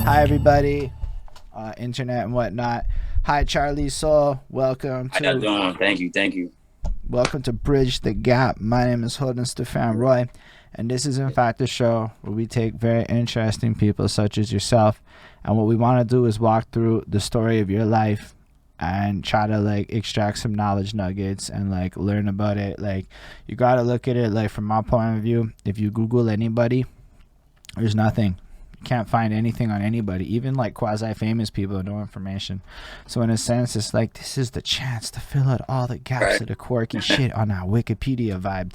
Hi, everybody, internet and whatnot. Hi, CharliSoul. Welcome How y'all to doing? Thank you. Bridge the Gap. My name is Holden Stephan Roy, and this is in fact a show where we take very interesting people such as yourself, and what we want to do is walk through the story of your life and try to like extract some knowledge nuggets and like learn about it. Like, you got to look at it like from my point of view. If you Google anybody, there's nothing. You can't find anything on anybody, even like quasi famous people with no information. So in a sense, it's like this is the chance to fill out all the gaps Right. of the quirky shit on that Wikipedia vibe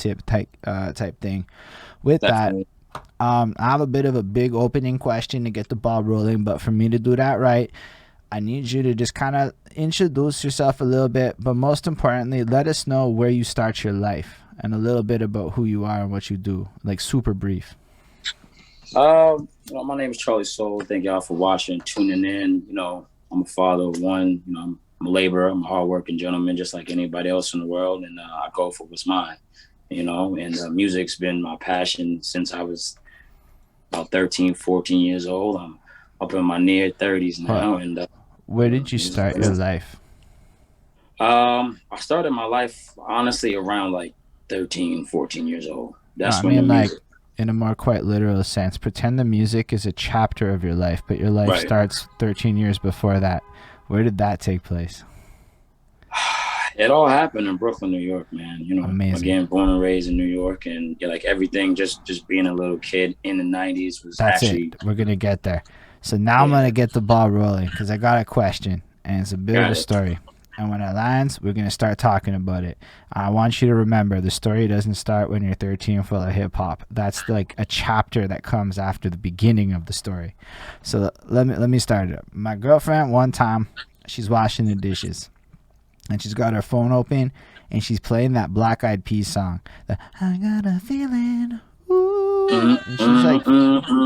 type thing. With that, Definitely. I have a bit of a big opening question to get the ball rolling, but for me to do that right, I need you to just kind of introduce yourself a little bit, but most importantly, let us know where you start your life and a little bit about who you are and what you do, like super brief. My name is CharliSoul. Thank y'all for watching, tuning in. I'm a father of one. I'm a laborer. I'm a hardworking gentleman, just like anybody else in the world, and I go for what's mine. And music's been my passion since I was about 13, 14 years old. I'm up in my near 30s What? now, and Where did you music. start your life? I started my life honestly around like 13, 14 years old. No, That's I when the mean like music. in a more quite literal sense. Pretend the music is a chapter of your life, but your life Right. starts 13 years before that. Where did that take place? It all happened in Brooklyn, New York, man. Amazing. Again, born and raised in New York, and like everything, just being a little kid in the '90s was That's it. actually, We're going to get there. So now I'm going yeah, to get the ball rolling because I got a question and it's a bit of a got it. story. And when it lands, we're going to start talking about it. I want you to remember the story doesn't start when you're 13 full of hip hop. That's like a chapter that comes after the beginning of the story. So let me start it up. My girlfriend, one time, she's washing the dishes and she's got her phone open and she's playing that Black Eyed Peas song. The I got a feeling. Ooh. And she's like,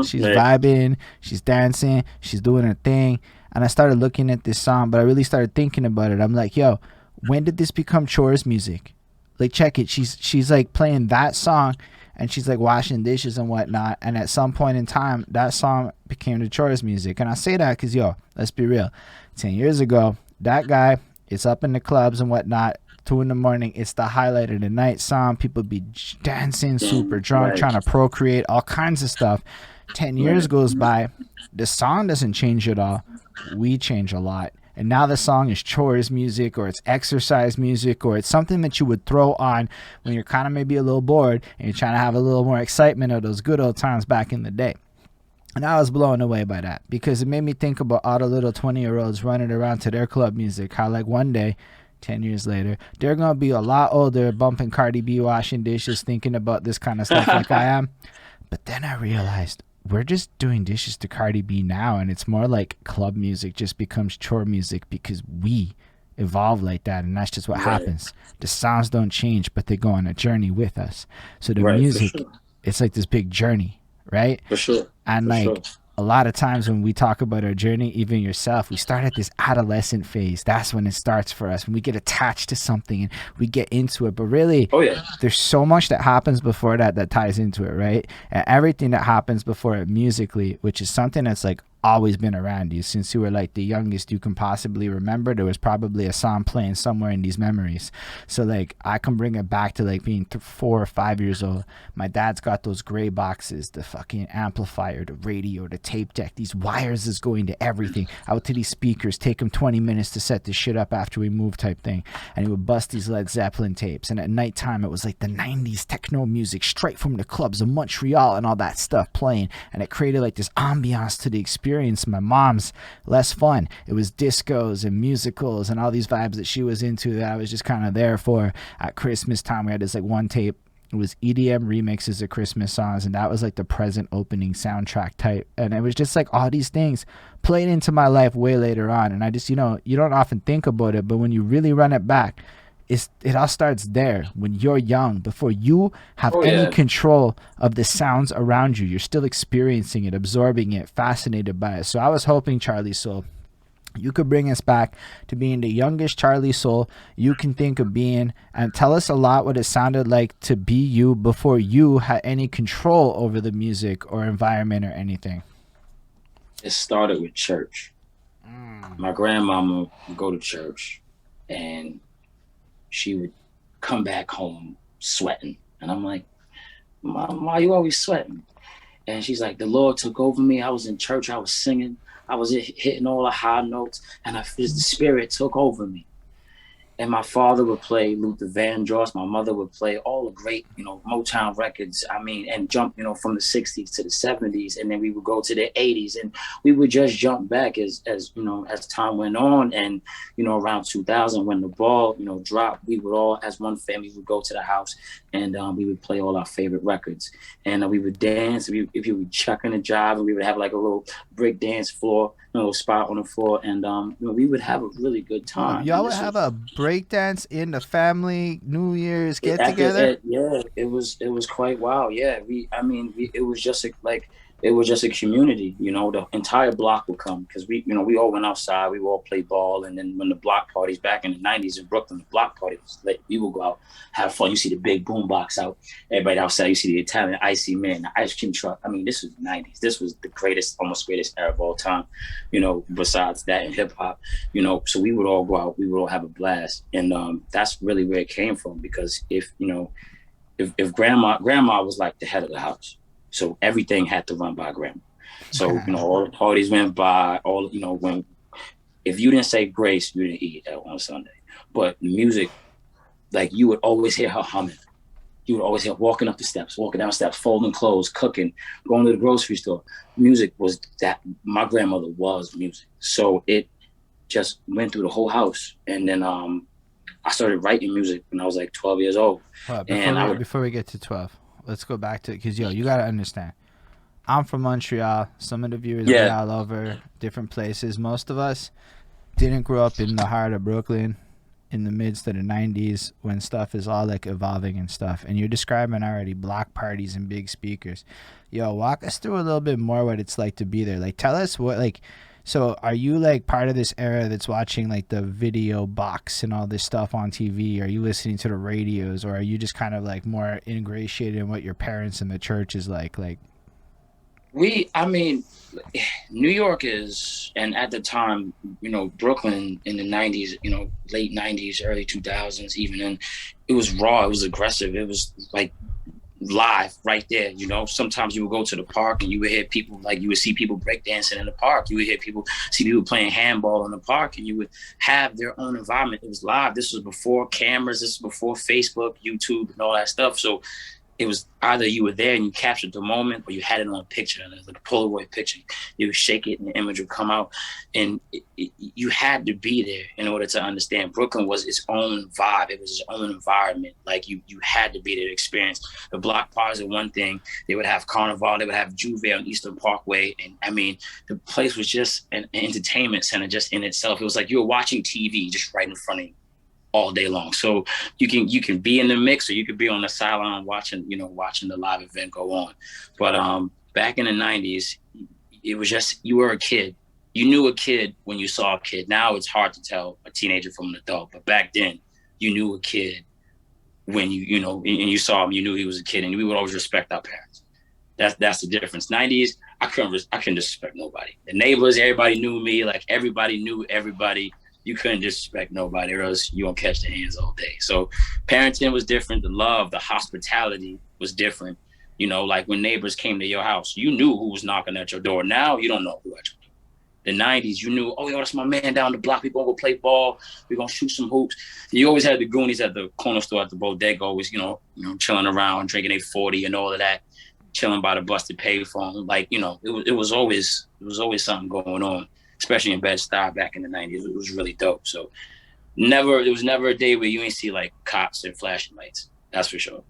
she's Right, vibing, she's dancing, she's doing her thing. And I started looking at this song, but I really started thinking about it. I'm like, yo, when did this become chores music? Like, check it. She's like playing that song and she's like washing dishes and whatnot. And at some point in time, that song became the chores music. And I say that because, yo, let's be real. 10 years ago, that guy is up in the clubs and whatnot. 2 in the morning, it's the highlight of the night song. People be dancing, super drunk, right, trying to procreate, all kinds of stuff. 10 years right, goes by, the song doesn't change at all. We change a lot. And now the song is chores music or it's exercise music or it's something that you would throw on when you're kind of maybe a little bored and you're trying to have a little more excitement of those good old times back in the day. And I was blown away by that because it made me think about all the little 20-year-olds running around to their club music. How, like, one day, 10 years later, they're going to be a lot older, bumping Cardi B, washing dishes, thinking about this kind of stuff like I am. But then I realized we're just doing dishes to Cardi B now, and it's more like club music just becomes chore music because we evolve like that, and that's just what right, happens. The sounds don't change, but they go on a journey with us. So the right, for music, sure, it's like this big journey, right? for sure, And for sure. like a lot of times when we talk about our journey, even yourself, we start at this adolescent phase. That's when it starts for us. When we get attached to something and we get into it. But really, Oh yeah, there's so much that happens before that that ties into it, right? And everything that happens before it musically, which is something that's like always been around you since you were like the youngest you can possibly remember. There was probably a song playing somewhere in these memories. So like I can bring it back to like being 4 or 5 years old. My dad's got those gray boxes, the fucking amplifier, the radio, the tape deck. These wires is going to everything, out to these speakers. Take him 20 minutes to set this shit up after we move type thing. And he would bust these Led Zeppelin tapes. And at nighttime, it was like the 90s techno music straight from the clubs of Montreal and all that stuff playing. And it created like this ambiance to the experience. My mom's less fun. It was discos and musicals and all these vibes that she was into that I was just kind of there for. At Christmas time, we had this like one tape. It was EDM remixes of Christmas songs, and that was like the present opening soundtrack type. And it was just like all these things played into my life way later on. And I just, you don't often think about it, but when you really run it back, it all starts there when you're young, before you have oh any yeah. control of the sounds around you. You're still experiencing it, absorbing it, fascinated by it. So I was hoping, CharliSoul, you could bring us back to being the youngest CharliSoul you can think of being, and tell us a lot what it sounded like to be you before you had any control over the music or environment or anything. It started with church. My grandmama would go to church, and she would come back home sweating, and I'm like, Mom, why you always sweating? And she's like, the Lord took over me. I was in church, I was singing, I was hitting all the high notes, and the Spirit took over me. And my father would play Luther Vandross. My mother would play all the great, Motown records. I mean, and jump, from the 60s to the 70s. And then we would go to the 80s. And we would just jump back as time went on. And, around 2000, when the ball, dropped, we would all, as one family, would go to the house and we would play all our favorite records. And we would dance. If you would chuck in a job, and we would have like a little break dance floor, little spot on the floor, and we would have a really good time. Y'all would have a breakdance in the family New Year's get together. Yeah, it was quite wild. Yeah, it was just a community. The entire block would come because we all went outside. We would all play ball, and then when the block parties back in the '90s in Brooklyn, the block party was lit. We would go out, have fun. You see the big boom box out, everybody outside. You see the Italian icy man, the ice cream truck. I mean, this was the '90s. This was the almost greatest era of all time. Besides that and hip hop. So we would all go out. We would all have a blast, and that's really where it came from. Because if grandma was like the head of the house. So everything had to run by grandma. So, all the parties went by, if you didn't say grace, you didn't eat on Sunday. But music, like you would always hear her humming. You would always hear walking up the steps, walking down steps, folding clothes, cooking, going to the grocery store. Music was that. My grandmother was music. So it just went through the whole house. And then I started writing music when I was like 12 years old. Before we get to 12. Let's go back to it because, you got to understand. I'm from Montreal. Some of the viewers are all over different places. Most of us didn't grow up in the heart of Brooklyn in the midst of the 90s when stuff is all like evolving and stuff. And you're describing already block parties and big speakers. Walk us through a little bit more what it's like to be there. Like, tell us what, like, so are you like part of this era that's watching like the video box and all this stuff on TV? Are you listening to the radios, or are you just kind of like more ingratiated in what your parents and the church is like? New York is, and at the time, Brooklyn in the 90s, late 90s, early 2000s, even, and it was raw, it was aggressive, it was like live right there. Sometimes you would go to the park and you would hear people, like you would see people breakdancing in the park. You would see people playing handball in the park, and you would have their own environment. It was live. This was before cameras. This was before Facebook, YouTube, and all that stuff. So it was either you were there and you captured the moment, or you had it on a picture, like a Polaroid picture. You would shake it and the image would come out. And you had to be there in order to understand. Brooklyn was its own vibe. It was its own environment. Like you had to be there to experience. The block parties are one thing. They would have Carnival. They would have Juve on Eastern Parkway. And I mean, the place was just an entertainment center just in itself. It was like you were watching TV just right in front of you all day long. So you can be in the mix, or you could be on the sideline watching the live event go on. But back in the 90s, it was just, you were a kid. You knew a kid when you saw a kid. Now it's hard to tell a teenager from an adult. But back then, you knew a kid when and you saw him, you knew he was a kid, and we would always respect our parents. That's the difference. 90s, I couldn't disrespect nobody. The neighbors, everybody knew me. Like everybody knew everybody. You couldn't disrespect nobody, or else you won't catch the hands all day. So parenting was different. The love, the hospitality was different. Like when neighbors came to your house, you knew who was knocking at your door. Now you don't know who at your door. The 90s, you knew, oh, that's my man down the block. We gonna go play ball. We gonna shoot some hoops. You always had the Goonies at the corner store at the bodega, always, chilling around, drinking a 40 and all of that, chilling by the busted payphone. Like, it was always something going on. Especially in Bed-Stuy back in the 90s. It was really dope. So there was never a day where you ain't see like cops and flashing lights. That's for sure.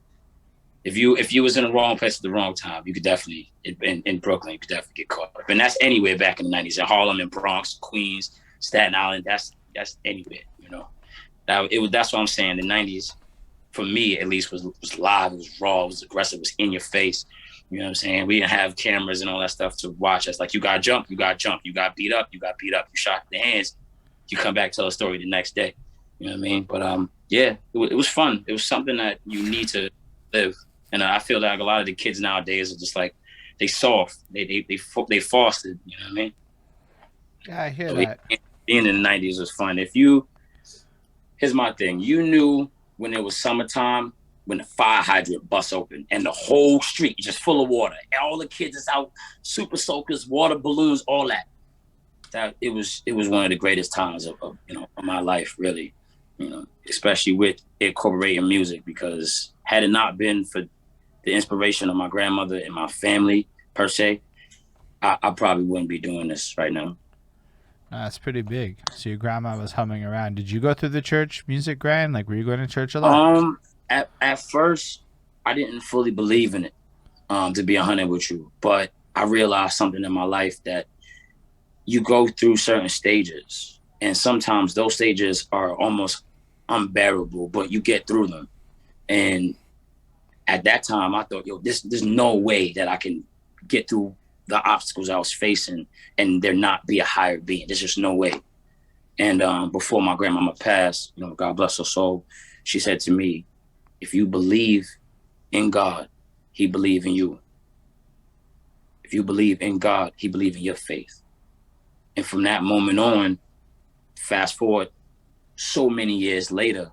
If you was in the wrong place at the wrong time, you could definitely, in Brooklyn, you could definitely get caught up. And that's anywhere back in the 90s. In Harlem, in Bronx, Queens, Staten Island, that's anywhere, That's what I'm saying. The 90s, for me at least, was live, it was raw, it was aggressive, it was in your face. You know what I'm saying? We didn't have cameras and all that stuff to watch us. Like, you got jumped, you got beat up, you shot in the hands, you come back, tell a story the next day. You know what I mean? But it was fun. It was something that you need to live. And I feel like a lot of the kids nowadays are just like, they soft, they fostered. You know what I mean? Yeah, I hear So that. being in the '90s was fun. Here's my thing, you knew when it was summertime when the fire hydrant busts open and the whole street is just full of water. And all the kids is out, super soakers, water balloons, all that. That it was one of the greatest times of of my life, really. Especially with incorporating music, because had it not been for the inspiration of my grandmother and my family per se, I probably wouldn't be doing this right now. That's pretty big. So your grandma was humming around. Did you go through the church music grind? Like, were you going to church a lot? At first, I didn't fully believe in it, to be 100 with you. But I realized something in my life, that you go through certain stages, and sometimes those stages are almost unbearable, but you get through them. And at that time, I thought, there's no way that I can get through the obstacles I was facing and there not be a higher being. There's just no way. And before my grandmama passed, God bless her soul, she said to me, if you believe in God, he believe in you. If you believe in God, he believe in your faith. And from that moment on, fast forward so many years later,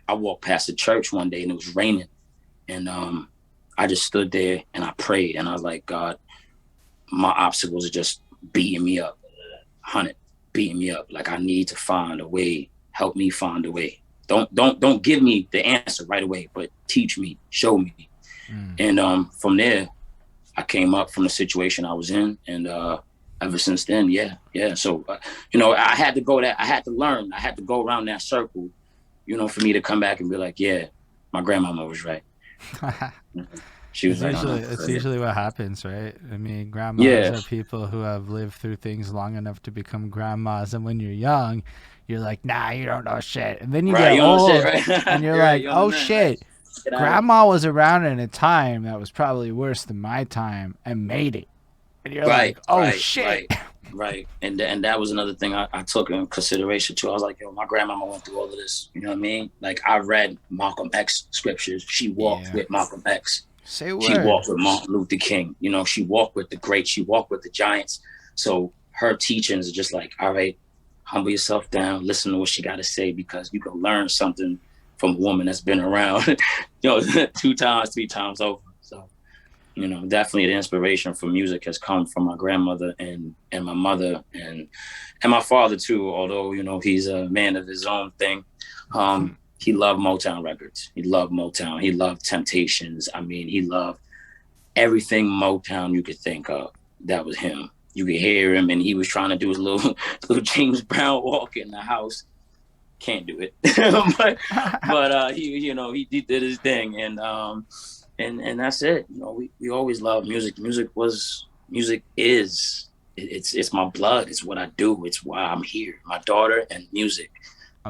I walked past the church one day and it was raining. And I just stood there and I prayed, and I was like, God, my obstacles are just beating me up, beating me up. Like, I need to find a way. Help me find a way. Don't give me the answer right away, but teach me, show me. And from there, I came up from the situation I was in, and ever since then, yeah. So I had to go that. I had to learn. I had to go around that circle, for me to come back and be like, yeah, my grandmama was right. She was it's usually what happens, right? I mean, grandmas are people who have lived through things long enough to become grandmas, and when you're young, you're like, nah, you don't know shit. And then you get old, and you're like, oh shit, grandma was around in a time that was probably worse than my time and made it. And you're like, oh shit. Right. And that was another thing I took in consideration too. I was like, my grandmama went through all of this. You know what I mean? Like, I read Malcolm X scriptures. She walked with Malcolm X. Say what? She walked with Martin Luther King. She walked with the greats. She walked with the giants. So her teachings are just like, all right, humble yourself down, listen to what she got to say, because you can learn something from a woman that's been around, 2 times, 3 times over. So, definitely the inspiration for music has come from my grandmother and my mother and my father too. Although, he's a man of his own thing. He loved Motown records. He loved Motown. He loved Temptations. I mean, he loved everything Motown you could think of. That was him. You could hear him, and he was trying to do his little James Brown walk in the house. Can't do it, but he did his thing, and that's it. We always loved music. Music is it's my blood. It's what I do. It's why I'm here. My daughter and music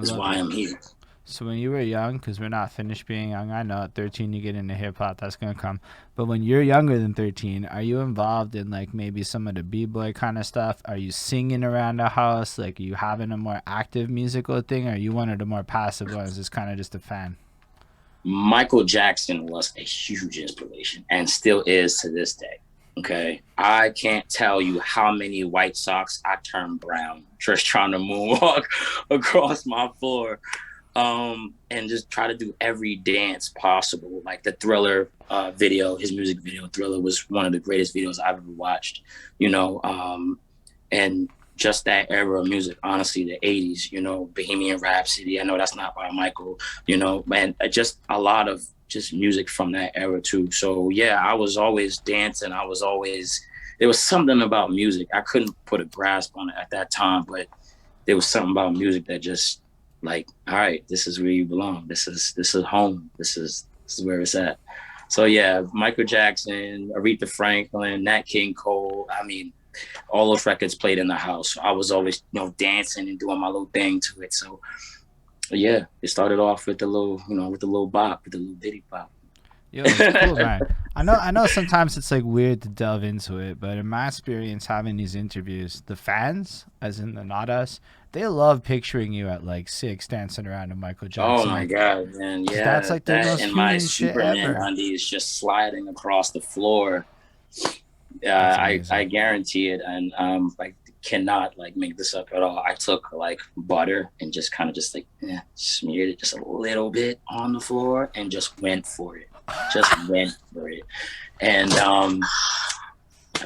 is why I'm here. So when you were young, because we're not finished being young, I know at 13 you get into hip-hop, that's going to come. But when you're younger than 13, are you involved in, like, maybe some of the b-boy kind of stuff? Are you singing around the house? Like, are you having a more active musical thing? Or are you one of the more passive ones, just kind of just a fan? Michael Jackson was a huge inspiration and still is to this day. Okay, I can't tell you how many White Sox I turned brown just trying to moonwalk across my floor. And just try to do every dance possible. Like the Thriller video, his music video, Thriller, was one of the greatest videos I've ever watched, and just that era of music, honestly, the 80s, Bohemian Rhapsody. I know that's not by Michael, and just a lot of just music from that era too. So yeah, I was always dancing. There was something about music. I couldn't put a grasp on it at that time, but there was something about music that just, like, all right, this is where you belong. This is home. This is where it's at. So yeah, Michael Jackson, Aretha Franklin, Nat King Cole. I mean, all those records played in the house. I was always, dancing and doing my little thing to it. So yeah, it started off with the little, with the little bop, with the little bitty bop. Yo, it's cool, man. I know sometimes it's like weird to delve into it, but in my experience having these interviews, the fans, as in the not us, they love picturing you at like 6 dancing around to Michael Jackson. Oh my God, man. Yeah. That's like the most and human my shit Superman ever. undies just sliding across the floor. That's I amazing. guarantee it, and like cannot like make this up at all. I took like butter and just kind of just like smeared it just a little bit on the floor and just went for it. Just went for it. And I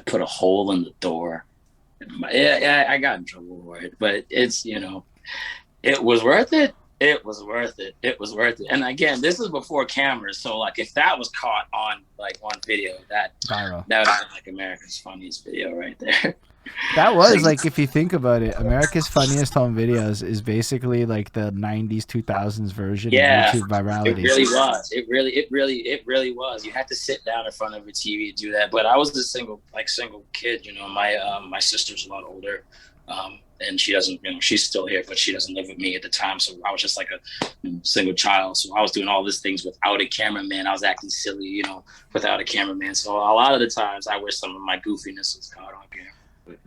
put a hole in the door. Yeah, I got in trouble for it, but it's, it was worth it. It was worth it. It was worth it. And again, this is before cameras, so like if that was caught on like on video, that Viral. that would have been like America's funniest video right there. That was like, if you think about it, America's Funniest Home Videos is basically like the 90s, 2000s version of Yeah, YouTube it virality. really was. It really was. You had to sit down in front of a TV to do that. But I was a single kid. My sister's a lot older, and she doesn't. She's still here, but she doesn't live with me at the time. So I was just like a single child. So I was doing all these things without a cameraman. I was acting silly, without a cameraman. So a lot of the times, I wish some of my goofiness was caught on camera.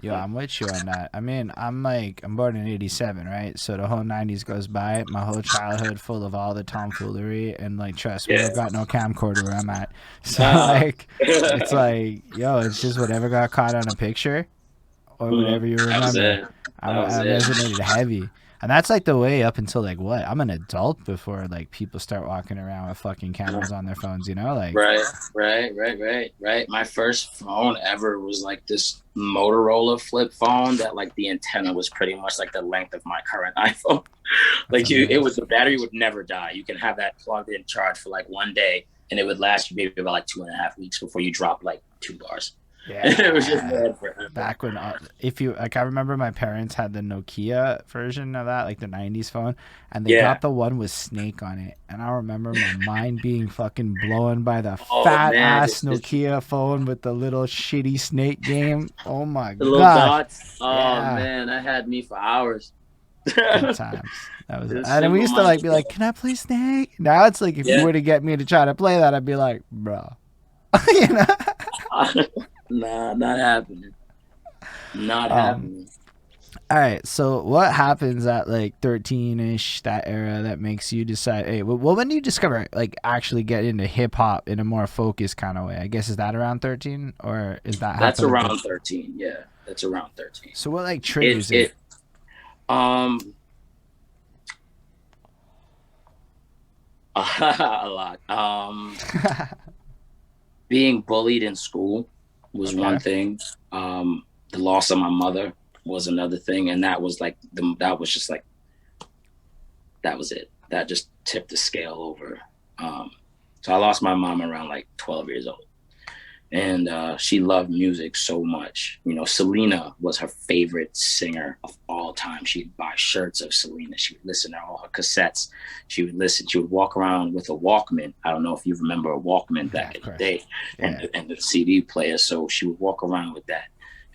Yo, I'm with you on that. I mean, I'm born in 87, right? So the whole 90s goes by. My whole childhood full of all the tomfoolery. And, like, trust me, I've got no camcorder where I'm at. So, like, it's like, yo, it's just whatever got caught on a picture or whatever you remember. I resonated heavy. And that's, like, the way up until, like, what? I'm an adult before, like, people start walking around with fucking cameras on their phones, Like, Right. My first phone ever was like this Motorola flip phone that like the antenna was pretty much like the length of my current iPhone. Like the battery would never die. You can have that plugged in charge for like one day and it would last you maybe about like 2.5 weeks before you drop like 2 bars. Yeah. It was just bad forever. Back when, I remember my parents had the Nokia version of that, like the 90s phone, and they got the one with Snake on it. And I remember my mind being fucking blown by the fat ass Nokia phone with the little shitty Snake game. Oh my god. The little dots. Oh man, that had me for hours. Good times. That was, and then we used to like be like, "Can I play Snake?" Now it's like if you were to get me to try to play that, I'd be like, "Bro," Nah, not happening. Not happening. All right, so what happens at like 13-ish, that era, that makes you decide, hey, well, when do you discover, like, actually get into hip-hop in a more focused kind of way? I guess, is that around 13, or is that That's around 13, yeah. That's around 13. So what, like, triggers it? A lot. Being bullied in school was one thing. The loss of my mother was another thing, and that was like that was it. That just tipped the scale over. So I lost my mom around like 12 years old, and she loved music so much. Selena was her favorite singer of all time. She'd buy shirts of Selena. She would listen to all her cassettes. She would listen. She would walk around with a Walkman. I don't know if you remember a Walkman back in the day, and the CD player. So she would walk around with that,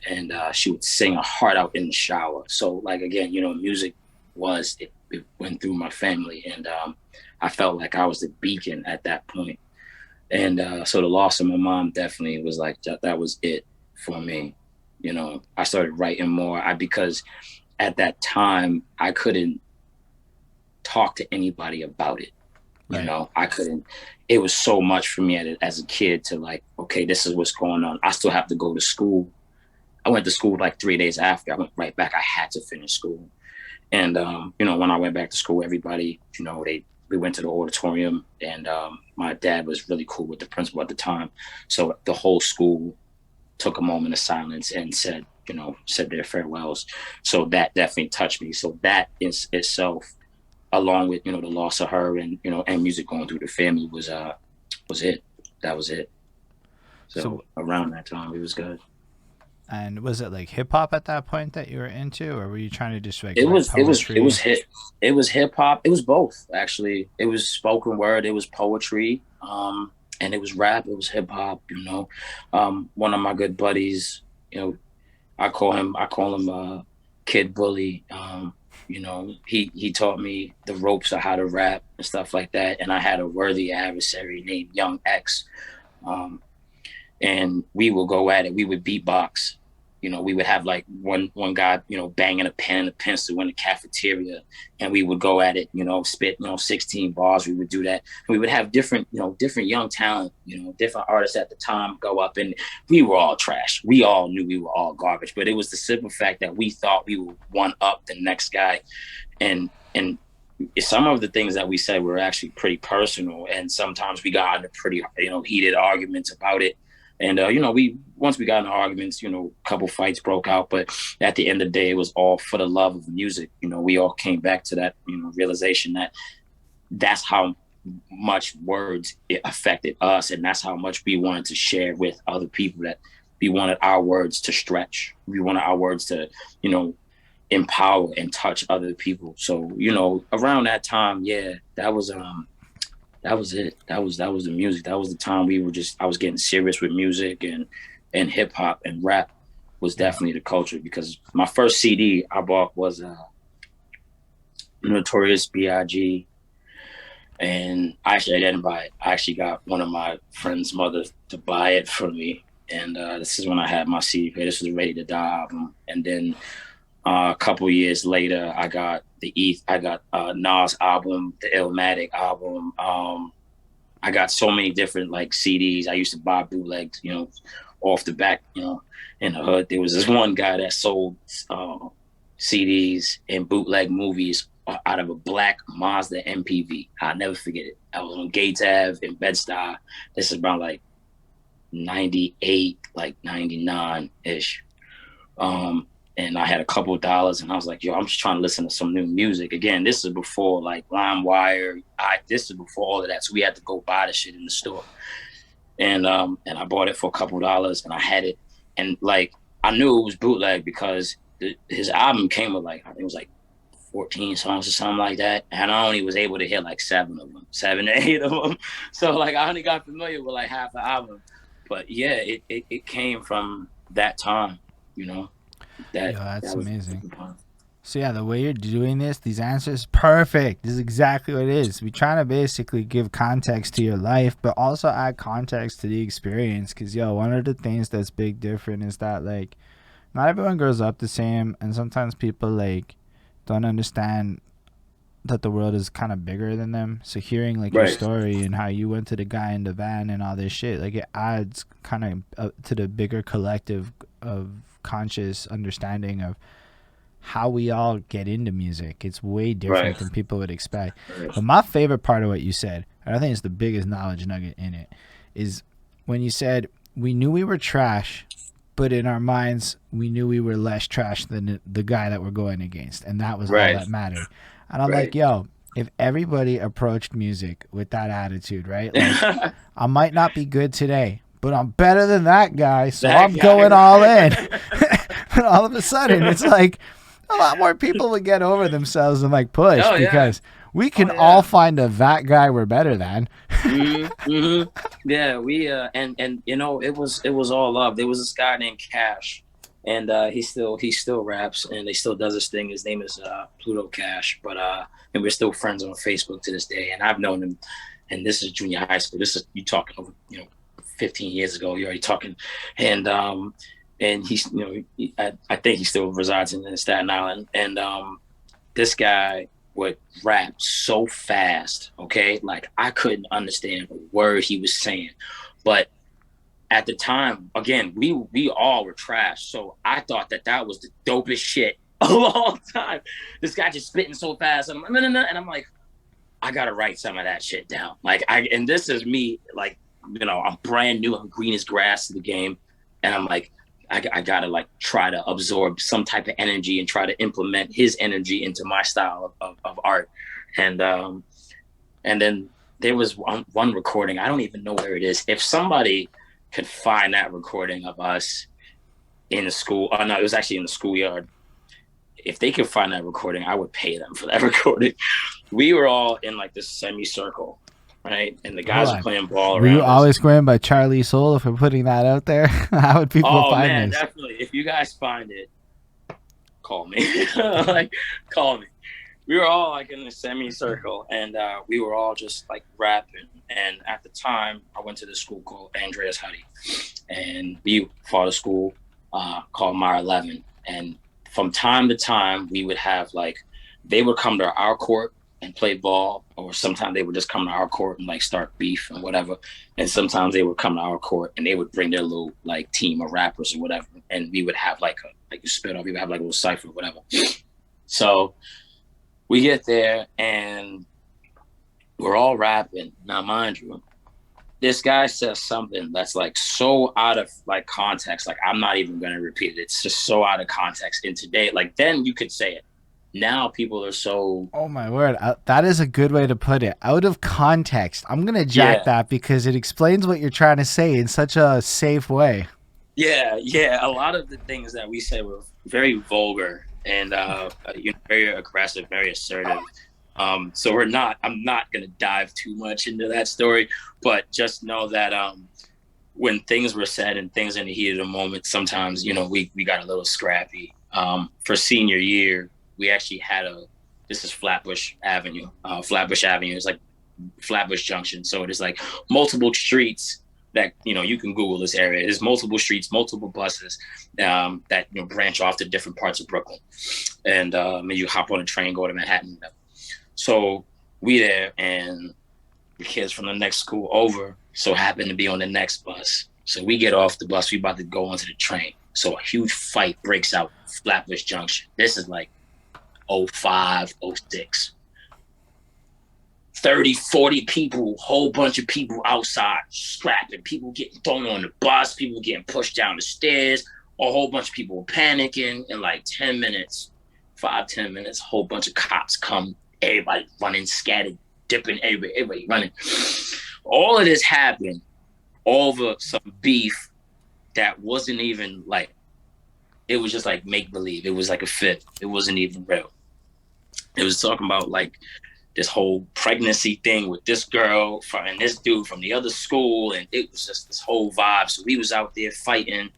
and she would sing her heart out in the shower. So, like, again, music it went through my family, and I felt like I was the beacon at that point. And so the loss of my mom definitely was like, that was it for me. I started writing more because at that time I couldn't talk to anybody about it. I couldn't. It was so much for me as a kid to like, okay, this is what's going on. I still have to go to school. I went to school like 3 days after. I went right back. I had to finish school. And, when I went back to school, everybody, we went to the auditorium, and my dad was really cool with the principal at the time. So the whole school took a moment of silence and said their farewells. So that definitely touched me. So that in itself, along with, the loss of her and, and music going through the family was it. That was it. So around that time, it was good. And was it like hip hop at that point that you were into, or were you trying to just like it was hip hop. It was both, actually. It was spoken word, it was poetry, and it was rap, it was hip hop, one of my good buddies, I call him Kid Bully. He taught me the ropes of how to rap and stuff like that. And I had a worthy adversary named Young X. And we would go at it. We would beatbox, we would have like one guy, banging a pen and a pencil in the cafeteria, and we would go at it, spit, 16 bars. We would do that. And we would have different young talent, different artists at the time go up, and we were all trash. We all knew we were all garbage, but it was the simple fact that we thought we would one up the next guy. And some of the things that we said were actually pretty personal, and sometimes we got into pretty, heated arguments about it. And, once we got into arguments, a couple fights broke out, but at the end of the day, it was all for the love of music. We all came back to that, realization that that's how much words it affected us. And that's how much we wanted to share with other people, that we wanted our words to stretch. We wanted our words to, empower and touch other people. So, around that time, that was it. That was the music. That was the time I was getting serious with music, and hip hop and rap was definitely the culture, because my first CD I bought was Notorious B.I.G. And actually I didn't buy it. I actually got one of my friend's mother to buy it for me. And this is when I had my CD player. This was the Ready to Die album. And then a couple years later, I got Nas album, the Illmatic album. I got so many different like CDs. I used to buy bootlegs, off the back, in the hood. There was this one guy that sold CDs and bootleg movies out of a black Mazda MPV. I'll never forget it. I was on Gates Ave in Bed-Stuy. This is about like 98, like 99-ish. And I had a couple of dollars, and I was like, yo, I'm just trying to listen to some new music. Again, this is before like LimeWire. This is before all of that. So we had to go buy the shit in the store. And I bought it for a couple of dollars, and I had it. And like, I knew it was bootleg because his album came with like, I think it was like 14 songs or something like that. And I only was able to hear like 7 to 8 of them. So like, I only got familiar with like half the album. But yeah, it came from that time, That's amazing. So yeah, the way you're doing these answers, perfect. This is exactly what it is. We're trying to basically give context to your life, but also add context to the experience. Because one of the things that's big different is that like, not everyone grows up the same, and sometimes people like don't understand that the world is kind of bigger than them. So hearing like your story and how you went to the guy in the van and all this shit, like it adds kind of to the bigger collective of conscious understanding of how we all get into music. It's way different than people would expect. But my favorite part of what you said, and I think it's the biggest knowledge nugget in it, is when you said we knew we were trash, but in our minds we knew we were less trash than the guy that we're going against, and that was all that mattered. And I'm like, yo, if everybody approached music with that attitude, right? Like, I might not be good today, but I'm better than that guy, so I'm going all in. And all of a sudden, it's like a lot more people would get over themselves and like push, because we can all find that guy we're better than. Yeah, we and it was all love. There was this guy named Cash, and he still raps, and he still does his thing. His name is Pluto Cash, but and we're still friends on Facebook to this day. And I've known him, and this is junior high school. This is you talking over 15 years ago. You're already talking, and he's I think he still resides in Staten Island. And this guy would rap so fast, okay? Like I couldn't understand a word he was saying, but at the time, again, we all were trash. So I thought that was the dopest shit of all time. This guy just spitting so fast, and I'm like, no. And I'm like, I gotta write some of that shit down. Like and this is me, like, I'm brand new, I'm green as grass to the game, and I'm like, I gotta like try to absorb some type of energy and try to implement his energy into my style of art. And then there was one recording, I don't even know where it is. If somebody could find that recording of us in the school, no, it was actually in the schoolyard. If they could find that recording, I would pay them for that recording. We were all in like this semicircle, right? And the guys are playing ball around. Were you always going by CharliSoul if we're putting that out there? How would people find this? Definitely. If you guys find it, call me. Like, call me. We were all like in the semicircle, and we were all just like rapping. And at the time, I went to this school called Andreas Huddy, and we fought a school. called My 11. And from time to time, we would have like, they would come to our court and play ball, or sometimes they would just come to our court and like start beef and whatever. And sometimes they would come to our court and they would bring their little like team of rappers or whatever. And we would have like you spit off, we would have like a little cipher or whatever. So we get there and we're all rapping. Now, mind you, this guy says something that's like so out of like context. Like, I'm not even going to repeat it. It's just so out of context. And today, like, then you could say it. Now people are so... Oh my word. That is a good way to put it. Out of context. I'm going to jack that because it explains what you're trying to say in such a safe way. Yeah. A lot of the things that we say were very vulgar and very aggressive, very assertive. So I'm not going to dive too much into that story, but just know that when things were said and things in the heat of the moment, sometimes, we got a little scrappy. For senior year, we actually had this is Flatbush Avenue. Flatbush Avenue is like Flatbush Junction. So it is like multiple streets that, you can Google this area. There's multiple streets, multiple buses that, branch off to different parts of Brooklyn. And you hop on a train, go to Manhattan. So we there, and the kids from the next school over so happen to be on the next bus. So we get off the bus, we about to go onto the train. So a huge fight breaks out Flatbush Junction. This is like 05, 06. 30, 40 people, whole bunch of people outside scrapping, people getting thrown on the bus, people getting pushed down the stairs, a whole bunch of people panicking. In like 10 minutes, 5-10 minutes, a whole bunch of cops come, everybody running, scattered, dipping, everybody running. All of this happened over some beef that wasn't even like, it was just like make-believe. It was like a fit. It wasn't even real. It was talking about like this whole pregnancy thing with this girl and this dude from the other school. And it was just this whole vibe. So we was out there fighting.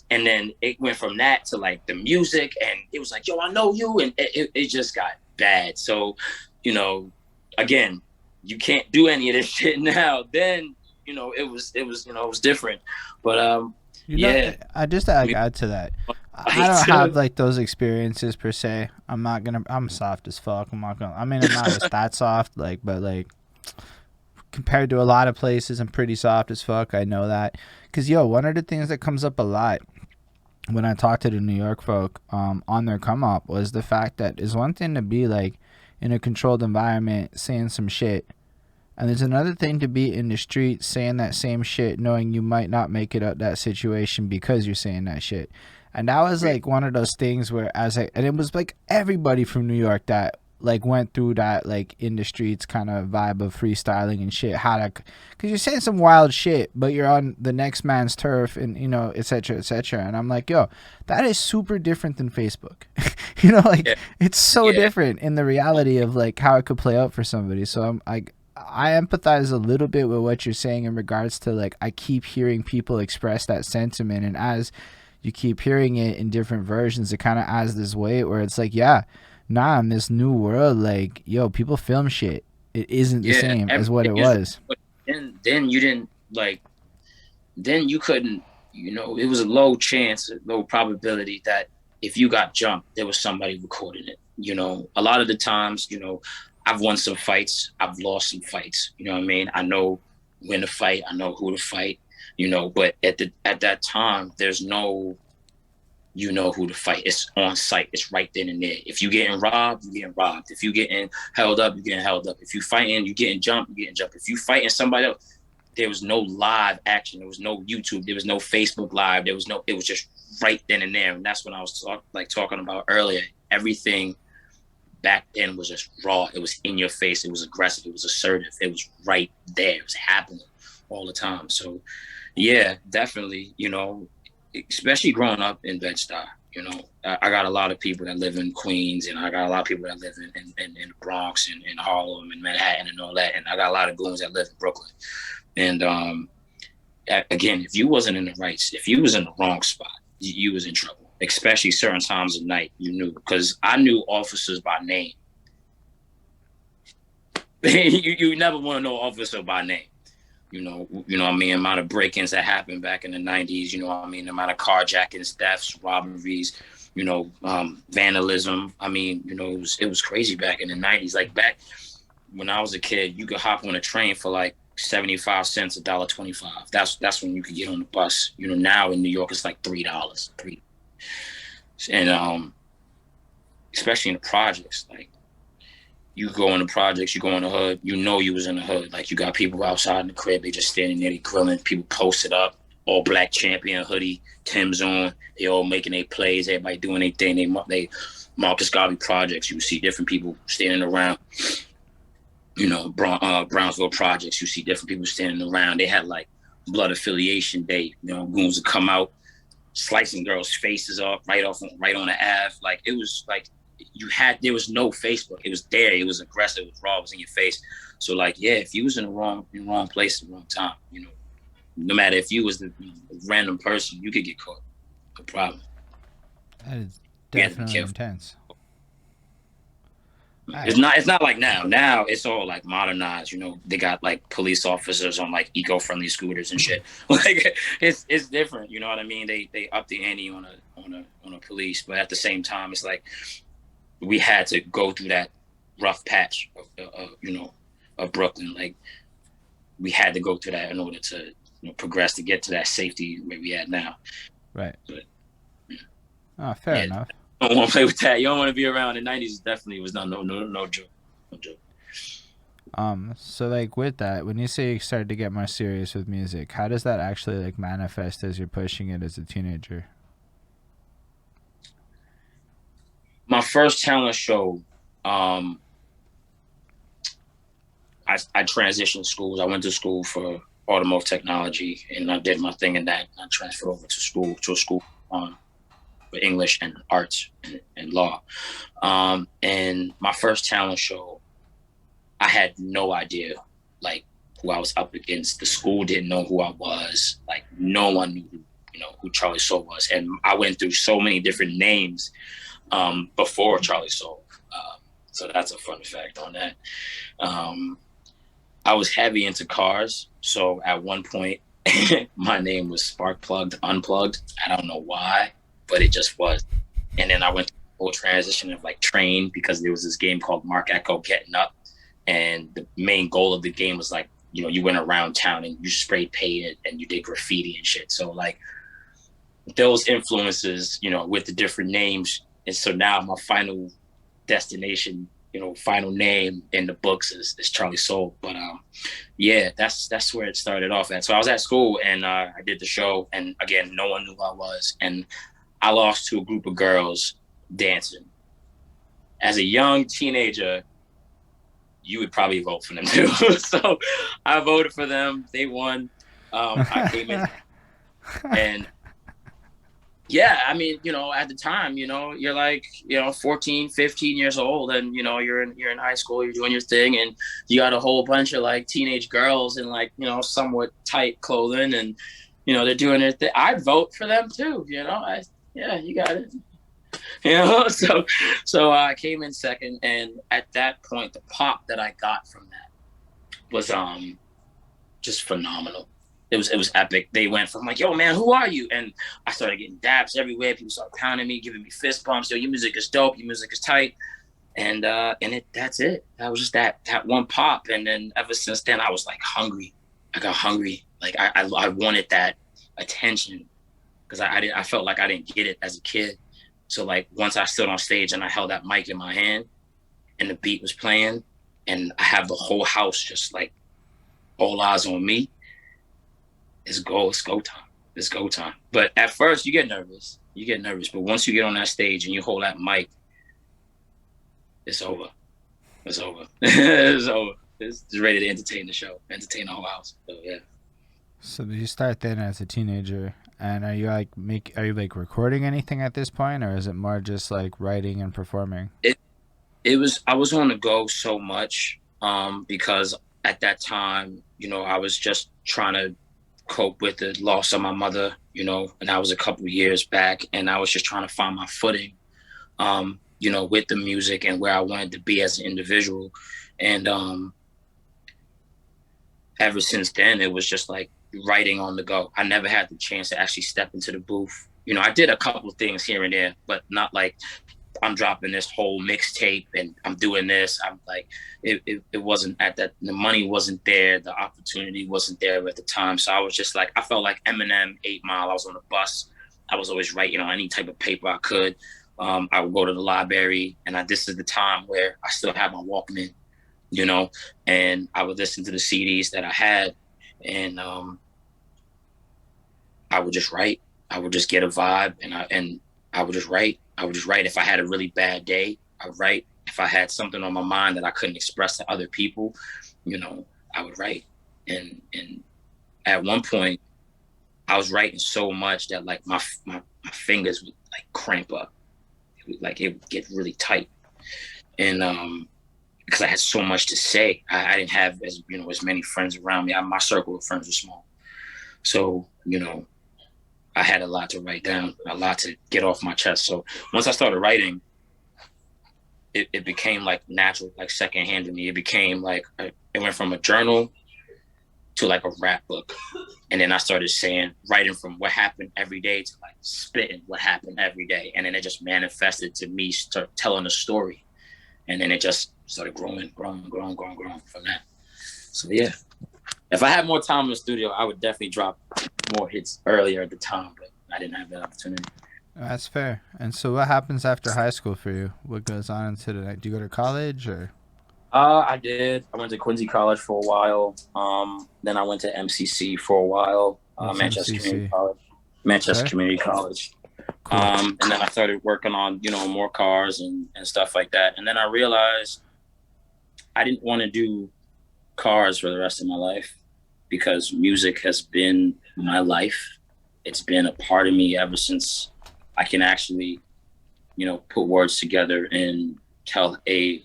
And then it went from that to like the music. And it was like, yo, I know you. And it just got bad. So, again, you can't do any of this shit now. Then, it was different. But I just add to that. I don't have like those experiences per se. I'm soft as fuck. I'm not as that soft, but compared to a lot of places, I'm pretty soft as fuck. I know that. Cause one of the things that comes up a lot when I talk to the New York folk on their come up was the fact that it's one thing to be like in a controlled environment saying some shit, and there's another thing to be in the street saying that same shit knowing you might not make it out that situation because you're saying that shit. And that was like one of those things where and it was like everybody from New York that like went through that like in the streets kind of vibe of freestyling and shit, because you're saying some wild shit but you're on the next man's turf and etc etc. And I'm like, yo, that is super different than Facebook. It's so different in the reality of like how it could play out for somebody. So I empathize a little bit with what you're saying in regards to like I keep hearing people express that sentiment, and as you keep hearing it in different versions, it kind of adds this weight where it's like, in this new world, like, yo, people film shit. It isn't the same as what it was. Then you didn't then you couldn't, it was a low chance, a low probability that if you got jumped, there was somebody recording it. A lot of the times, I've won some fights, I've lost some fights. You know what I mean? I know when to fight, I know who to fight. But at that time, there's no, who to fight. It's on site. It's right then and there. If you getting robbed, you getting robbed. If you getting held up, you getting held up. If you fighting, you getting jumped, you getting jumped. If you fighting somebody else, there was no live action. There was no YouTube. There was no Facebook Live. It was just right then and there. And that's when I was talking about earlier. Everything back then was just raw. It was in your face. It was aggressive. It was assertive. It was right there. It was happening all the time. So yeah, definitely, especially growing up in Bed-Stuy, I got a lot of people that live in Queens, and I got a lot of people that live in the Bronx and in Harlem and Manhattan and all that. And I got a lot of goons that live in Brooklyn. And again, if you wasn't in if you was in the wrong spot, you was in trouble, especially certain times of night. You knew, because I knew officers by name. you never want to know officer by name. what I mean, amount of break-ins that happened back in the 90s, you know what I mean, the amount of carjackings, thefts, robberies, vandalism. I mean, it was crazy back in the 90s. Like back when I was a kid, you could hop on a train for like 75 cents, $1.25. That's when you could get on the bus. Now in New York it's like $3. And especially in the projects, like you go in the projects, you go in the hood, you was in the hood. Like you got people outside in the crib, they just standing there, they grilling, people posted up, all black champion hoodie, Tim's on, they all making their plays, everybody doing their thing. They Marcus Garvey projects, you see different people standing around. Brownsville projects, you see different people standing around. They had like blood affiliation day, goons would come out, slicing girls' faces off right on the Ave. Like it was like there was no Facebook. It was there. It was aggressive. It was raw. It was in your face. So like, yeah, if you was in the wrong place at the wrong time, no matter if you was the random person, you could get caught. No problem. That is definitely intense. It's not like now. Now it's all like modernized. They got like police officers on like eco-friendly scooters and shit. Like it's different. You know what I mean? They up the ante on a police, but at the same time, it's like we had to go through that rough patch of Brooklyn. Like we had to go through that in order to progress to get to that safety where we at now. Right. But, oh, fair enough. You don't want to play with that. You don't want to be around. The 90s definitely was no joke. No joke. So like with that, when you say you started to get more serious with music, how does that actually like manifest as you're pushing it as a teenager? My first talent show, I transitioned schools. I went to school for automotive technology, and I did my thing in that. I transferred over to a school for English and arts and law. And my first talent show, I had no idea like who I was up against. The school didn't know who I was. Like no one knew who CharliSoul was. And I went through so many different names before CharliSoul. So that's a fun fact on that. I was heavy into cars. So at one point, my name was Sparkplugged Unplugged. I don't know why, but it just was. And then I went through the whole transition of like train, because there was this game called Mark Echo Getting Up. And the main goal of the game was like, you went around town and you sprayed painted and you did graffiti and shit. So like those influences, with the different names. And so now my final destination, final name in the books is CharliSoul. But yeah, that's where it started off at. So I was at school and I did the show, and again, no one knew who I was. And I lost to a group of girls dancing. As a young teenager, you would probably vote for them too. So I voted for them. They won. I came in and yeah, I mean, at the time, you're like, 14, 15 years old, and, you're in high school, you're doing your thing, and you got a whole bunch of like teenage girls in like, somewhat tight clothing, and, they're doing their thing. I'd vote for them too, yeah, you got it. So I came in second, and at that point, the pop that I got from that was just phenomenal. It was epic. They went from like, yo, man, who are you? And I started getting daps everywhere. People started pounding me, giving me fist bumps. Yo, your music is dope. Your music is tight. And that's it. That was just that one pop. And then ever since then, I was like hungry. I got hungry. Like I wanted that attention, because I felt like I didn't get it as a kid. So like once I stood on stage and I held that mic in my hand and the beat was playing and I have the whole house just like all eyes on me, it's go time. It's go time. But at first you get nervous. But once you get on that stage and you hold that mic, it's over. It's over. It's over. It's just ready to entertain the show, entertain the whole house. So yeah. So you start then as a teenager, and are you like recording anything at this point, or is it more just like writing and performing? I was on the go so much because at that time, I was just trying to cope with the loss of my mother, and that was a couple of years back, and I was just trying to find my footing, with the music and where I wanted to be as an individual. And ever since then, it was just like writing on the go. I never had the chance to actually step into the booth. You know, I did a couple of things here and there, but not like I'm dropping this whole mixtape and I'm doing this. I'm like, it wasn't at that, the money wasn't there. The opportunity wasn't there at the time. So I was just like, I felt like Eminem, 8 Mile. I was on the bus. I was always writing on any type of paper I could. I would go to the library, and this is the time where I still have my Walkman, you know, and I would listen to the CDs that I had, and I would just write. I would just get a vibe, and I would just write. I would just write. If I had a really bad day, I would write. If I had something on my mind that I couldn't express to other people, you know, I would write. And at one point, I was writing so much that like my fingers would like cramp up. It would get really tight. And because I had so much to say, I didn't have as many friends around me. My circle of friends was small, so I had a lot to write down, a lot to get off my chest. So once I started writing, it became like natural, like secondhand to me. It became like it went from a journal to like a rap book. And then I started writing from what happened every day to like spitting what happened every day. And then it just manifested to me start telling a story. And then it just started growing from that. So yeah, if I had more time in the studio, I would definitely drop more hits earlier at the time, but I didn't have that opportunity. That's fair. And so what happens after high school for you? What goes on into the night? Do you go to college or? I did. I went to Quincy College for a while. Then I went to MCC for a while. Manchester MCC? Community College. Manchester Okay. Community College. Cool. And then I started working on, more cars and stuff like that. And then I realized I didn't want to do cars for the rest of my life because music has been my life. It's been a part of me ever since I can actually, put words together and tell a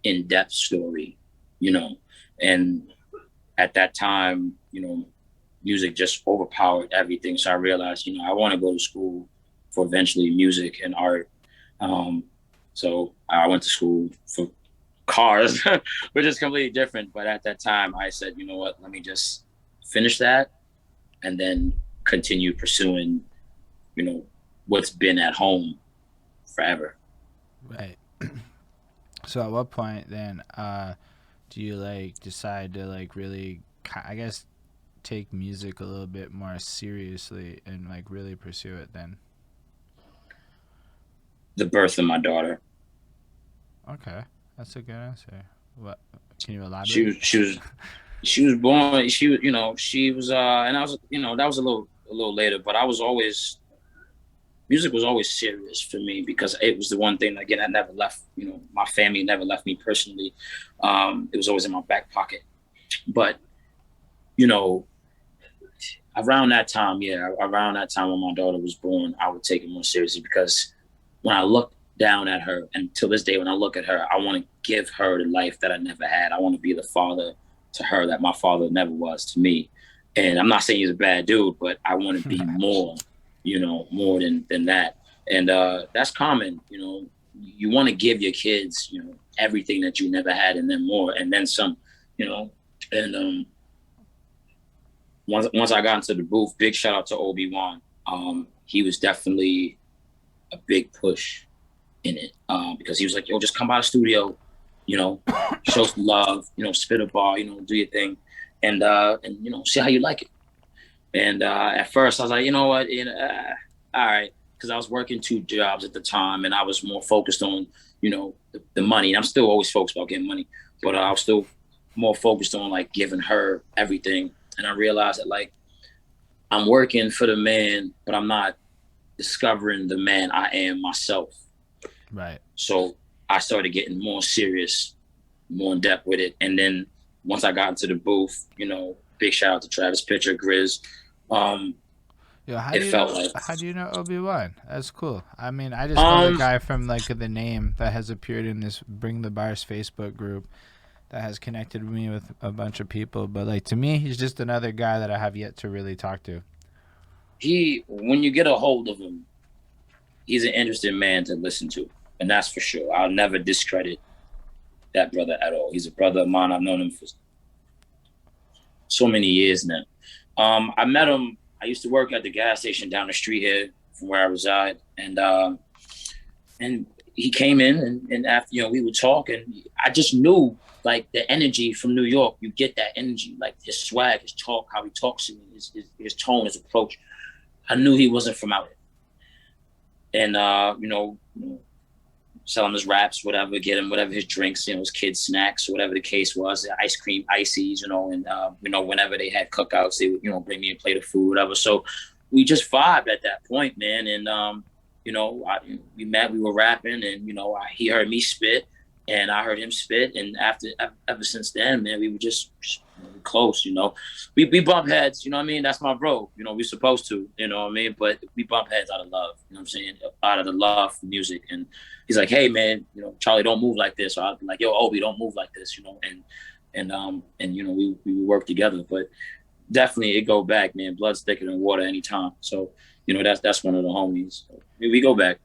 in-depth story, and at that time, music just overpowered everything. So I realized, I want to go to school for eventually music and art. So I went to school for cars, which is completely different. But at that time I said, you know what, let me just finish that and then continue pursuing, what's been at home forever. Right. So at what point then do you like decide to like really, I guess, take music a little bit more seriously and like really pursue it then? The birth of my daughter. Okay, that's a good answer. What can you elaborate? She was born. She was, and I was, that was a little later. But music was always serious for me because it was the one thing, again, I never left. My family never left me personally. It was always in my back pocket. But around that time when my daughter was born, I would take it more seriously because when I look down at her, and till this day, when I look at her, I want to give her the life that I never had. I want to be the father to her that my father never was to me. And I'm not saying he's a bad dude, but I want to be more, more than that. And that's common. You want to give your kids, everything that you never had and then more, and then some, and once I got into the booth, big shout out to Obi-Wan. He was definitely a big push in it because he was like, yo, just come by the studio, show some love, spit a bar, do your thing, and see how you like it. And at first I was like, you know what, all right, because I was working 2 jobs at the time and I was more focused on, the money. And I'm still always focused about getting money, but I was still more focused on like giving her everything. And I realized that like I'm working for the man, but I'm not discovering the man I am myself. Right. So I started getting more serious, more in depth with it. And then once I got into the booth, big shout out to Travis Pitcher, Grizz. Yo, how do you know Obi-Wan? That's cool. I mean, I just know the guy from like the name that has appeared in this Bring the Bars Facebook group that has connected me with a bunch of people. But like to me, he's just another guy that I have yet to really talk to. When you get a hold of him, he's an interesting man to listen to. And that's for sure. I'll never discredit that brother at all. He's a brother of mine. I've known him so many years now. I met him. I used to work at the gas station down the street here from where I reside, and he came in, and after, you know, we would talk, and I just knew, like, the energy from New York. You get that energy, like his swag, his talk, how he talks to me, his tone, his approach. I knew he wasn't from out here. And you know, sell him his wraps, whatever, get him whatever his drinks, you know, his kids' snacks, whatever the case was, ice cream, ices, you know, and you know, whenever they had cookouts, they would, you know, bring me a plate of food, whatever. So we just vibed at that point, man. And you know, we met, we were rapping, and you know, he heard me spit, and I heard him spit, and ever since then, man, we were just close, you know. We bump heads, you know what I mean? That's my bro, you know, we're supposed to, you know what I mean? But we bump heads out of love, you know what I'm saying? Out of the love for music. And he's like, hey man, you know, Charlie, don't move like this. Or I'll be like, yo, Obi, don't move like this, you know. And you know, we work together. But definitely it go back, man. Blood's thicker than water anytime. So, you know, that's one of the homies. So, we go back.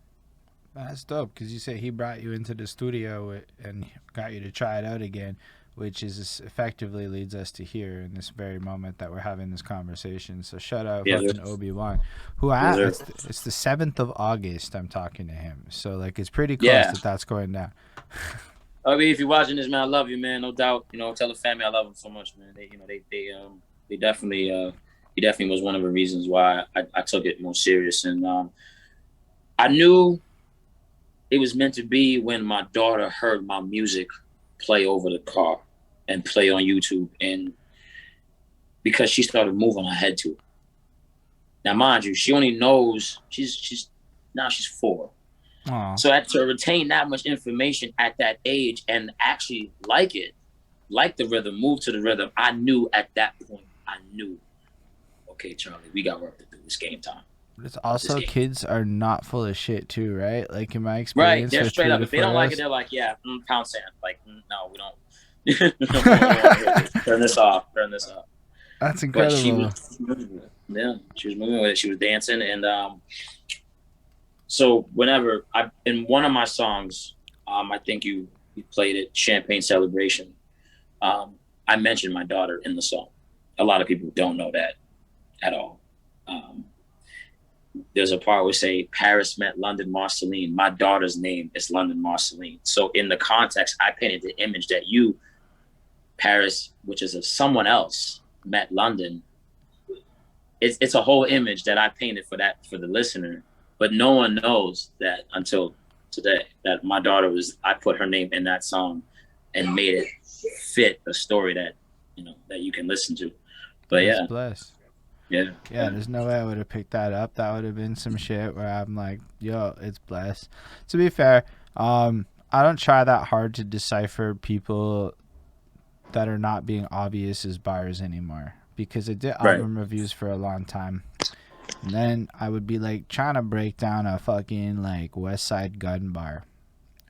That's dope, because you say he brought you into the studio and got you to try it out again, which is effectively leads us to here in this very moment that we're having this conversation. So shout out fucking Obi-Wan, who it's the 7th of August I'm talking to him. So like it's pretty close that's going down. I mean, if you're watching this, man, I love you, man, no doubt. You know, tell the family I love them so much, man. They definitely he definitely was one of the reasons why I took it more serious. And I knew it was meant to be when my daughter heard my music play over the car and play on YouTube, and because she started moving her head to it. Now, mind you, she only knows she's 4. Aww. So to retain that much information at that age and actually like the rhythm, move to the rhythm, I knew at that point, okay, Charlie, we got work to do. It's game time. But it's also, kids are not full of shit too, right? Like in my experience, right? They're straight up. If they don't like it, they're like, yeah, pound sand. Like, no, we don't. Turn this off. That's incredible. But she was moving with it. She was dancing, and so whenever in one of my songs, I think you played it, Champagne Celebration. I mentioned my daughter in the song. A lot of people don't know that at all. There's a part where say Paris met London Marceline. My daughter's name is London Marceline. So in the context, I painted the image that you, Paris, which is someone else, met London. It's a whole image that I painted for the listener, but no one knows that until today, that my daughter I put her name in that song and made it fit the story that, you know, that you can listen to. But that's blessed. Yeah, there's no way I would have picked that up. That would have been some shit where I'm like, yo, it's blessed. To be fair, I don't try that hard to decipher people that are not being obvious as bars anymore, because I did album reviews for a long time. And then I would be like trying to break down a fucking like West Side Gun bar.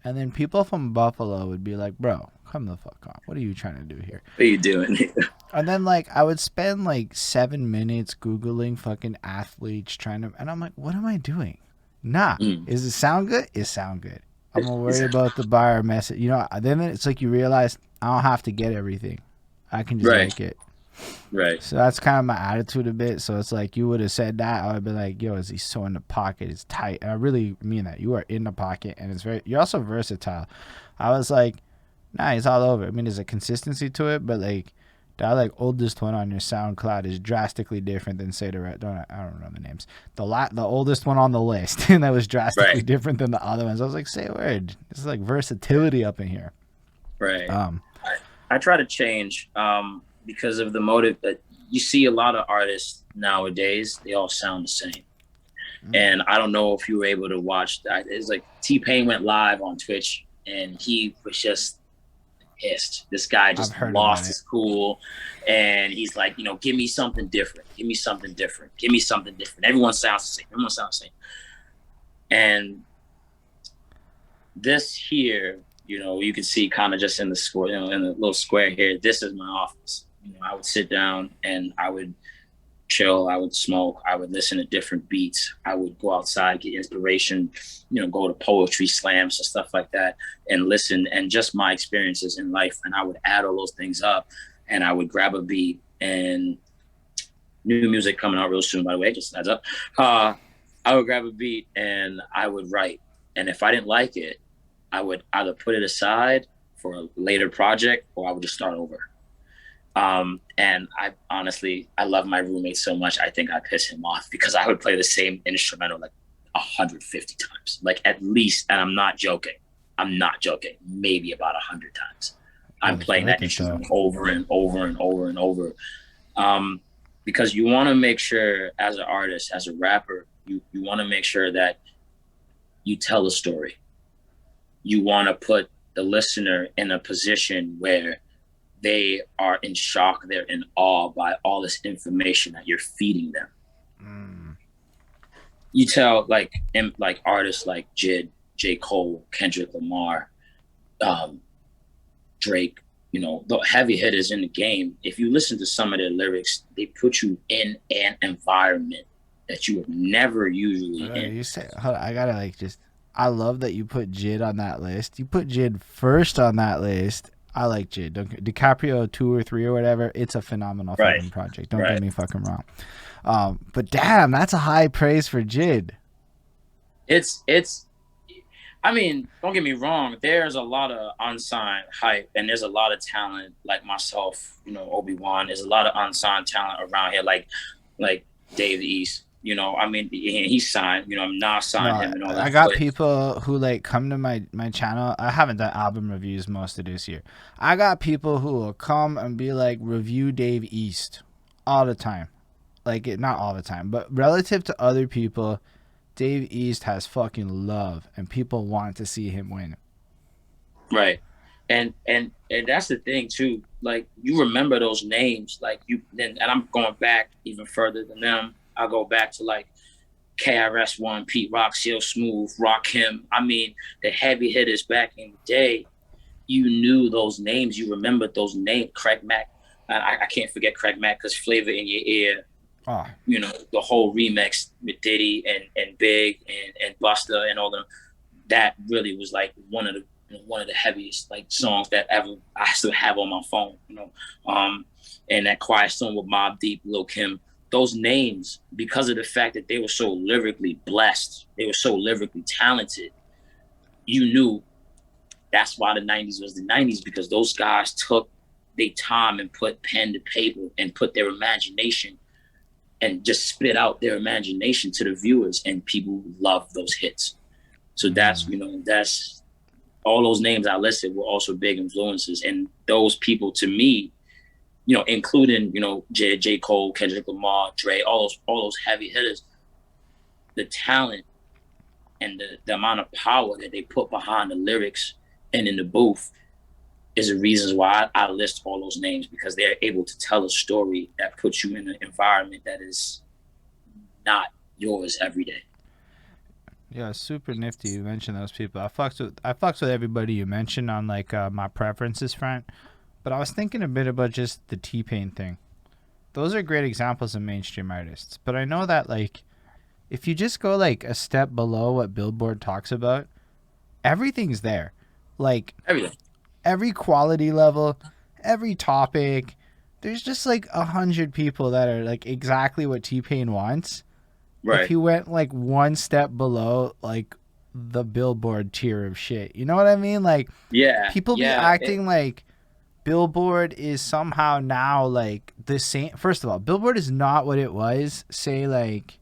And then people from Buffalo would be like, bro, come the fuck on. What are you trying to do here? What are you doing? And then like I would spend like 7 minutes Googling fucking athletes and I'm like, what am I doing? Nah. Is it sound good? It sound good. I'm gonna worry about the bar message. You know, then it's like you realize I don't have to get everything. I can just make it. Right. So that's kind of my attitude a bit. So it's like you would have said that, I would have been like, yo, is he so in the pocket? It's tight. And I really mean that. You are in the pocket, and you're also versatile. I was like, nah, he's all over. I mean, there's a consistency to it, but like that like oldest one on your SoundCloud is drastically different than say I don't know the names. The oldest one on the list, and that was drastically different than the other ones. I was like, say a word. It's like versatility up in here. Right. I try to change because of the motive that you see a lot of artists nowadays, they all sound the same. And I don't know if you were able to watch that. It's like T-Pain went live on Twitch and he was just pissed. This guy just lost his cool, and he's like, you know, give me something different. Everyone sounds the same. And this here, you know, you can see kind of just in the square, you know, in the little square here, this is my office. You know, I would sit down and I would chill, I would smoke, I would listen to different beats, I would go outside, get inspiration, you know, go to poetry slams and stuff like that and listen, and just my experiences in life. And I would add all those things up and I would grab a beat and new music coming out real soon, by the way, just heads up. I would grab a beat and I would write. And if I didn't like it, I would either put it aside for a later project or I would just start over. And I honestly, I love my roommate so much, I think I piss him off because I would play the same instrumental like 150 times, like at least, and I'm not joking, maybe about 100 times. I'm playing that instrument over and over and over and over. Because you want to make sure as an artist, as a rapper, you want to make sure that you tell a story. You want to put the listener in a position where they are in shock, they're in awe by all this information that you're feeding them. You tell like artists like J. Cole, Kendrick Lamar, Drake, you know, the heavy hitters in the game. If you listen to some of their lyrics, they put you in an environment that you would never usually in. You say, hold on, I gotta I love that you put Jid on that list. You put Jid first on that list. I like Jid. DiCaprio 2 or 3 or whatever. It's a phenomenal fucking project. Don't get me fucking wrong. But damn, that's a high praise for Jid. It's. I mean, don't get me wrong. There's a lot of unsigned hype, and there's a lot of talent like myself. You know, Obi-Wan. There's a lot of unsigned talent around here, like Dave East. You know, I mean, he's signed. You know, I'm not signed him and all that. I got people who like come to my channel. I haven't done album reviews most of this year. I got people who will come and be like, review Dave East all the time. Like, not all the time, but relative to other people, Dave East has fucking love, and people want to see him win. Right, and that's the thing too. Like, you remember those names, like and I'm going back even further than them. I go back to like KRS-One, Pete Rock, CL Smooth, Rakim. I mean, the heavy hitters back in the day. You knew those names. You remembered those names. Craig Mack. I can't forget Craig Mack because Flavor in Your Ear. Oh. You know, the whole remix with Diddy and Big and Busta and all them. That really was like one of the heaviest like songs that ever I still have on my phone. You know, and that Quiet Storm with Mobb Deep, Lil Kim. Those names, because of the fact that they were so lyrically blessed, they were so lyrically talented, you knew that's why the 90s was the 90s, because those guys took their time and put pen to paper and put their imagination and just spit out their imagination to the viewers, and people loved those hits. So that's, you know, that's all those names I listed were also big influences. And those people, to me, you know, including, you know, J. Cole, Kendrick Lamar, Dre, all those heavy hitters, the talent and the amount of power that they put behind the lyrics and in the booth is the reasons why I list all those names, because they're able to tell a story that puts you in an environment that is not yours every day. Yeah, super nifty you mentioned those people. I fucks with everybody you mentioned on like my preferences front. But I was thinking a bit about just the T-Pain thing. Those are great examples of mainstream artists. But I know that, like, if you just go, like, a step below what Billboard talks about, everything's there. Like, everything. Every quality level, every topic. There's just, like, 100 people that are, like, exactly what T-Pain wants. Right. If he went, like, one step below, like, the Billboard tier of shit. You know what I mean? Like, people be acting like Billboard is somehow now like the same. First of all, Billboard is not what it was, say, like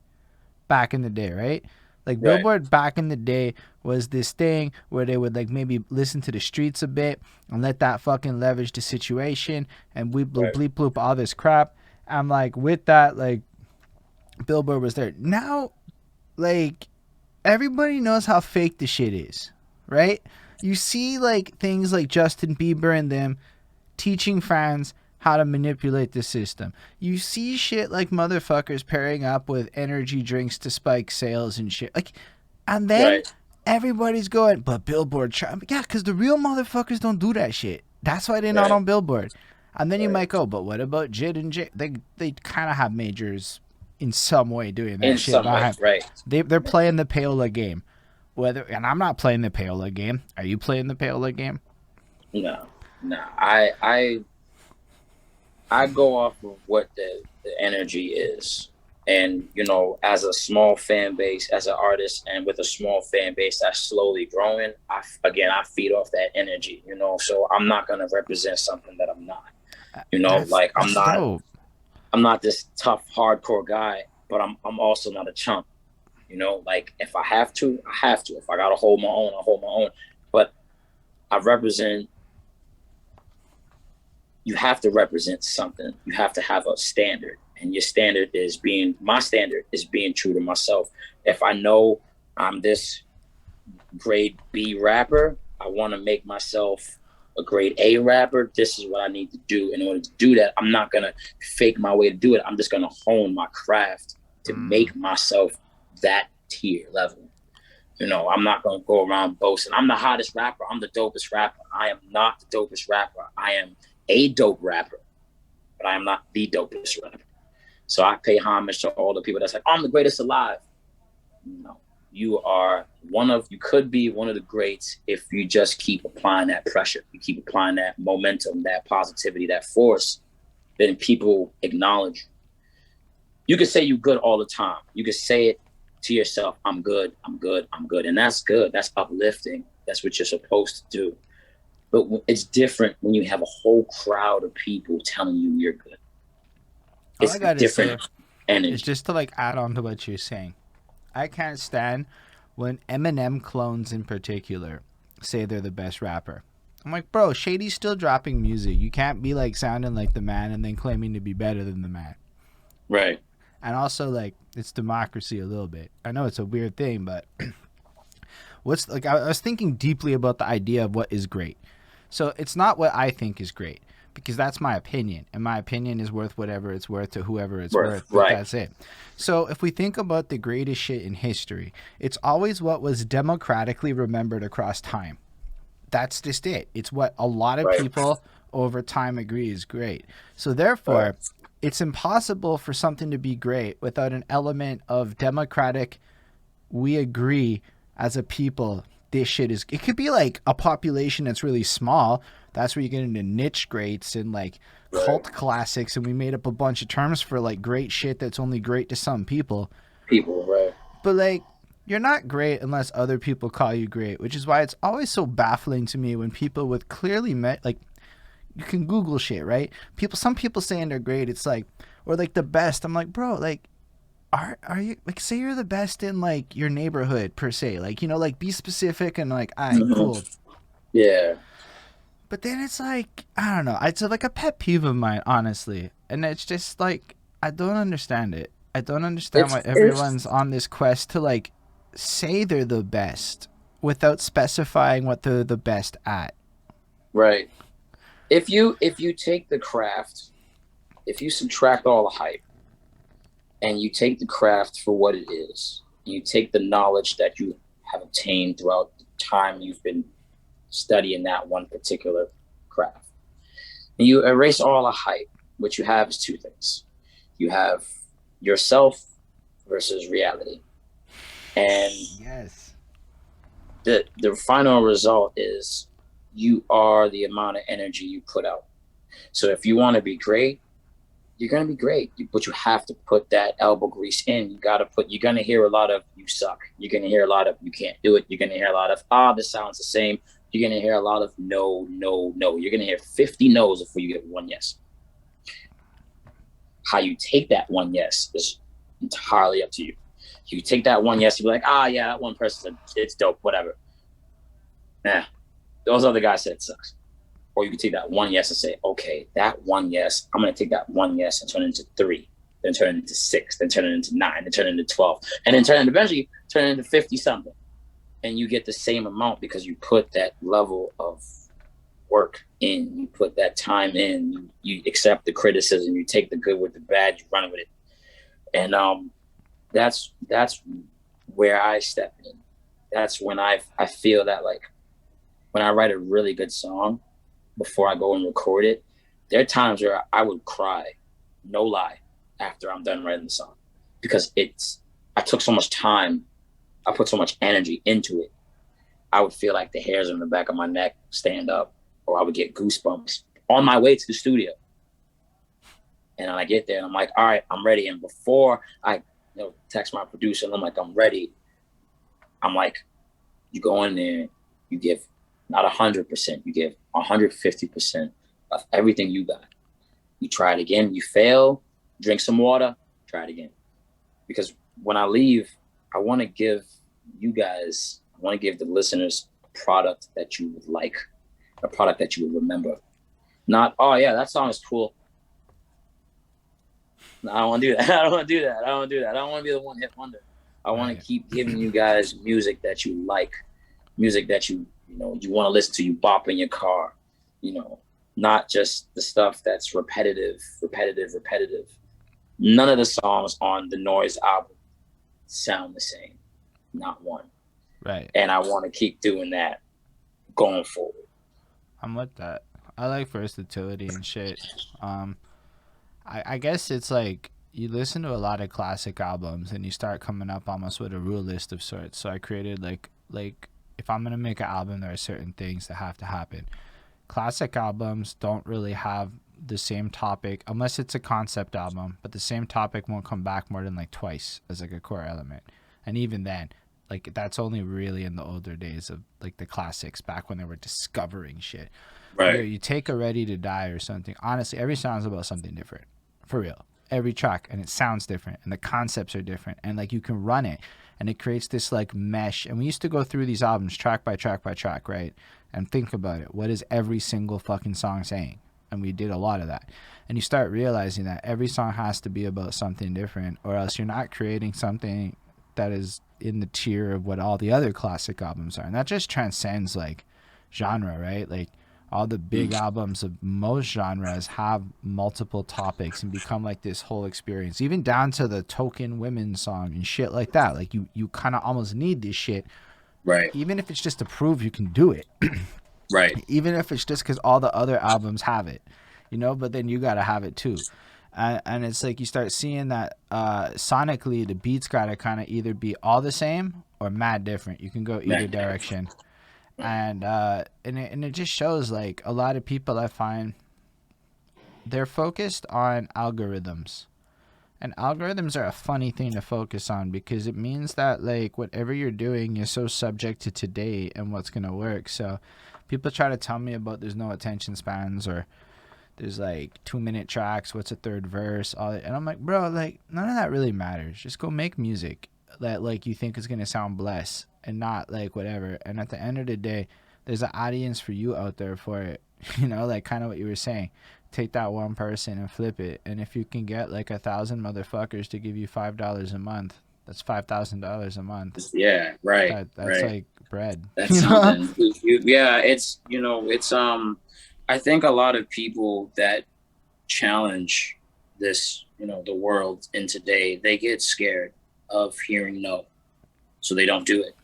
back in the day, right? Like Billboard back in the day was this thing where they would like maybe listen to the streets a bit and let that fucking leverage the situation and bleep bloop bleep bloop all this crap. I'm like, with that, like Billboard was there. Now, like everybody knows how fake the shit is, right? You see like things like Justin Bieber and them teaching fans how to manipulate the system. You see shit like motherfuckers pairing up with energy drinks to spike sales and shit. Like, and then everybody's going, but Billboard, yeah, because the real motherfuckers don't do that shit. That's why they're not on Billboard. And then you might go, but what about Jid and Jay? They kind of have majors in some way doing that in shit. Some way, right. They're playing the payola game. And I'm not playing the payola game. Are you playing the payola game? No. I I go off of what the energy is. And, you know, as a small fan base, as an artist, and with a small fan base that's slowly growing, I feed off that energy, you know. So I'm not going to represent something that I'm not, you know, like That's dope. I'm not this tough, hardcore guy, but I'm also not a chump, you know, like if I have to, I have to. If I got to hold my own, I hold my own. But I represent, you have to represent something. You have to have a standard. And my standard is being true to myself. If I know I'm this grade B rapper, I want to make myself a grade A rapper. This is what I need to do. In order to do that, I'm not going to fake my way to do it. I'm just going to hone my craft to make myself that tier level. You know, I'm not going to go around boasting. I'm the hottest rapper. I'm the dopest rapper. I am not the dopest rapper. I am a dope rapper, but I am not the dopest rapper. So I pay homage to all the people that's like, oh, I'm the greatest alive. No, you could be one of the greats if you just keep applying that pressure. You keep applying that momentum, that positivity, that force, then people acknowledge you. You can say you're good all the time. You can say it to yourself, I'm good, I'm good, I'm good. And that's good. That's uplifting. That's what you're supposed to do. But it's different when you have a whole crowd of people telling you you're good. All I It's gotta say different energy. is just to like add on to what you're saying. I can't stand when Eminem clones in particular say they're the best rapper. I'm like, bro, Shady's still dropping music. You can't be like sounding like the man and then claiming to be better than the man. Right. And also, like, it's democracy a little bit. I know it's a weird thing, but what's like, I was thinking deeply about the idea of what is great. So it's not what I think is great, because that's my opinion, and my opinion is worth whatever it's worth to whoever it's worth. But Right. that's it. So if we think about the greatest shit in history, it's always what was democratically remembered across time. That's just it. It's what a lot of people over time agree is great. So therefore, it's impossible for something to be great without an element of democratic, we agree as a people, this shit is, it could be like a population that's really small. That's where you get into niche greats and like cult classics, and we made up a bunch of terms for like great shit that's only great to some people. Right. But like, you're not great unless other people call you great, which is why it's always so baffling to me when people with clearly like, you can Google shit, right? Some people saying they're great, it's like, or like the best. I'm like, bro, like, are you like, say you're the best in like your neighborhood per se, like, you know, like be specific and like, all right, cool. Yeah. But then it's like, I don't know, it's like a pet peeve of mine, honestly, and it's just like, I don't understand it. I don't understand why everyone's on this quest to like say they're the best without specifying what they're the best at. Right. If you take the craft, if you subtract all the hype and you take the craft for what it is, you take the knowledge that you have obtained throughout the time you've been studying that one particular craft, and you erase all the hype, what you have is two things. You have yourself versus reality. And yes, the final result is you are the amount of energy you put out. So if you want to be great, you're going to be great, but you have to put that elbow grease in. You're going to hear a lot of, you suck. You're going to hear a lot of, you can't do it. You're going to hear a lot of, this sounds the same. You're going to hear a lot of no, no, no. You're going to hear 50 no's before you get one yes. How you take that one yes is entirely up to you. You take that one yes, you be like, yeah, that one person, it's dope, whatever. Nah, those other guys said it sucks. Or you can take that one yes and say, okay, that one yes, I'm going to take that one yes and turn it into 3, then turn it into 6, then turn it into 9, then turn it into 12, and then eventually turn it into 50 something. And you get the same amount because you put that level of work in, you put that time in, you accept the criticism, you take the good with the bad, you run with it. And that's where I step in. That's when I feel that, like, when I write a really good song, before I go and record it, there are times where I would cry, no lie, after I'm done writing the song, because I took so much time, I put so much energy into it. I would feel like the hairs on the back of my neck stand up, or I would get goosebumps on my way to the studio. And I get there and I'm like, all right, I'm ready. And before I, text my producer and I'm like, I'm ready. I'm like, you go in there, you give not 100%, you give 150% of everything you got. You try it again, you fail, drink some water, try it again. Because when I leave, I want to give the listeners a product that you would like, a product that you would remember. Not, oh yeah, that song is cool. No, I don't want to do that. I don't want to do that. I don't want to do that. I don't want to be the one hit wonder. I want to keep giving you guys music that you like, music that you want to listen to, you bop in your car, not just the stuff that's repetitive. None of the songs on the Noise album sound the same, not one. Right. And I want to keep doing that going forward. I'm with that. I like versatility and shit. I guess it's like you listen to a lot of classic albums and you start coming up almost with a rule list of sorts. So I created like if I'm gonna make an album, there are certain things that have to happen. Classic albums don't really have the same topic unless it's a concept album, but the same topic won't come back more than like twice as like a core element. And even then, like that's only really in the older days of like the classics back when they were discovering shit. Right. You take a Ready to Die or something. Honestly, every song is about something different. For real. Every track, and it sounds different and the concepts are different, and like you can run it and it creates this like mesh. And we used to go through these albums track by track by track, right? And think about it. What is every single fucking song saying? And we did a lot of that. And you start realizing that every song has to be about something different, or else you're not creating something that is in the tier of what all the other classic albums are. And that just transcends like genre, right? Like all the big albums of most genres have multiple topics and become like this whole experience, even down to the token women song and shit like that. Like you kind of almost need this shit, right? Even if it's just to prove you can do it, right? Even if it's just because all the other albums have it, but then you gotta have it too. And it's like you start seeing that sonically the beats gotta kind of either be all the same or mad different. You can go either direction. And it just shows like a lot of people, I find, they're focused on algorithms, and algorithms are a funny thing to focus on because it means that like whatever you're doing is so subject to today and what's gonna work. So people try to tell me about there's no attention spans, or there's like 2-minute tracks, what's a third verse, all that. And I'm like, bro, like none of that really matters. Just go make music that like you think is gonna sound blessed, and not like whatever. And at the end of the day, there's an audience for you out there for it. Like kind of what you were saying. Take that one person and flip it. And if you can get like 1,000 motherfuckers to give you $5 a month, that's $5,000 a month. Yeah, right. That's right. like bread. That's something. Yeah, it's I think a lot of people that challenge this, the world in today, they get scared of hearing no, so they don't do it.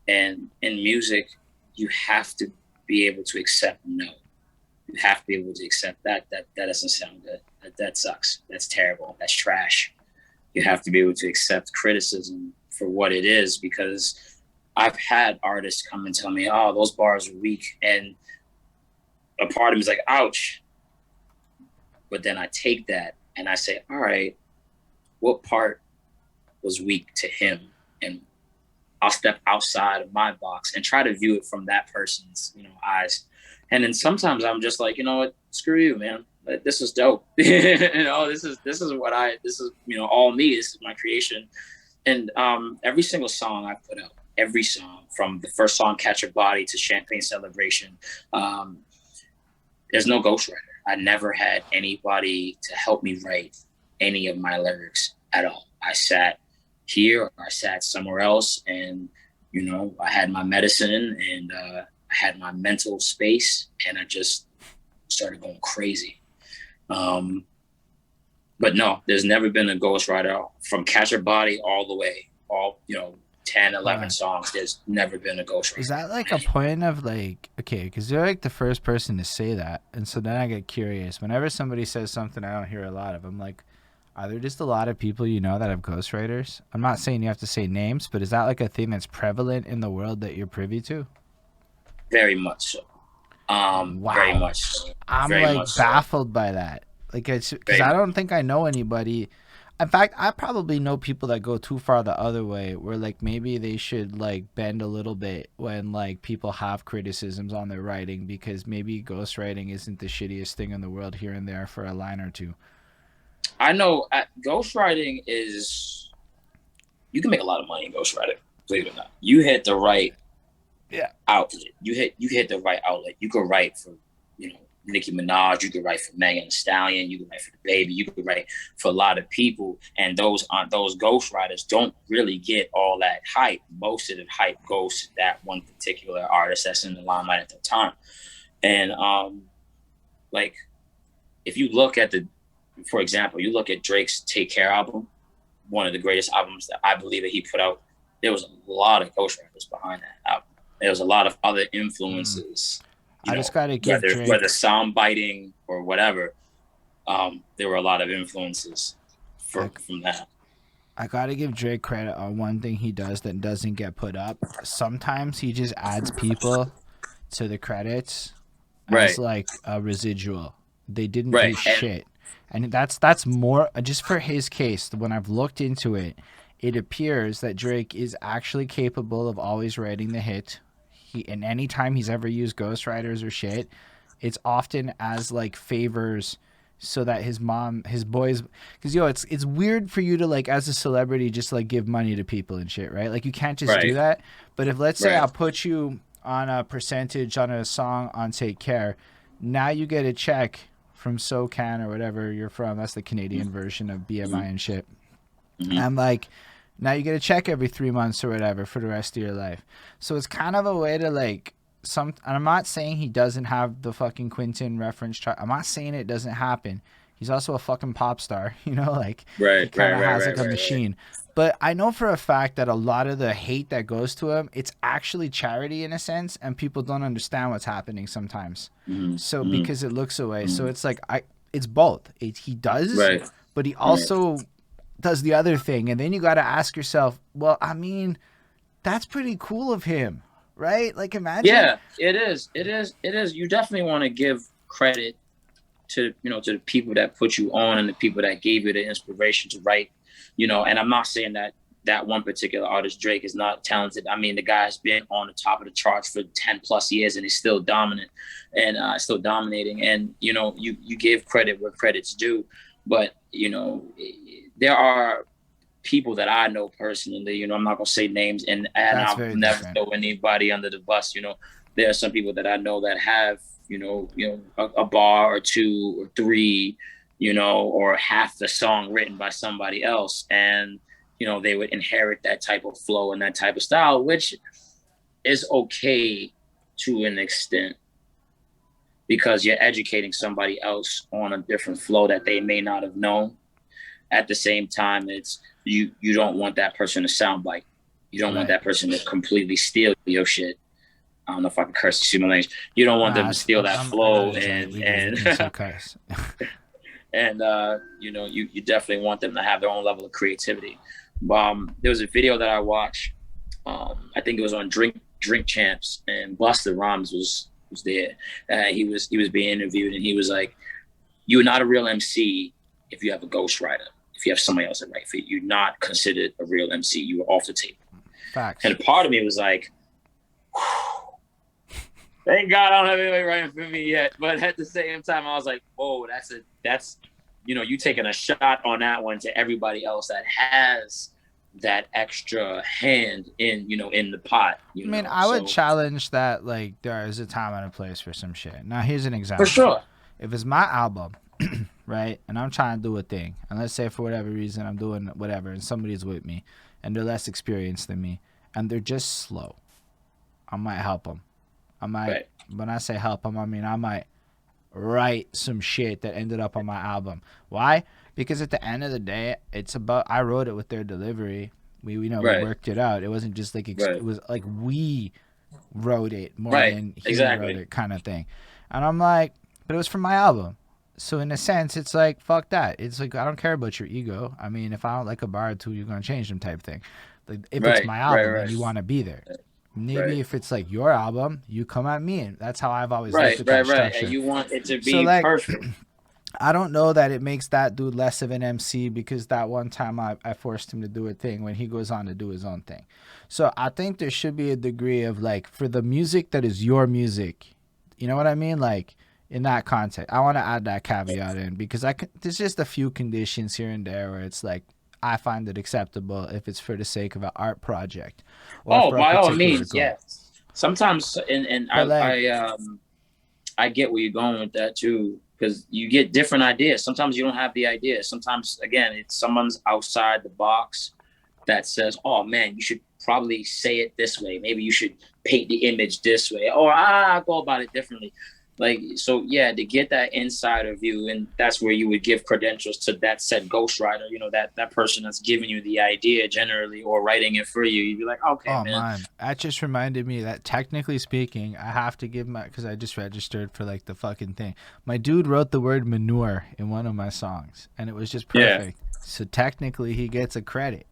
And in music, you have to be able to accept no. You have to be able to accept that doesn't sound good. That sucks. That's terrible. That's trash. You have to be able to accept criticism for what it is, because I've had artists come and tell me, oh, those bars are weak. And a part of me is like, ouch. But then I take that and I say, all right, what part was weak to him? And I'll step outside of my box and try to view it from that person's, eyes. And then sometimes I'm just like, you know what, screw you, man. This is dope. This is all me. This is my creation. And every single song I put out, every song, from the first song, Catch Your Body, to Champagne Celebration, there's no ghostwriter. I never had anybody to help me write any of my lyrics at all. I sat here, or I sat somewhere else, and, I had my medicine, and I had my mental space, and I just started going crazy. But no, there's never been a ghostwriter from Catch Your Body all the way, 10, 11 songs. There's never been a ghostwriter. Is that like a point of like, okay, because you're like the first person to say that. And so then I get curious. Whenever somebody says something I don't hear a lot of, I'm like, are there just a lot of people that have ghostwriters? I'm not saying you have to say names, but is that like a thing that's prevalent in the world that you're privy to? Very much so. Wow. Very much so. I'm very like baffled by that. Like, it's because I don't think I know anybody. In fact, I probably know people that go too far the other way, where like maybe they should like bend a little bit when like people have criticisms on their writing, because maybe ghostwriting isn't the shittiest thing in the world here and there for a line or two. I know ghostwriting is, you can make a lot of money in ghostwriting, believe it or not. You hit the right outlet. You hit the right outlet. You could write for, you know, Nicki Minaj, you could write for Megan Thee Stallion, you could write for the Baby, you could write for a lot of people, and those ghostwriters don't really get all that hype. Most of the hype goes to that one particular artist that's in the limelight at the time. And like, if you look at for example, you look at Drake's Take Care album, one of the greatest albums that I believe that he put out. There was a lot of ghostwriters behind that album. There was a lot of other influences. I just gotta give Drake, whether sound biting or whatever, there were a lot of influences from that. I gotta give Drake credit on one thing he does that doesn't get put up. Sometimes he just adds people to the credits as like a residual. They didn't do shit. And that's more just for his case. When I've looked into it, it appears that Drake is actually capable of always writing the hit. And any time he's ever used ghostwriters or shit, it's often as like favors, so that his boys, because it's weird for you to like as a celebrity just like give money to people and shit, right? Like you can't just do that. But if let's say I'll put you on a percentage on a song on Take Care, now you get a check from SoCan or whatever you're from. That's the Canadian version of BMI and shit. I'm like, now you get a check every 3 months or whatever for the rest of your life. So it's kind of a way to like and I'm not saying he doesn't have the fucking Quentin reference chart. I'm not saying it doesn't happen. He's also a fucking pop star, you know, like he kind of has like a machine. But I know for a fact that a lot of the hate that goes to him, it's actually charity in a sense, and people don't understand what's happening sometimes. So because it looks away. So it's like it's both. He does, but he also does the other thing. And then you got to ask yourself, well, I mean, that's pretty cool of him, right? Like imagine. Yeah, it is. You definitely want to give credit to, you know, to the people that put you on and the people that gave you the inspiration to write, you know. And I'm not saying that one particular artist, Drake, is not talented. I mean, the guy's been on the top of the charts for 10 plus years and he's still dominant and still dominating. And, you know, you give credit where credit's due. But, you know, there are people that I know personally, you know, I'm not going to say names, and I'll never throw anybody under the bus. You know, there are some people that I know that have, you know, a bar or two or three, you know, or half the song written by somebody else. And, you know, they would inherit that type of flow and that type of style, which is okay to an extent, because you're educating somebody else on a different flow that they may not have known. At the same time, it's you don't want that person to soundbite. You don't want that person to completely steal your shit. I don't know if I can curse, excuse my language. You don't want them to steal that flow and you know, you definitely want them to have their own level of creativity. There was a video that I watched. I think it was on Drink Champs, and Busta Rhymes was there. He was being interviewed, and he was like, "You're not a real MC if you have a ghostwriter. If you have somebody else that write for you, you're not considered a real MC. You were off the table." Facts. And part of me was like, thank God I don't have anybody writing for me yet. But at the same time, I was like, whoa, that's you know, you taking a shot on that one to everybody else that has that extra hand in, you know, in the pot. I mean, I would challenge that, like, there is a time and a place for some shit. Now, here's an example. For sure. If it's my album, right, and I'm trying to do a thing, and let's say for whatever reason I'm doing whatever, and somebody's with me, and they're less experienced than me, and they're just slow, I might help them. I might, when I say help them, I mean I might write some shit that ended up on my album. Why? Because at the end of the day, it's about, I wrote it with their delivery. We know we worked it out. It wasn't just like it was like we wrote it more than he wrote it, kind of thing. And I'm like, but it was from my album. So in a sense, it's like, fuck that. It's like, I don't care about your ego. I mean, if I don't like a bar or two, you're gonna change them, type thing. Like, if it's my album and you want to be there. Maybe if it's like your album, you come at me, and that's how I've always looked at that structure. And you want it to be perfect. I don't know that it makes that dude less of an MC because that one time I forced him to do a thing when he goes on to do his own thing. So I think there should be a degree of like for the music that is your music, you know what I mean? Like in that context, I want to add that caveat in because there's just a few conditions here and there where it's like I find it acceptable if it's for the sake of an art project or Oh, for a by all particular means, goal. yes. Sometimes, and But like, I get where you're going with that too, because you get different ideas. Sometimes you don't have the idea. Sometimes, again, it's someone's outside the box that says, "Oh man, you should probably say it this way. Maybe you should paint the image this way, or I go about it differently." Like, so yeah, to get that insider view, and that's where you would give credentials to that said ghostwriter, you know, that person that's giving you the idea generally or writing it for you. You'd be like, okay, oh man. man, that just reminded me that technically speaking, I have to give because I just registered for like the fucking thing. My dude wrote the word manure in one of my songs, and it was just perfect. Yeah. So technically, he gets a credit.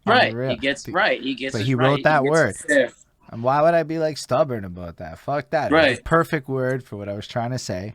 Right, he gets but he wrote that word. And why would I be like stubborn about that? Fuck that. Right. It was a perfect word for what I was trying to say.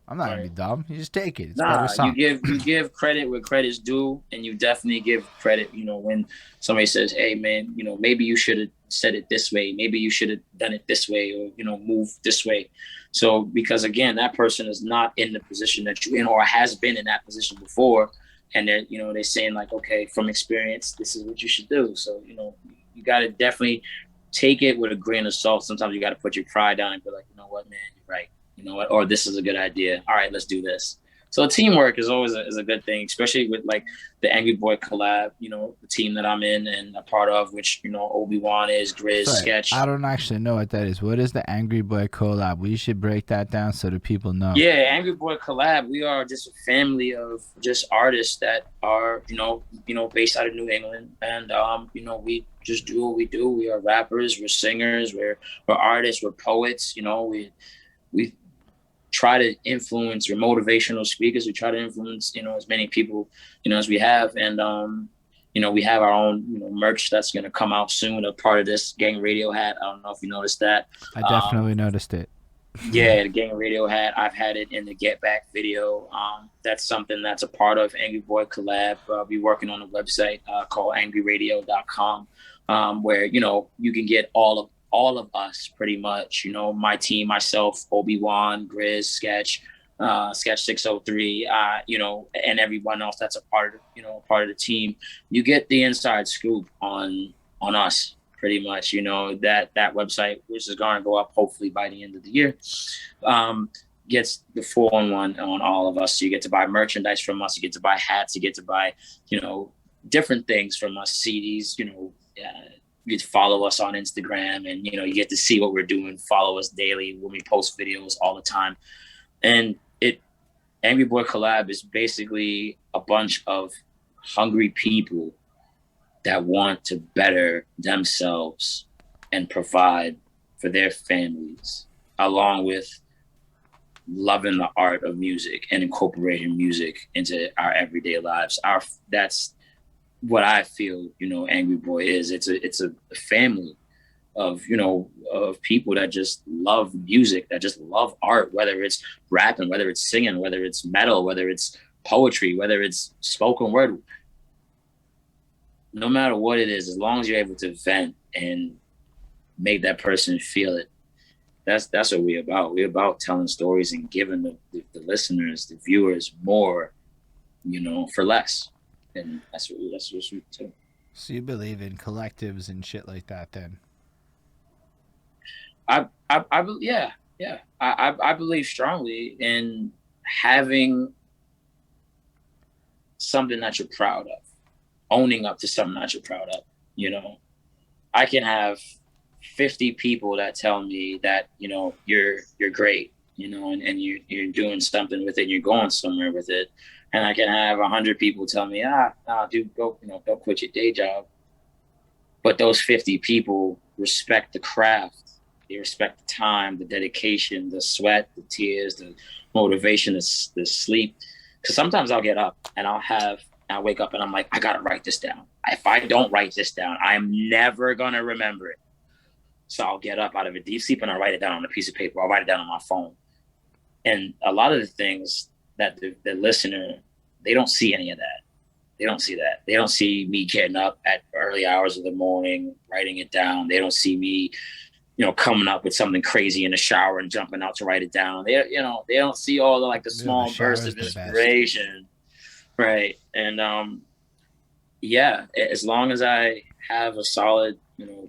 I'm not gonna be dumb. You just take it. It's better song. You give credit where credit's due, and you definitely give credit, you know, when somebody says, "Hey man, you know, maybe you should have said it this way, maybe you should have done it this way, or you know, move this way." So because again, that person is not in the position that you're in or has been in that position before, and they're, you know, they're saying like, okay, from experience, this is what you should do. So, you know, you gotta definitely take it with a grain of salt. Sometimes you got to put your pride down and be like, you know what, man, you're right. You know what? Or this is a good idea. All right, let's do this. So teamwork is always a good thing, especially with like the Angry Boy collab, you know, the team that I'm in and a part of, which, you know, Obi-Wan is, Grizz, Sketch. I don't actually know what that is. What is the Angry Boy collab? We should break that down so the people know. Yeah, Angry Boy collab. We are just a family of just artists that are, you know, based out of New England. And, you know, we just do what we do. We are rappers, we're singers, we're artists, we're poets, you know, we try to influence, we're motivational speakers. We try to influence, you know, as many people, you know, as we have. And, you know, we have our own, you know, merch that's going to come out soon. A part of this Gang Radio hat. I don't know if you noticed that. I definitely noticed it. Yeah, the Gang Radio hat. I've had it in the Get Back video. That's something that's a part of Angry Boy collab. We're working on a website called angryradio.com, where, you know, you can get all of us pretty much, you know, my team, myself, Obi-Wan, Grizz, Sketch, Sketch 603, you know, and everyone else that's a part of the team. You get the inside scoop on us pretty much, you know, that website, which is going to go up hopefully by the end of the year, gets the 4-in-1 on all of us. So you get to buy merchandise from us, you get to buy hats, you get to buy, you know, different things from us, CDs, you know, you get to follow us on Instagram, and, you know, you get to see what we're doing, follow us daily when we post videos all the time. And Angry Boy collab is basically a bunch of hungry people that want to better themselves and provide for their families, along with loving the art of music and incorporating music into our everyday lives. That's what I feel, you know, Angry Boy is. It's a family of, you know, of people that just love music, that just love art, whether it's rapping, whether it's singing, whether it's metal, whether it's poetry, whether it's spoken word. No matter what it is, as long as you're able to vent and make that person feel it, that's what we're about. We're about telling stories and giving the listeners, the viewers, more, you know, for less. And that's what we do. So you believe in collectives and shit like that, then? I believe strongly in having something that you're proud of, owning up to something that you're proud of. You know, I can have 50 people that tell me that, you know, you're great, you know, and you're doing something with it, you're going somewhere with it. And I can have 100 people tell me, dude, go quit your day job. But those 50 people respect the craft. They respect the time, the dedication, the sweat, the tears, the motivation, the sleep. Because sometimes I'll get up and I'll wake up and I'm like, I got to write this down. If I don't write this down, I'm never going to remember it. So I'll get up out of a deep sleep and I'll write it down on a piece of paper. I'll write it down on my phone. And a lot of the things that the listener, they don't see any of that. They don't see that. They don't see me getting up at early hours of the morning, writing it down. They don't see me, coming up with something crazy in the shower and jumping out to write it down. They don't see all the like the Yo, the small bursts shower's of the best. inspiration, right? And yeah, as long as I have a solid,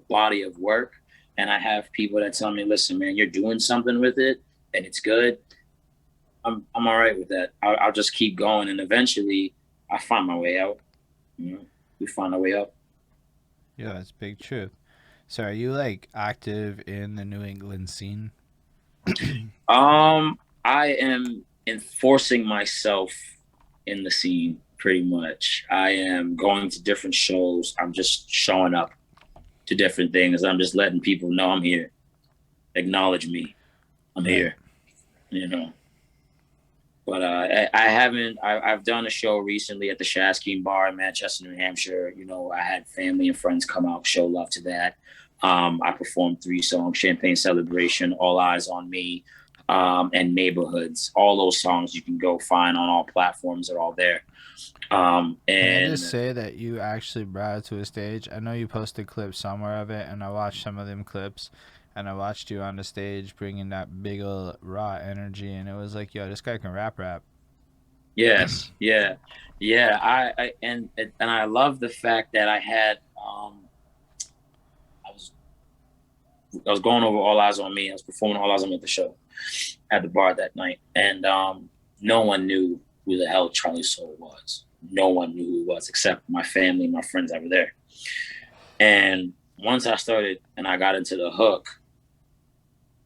body of work, and I have people that tell me, listen, man, you're doing something with it, and it's good. I'm all right with that. I'll just keep going, and eventually, I find my way out. We find our way up. Yeah, that's big truth. So are you like active in the New England scene? I am enforcing myself in the scene pretty much. I am going to different shows. I'm just showing up to different things. I'm just letting people know I'm here. Acknowledge me. I'm Right. here. But I haven't. I've done a show recently at the Shaskeen Bar in Manchester, New Hampshire. I had family and friends come out, show love to that. I performed 3 songs: Champagne Celebration, All Eyes on Me, and Neighborhoods. All those songs you can go find on all platforms. They're all there. Can I And just say that you actually brought it to a stage? I know you posted clips somewhere of it, and I watched some of them clips, and I watched you on the stage bringing that big ol' raw energy, and it was like, yo, this guy can rap. yes, yeah. And I love the fact that I had. I was I was going over All Eyes on Me. I was performing All Eyes on Me at the show at the bar that night, and no one knew who the hell CharliSoul was. No one knew who he was except my family, my friends that were there. And once I started and I got into the hook,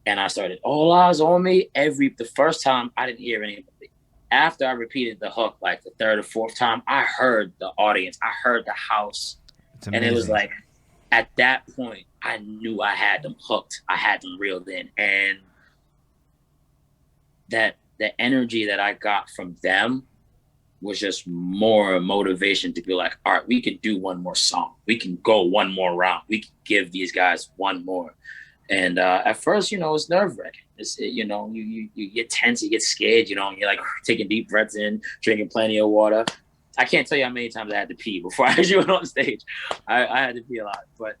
and I started All Eyes on Me, the first time I didn't hear anybody. After I repeated the hook like the third or fourth time, I heard the audience, I heard the house, It's and it was amazing. like at that point I knew I had them hooked. I had them reeled in, and that the energy that I got from them was just more motivation to be like, all right, we can do one more song. We can go one more round. We can give these guys one more. And at first, it's nerve wracking. You get tense, you get scared, and you're like taking deep breaths in, drinking plenty of water. I can't tell you how many times I had to pee before I actually went on stage. I had to pee a lot. But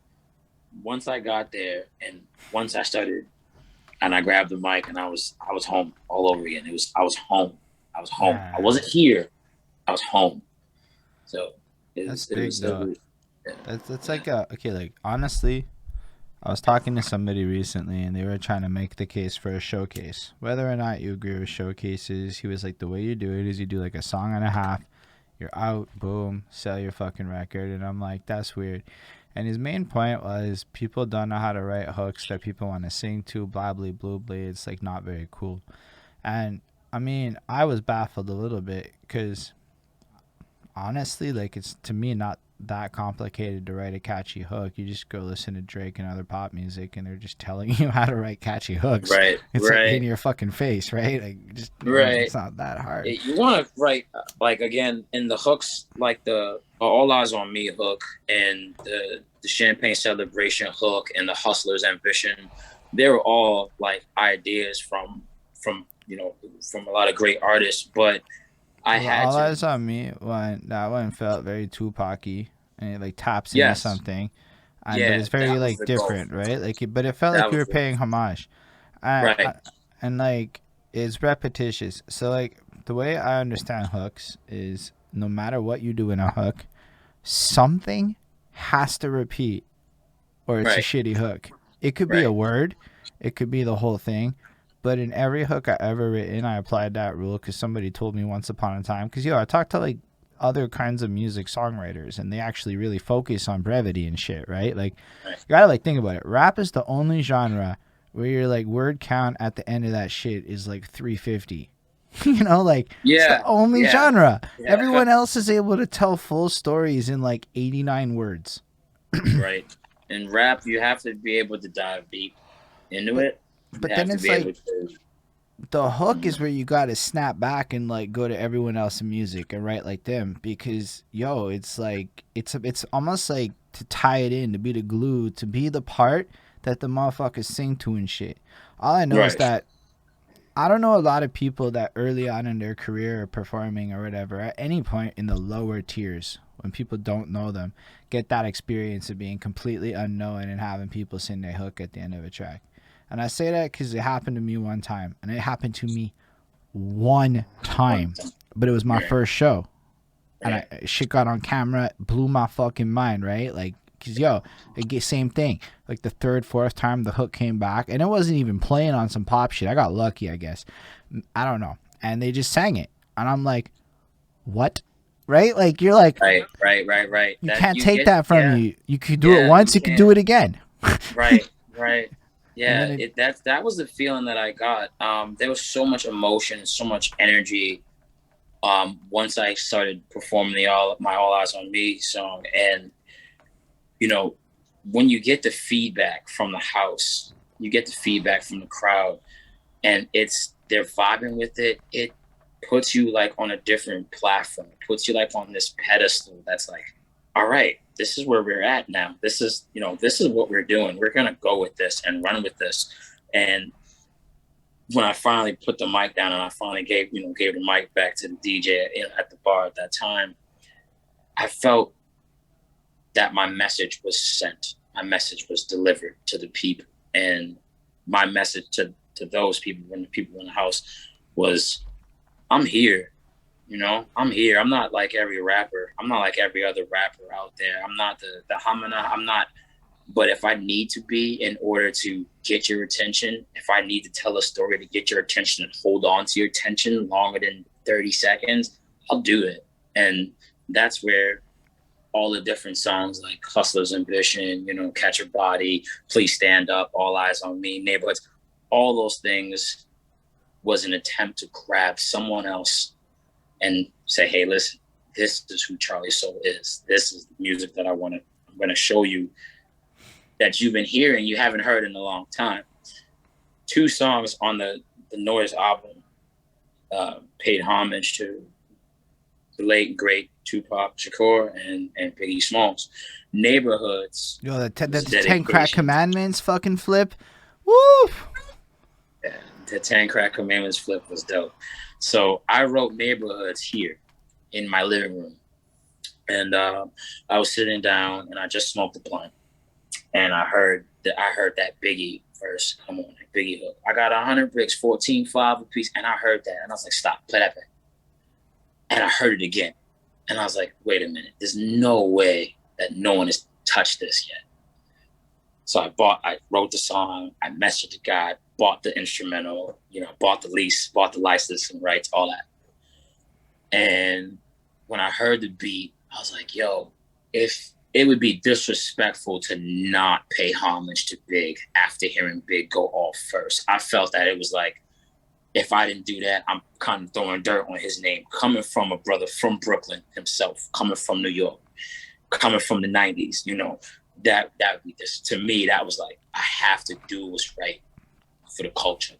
once I got there and once I started and I grabbed the mic and I was home all over again. I was home. I was home. I wasn't here. I was home. So That's big though. That's like okay, like honestly, I was talking to somebody recently and they were trying to make the case for a showcase. Whether or not you agree with showcases, he was like, the way you do it is you do like a song and a half, you're out, boom, sell your fucking record. And I'm like, that's weird. And his main point was people don't know how to write hooks that people want to sing to, blah, blah, blah, blah. It's like not very cool. And I mean, I was baffled a little bit because honestly, like it's to me not that complicated to write a catchy hook. You just go listen to Drake and other pop music, and they're just telling you how to write catchy hooks. Right, It's right, like in your fucking face, right? Like just right. it's not that hard. You want to write like again in the hooks, like the All Eyes on Me hook and the Champagne Celebration hook and the Hustler's Ambition. They're all like ideas from from a lot of great artists, but I Well, had All to. Eyes on Me one that one felt very Tupac-y, and it like taps into Yes, something, and but yeah, it's very that was like the goal. different, right? Like but it felt That like you was were paying homage. right, And like it's repetitious. So like the way I understand hooks is no matter what you do in a hook, something has to repeat or it's a right, shitty hook. It could be a right, word, it could be the whole thing. But in every hook I ever written, I applied that rule because somebody told me once upon a time. Because I talked to like other kinds of music songwriters, and they actually really focus on brevity and shit, right? Like right. you gotta like think about it. Rap is the only genre where your like word count at the end of that shit is like 350. Like it's the Yeah, only yeah, genre. yeah. Everyone else is able to tell full stories in like 89 words. Right. In rap, you have to be able to dive deep into But it. You but have then to it's be like able to. the hook Mhm. is where you gotta snap back and like go to everyone else in music and write like them because it's like it's almost like to tie it in, to be the glue, to be the part that the motherfuckers sing to and shit. All I know is Right. that I don't know a lot of people that early on in their career or performing or whatever, at any point in the lower tiers, when people don't know them, get that experience of being completely unknown and having people sing their hook at the end of a track. And I say that because it happened to me one time, and it happened to me one time, but it was my first show, and shit got on camera, blew my fucking mind, right? Like, cause same thing. Like the third, fourth time the hook came back, and it wasn't even playing on some pop shit. I got lucky, I guess. I don't know. And they just sang it, and I'm like, what? Right? Like you're like, right. You can't take that from you. You could do it once, you could do it again. Right. Yeah, And that was the feeling that I got. There was so much emotion, so much energy. Once I started performing my All Eyes on Me song, and you know, when you get the feedback from the house, you get the feedback from the crowd, and they're vibing with it. It puts you like on a different platform. It puts you like on this pedestal. That's like, all right, this is where we're at now. This is what we're doing. We're gonna go with this and run with this. And when I finally put the mic down and I finally gave the mic back to the DJ at the bar at that time, I felt that my message was sent. My message was delivered to the people. And my message to those people, when the people in the house, was, I'm here. I'm here. I'm not like every rapper. I'm not like every other rapper out there. I'm not the Hamana. I'm not. But if I need to be in order to get your attention, if I need to tell a story to get your attention and hold on to your attention longer than 30 seconds, I'll do it. And that's where all the different songs like Hustler's Ambition, Catch Your Body, Please Stand Up, All Eyes on Me, Neighborhoods, all those things was an attempt to grab someone else and say, hey, listen, this is who CharliSoul is. This is the music that I'm going to show you that you've been hearing, you haven't heard in a long time. 2 songs on the Noise album paid homage to the late and great Tupac Shakur and Biggie Smalls. Neighborhoods. Yo, the 10 Crack Commandments fucking flip. Woo! Yeah, the 10 Crack Commandments flip was dope. So I wrote Neighborhoods here in my living room. And I was sitting down and I just smoked a blunt. And I heard that Biggie verse come on, that Biggie hook. I got 100 bricks, 14.5 a piece. And I heard that. And I was like, stop, play that back. And I heard it again. And I was like, wait a minute. There's no way that no one has touched this yet. So I wrote the song. I messaged the guy, bought the instrumental, bought the lease, bought the licensing rights, all that. And when I heard the beat, I was like, yo, if it would be disrespectful to not pay homage to Big after hearing Big go off first. I felt that it was like, if I didn't do that, I'm kind of throwing dirt on his name, coming from a brother from Brooklyn himself, coming from New York, coming from the 90s, that would be this. To me, that was like, I have to do what's right for the culture.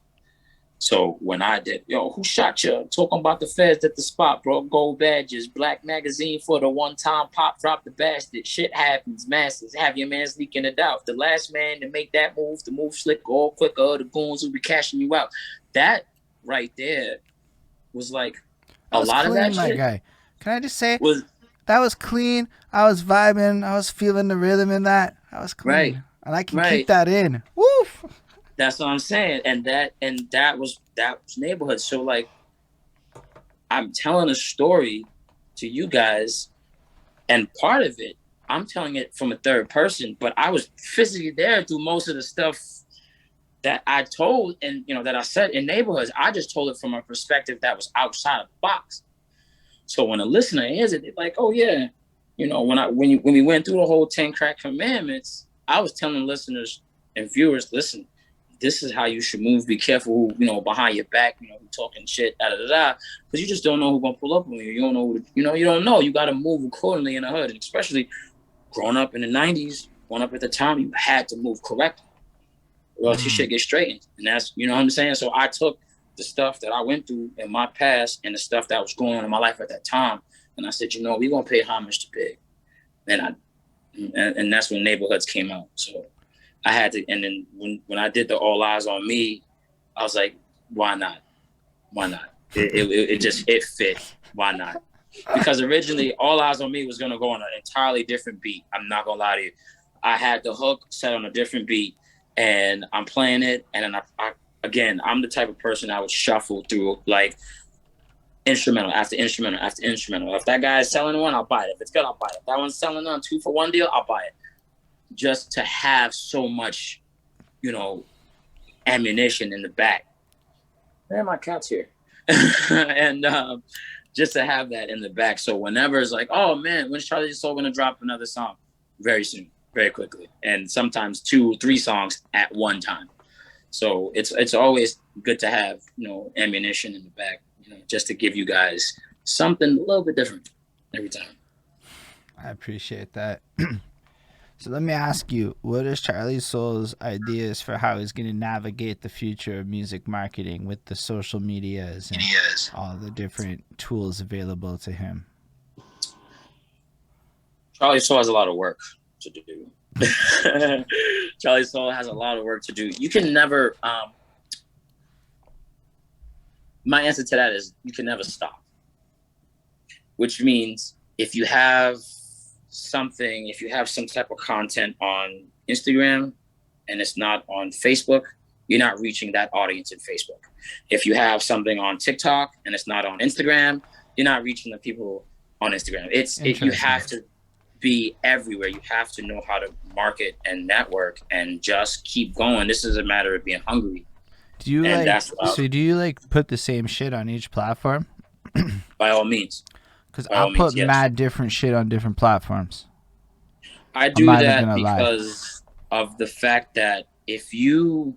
So when I did, who shot you? Talking about the feds at the spot, bro. Gold badges, Black magazine for the one-time pop, drop the bastard. Shit happens, masses. Have your mans leaking it out. The last man to make that move, the move slick, all quicker. The goons will be cashing you out. That right there was like a lot of that shit. Guy. Can I just say that was clean? I was vibing. I was feeling the rhythm in that. I was clean, right? And I can keep that in. Woof. That's what I'm saying. And that was Neighborhood. So like, I'm telling a story to you guys, and part of it, I'm telling it from a third person, but I was physically there through most of the stuff that I told and, that I said in Neighborhoods. I just told it from a perspective that was outside of the box. So when a listener hears it, they're like, oh yeah. When we went through the whole 10 Crack Commandments, I was telling listeners and viewers, listen, this is how you should move. Be careful who, behind your back, talking shit, because you just don't know who's going to pull up on you. You don't know, you don't know. You got to move accordingly in the hood. And especially growing up in the 90s, growing up at the time, you had to move correctly. Or else your shit get straightened. And that's, what I'm saying? So I took the stuff that I went through in my past and the stuff that was going on in my life at that time. And I said, we're going to pay homage to Big. And that's when Neighborhoods came out. So I had to, and then when I did the All Eyes on Me, I was like, why not? Why not? It fit. Why not? Because originally All Eyes on Me was gonna go on an entirely different beat. I'm not gonna lie to you. I had the hook set on a different beat, and I'm playing it, and then again, I'm the type of person that would shuffle through like instrumental after instrumental after instrumental. If that guy is selling one, I'll buy it. If it's good, I'll buy it. If that one's selling on 2-for-1 deal, I'll buy it. Just to have so much, ammunition in the back. Man, my cat's here. And just to have that in the back. So whenever it's like, oh man, when's CharliSoul gonna drop another song? Very soon, very quickly. And sometimes 2 or 3 songs at one time. So it's always good to have, ammunition in the back, just to give you guys something a little bit different every time. I appreciate that. So let me ask you, what is CharliSoul's ideas for how he's going to navigate the future of music marketing with the social medias and all the different tools available to him? CharliSoul has a lot of work to do. CharliSoul has a lot of work to do. You can never, my answer to that is you can never stop. Which means if you have some type of content on Instagram and it's not on Facebook, you're not reaching that audience in Facebook. If you have something on TikTok and it's not on Instagram, you're not reaching the people on Instagram. You have to be everywhere. You have to know how to market and network and just keep going. This is a matter of being hungry. Do you put the same shit on each platform? By all means. Because I'll put mad different shit on different platforms. I do that because of the fact that if you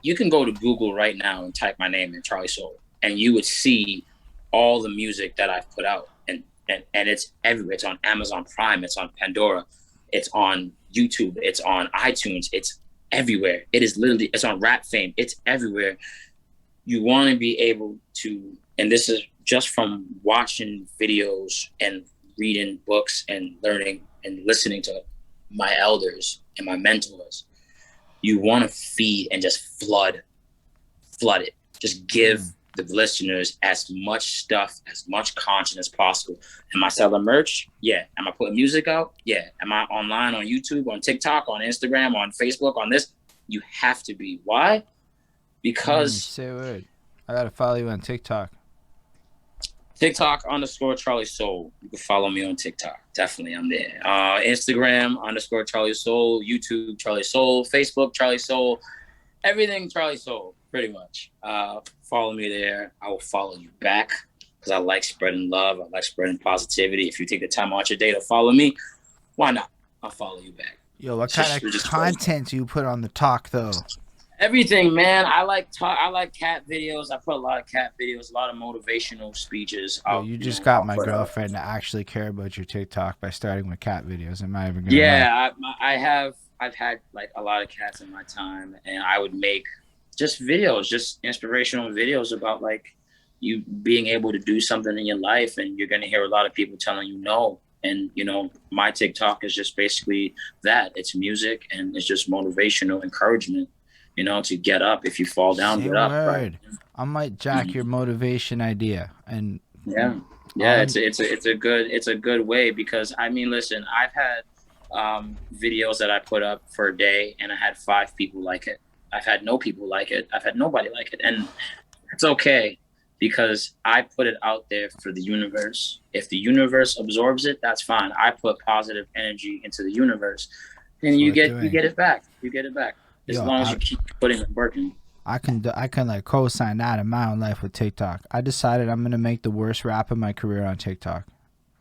can go to Google right now and type my name in CharliSoul, and you would see all the music that I've put out, and it's everywhere. It's on Amazon Prime, it's on Pandora, it's on YouTube, it's on iTunes, it's everywhere. It's on Rap Fame, it's everywhere. You want to be able to, and this is just from watching videos and reading books and learning and listening to my elders and my mentors, you want to feed and just flood it. Just give the listeners as much stuff, as much content as possible. Am I selling merch? Yeah. Am I putting music out? Yeah. Am I online on YouTube, on TikTok, on Instagram, on Facebook, on this? You have to be. Why? Because say a word. I gotta follow you on TikTok. TikTok _CharliSoul. You can follow me on TikTok. Definitely, I'm there. Instagram _CharliSoul. YouTube CharliSoul. Facebook CharliSoul. Everything CharliSoul, pretty much. Follow me there. I will follow you back because I like spreading love. I like spreading positivity. If you take the time out your day to follow me, why not? I'll follow you back. Yo, what kind of content do you put on the talk, though? Everything, man. I like cat videos. I put a lot of cat videos, a lot of motivational speeches. You just got my girlfriend to actually care about your TikTok by starting with cat videos. Am I even gonna lie? I've had like a lot of cats in my time, and I would make just videos, just inspirational videos about like you being able to do something in your life, and you're gonna hear a lot of people telling you no. And my TikTok is just basically that. It's music and it's just motivational encouragement. To get up. If you fall down, get up. Right? I might jack your motivation idea, and it's a good way because listen, I've had videos that I put up for a day, and I had 5 people like it. I've had no people like it. I've had nobody like it, and it's okay because I put it out there for the universe. If the universe absorbs it, that's fine. I put positive energy into the universe, and you get it back. You get it back. As long as you keep putting it working. I can like co-sign that in my own life with TikTok. I decided I'm gonna make the worst rap of my career on TikTok.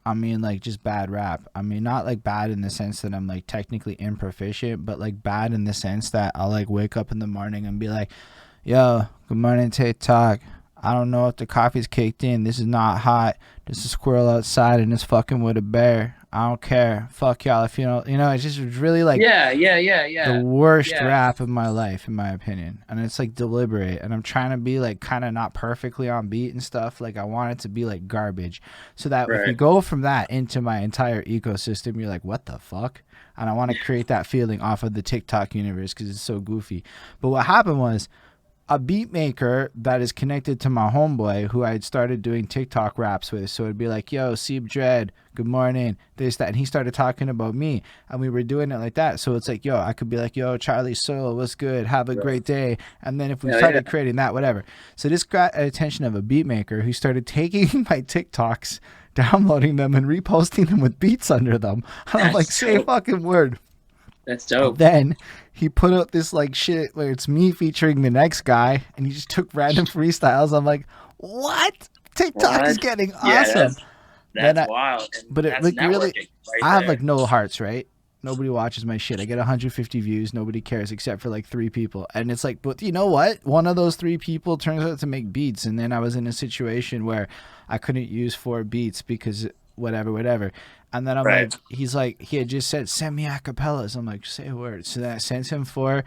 Like just bad rap. Not like bad in the sense that I'm like technically improficient, but like bad in the sense that I'll like wake up in the morning and be like, yo, good morning TikTok. I don't know if the coffee's kicked in. This is not hot. There's a squirrel outside and it's fucking with a bear. I don't care. Fuck y'all. If it's just really like the worst rap of my life, in my opinion. And it's like deliberate. And I'm trying to be like kind of not perfectly on beat and stuff. Like I want it to be like garbage. So that if you go from that into my entire ecosystem, you're like, what the fuck? And I want to create that feeling off of the TikTok universe because it's so goofy. But what happened was, a beat maker that is connected to my homeboy who I had started doing TikTok raps with. So it'd be like, yo, Seeb Dread, good morning, this, that. And he started talking about me and we were doing it like that. So it's like, yo, I could be like, yo, CharliSoul, what's good? Have a great day. And then if we Yeah, yeah. started creating that, whatever. So this got attention of a beat maker who started taking my TikToks, downloading them and reposting them with beats under them. And I'm like, say a fucking word. That's dope. Then he put out this like shit where it's me featuring the next guy, and he just took random freestyles. I'm like, what? TikTok is getting awesome. That's wild. But it like really, I have like no hearts, right? Nobody watches my shit. I get 150 views. Nobody cares except for like 3 people. And it's like, but you know what? One of those 3 people turns out to make beats. And then I was in a situation where I couldn't use 4 beats because whatever. And then I'm like, he's like, he had just said, send me acapellas. I'm like, say a word. So then I sent him 4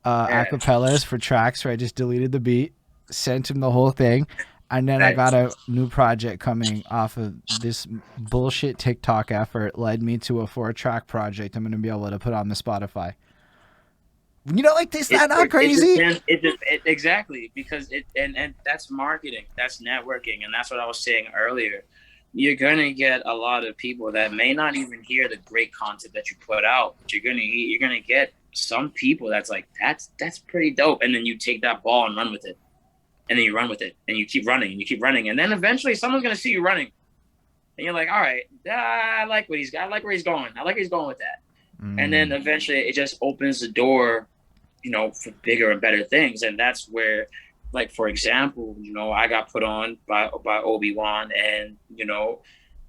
acapellas for tracks where I just deleted the beat, sent him the whole thing. And then I got a new project coming off of this bullshit TikTok effort, led me to a 4-track project I'm going to be able to put on the Spotify. You know, like this, that not crazy? Exactly, because and that's marketing, that's networking, and that's what I was saying earlier. You're gonna get a lot of people that may not even hear the great content that you put out, but you're gonna get some people that's like, that's pretty dope, and then you take that ball and run with it, and then you run with it, and you keep running, and then eventually someone's gonna see you running, and you're like, all right, I like what he's got, I like where he's going, I like where he's going with that, and then eventually it just opens the door, you know, for bigger and better things, and that's where. Like, for example, you know, I got put on by Obi-Wan, and, you know,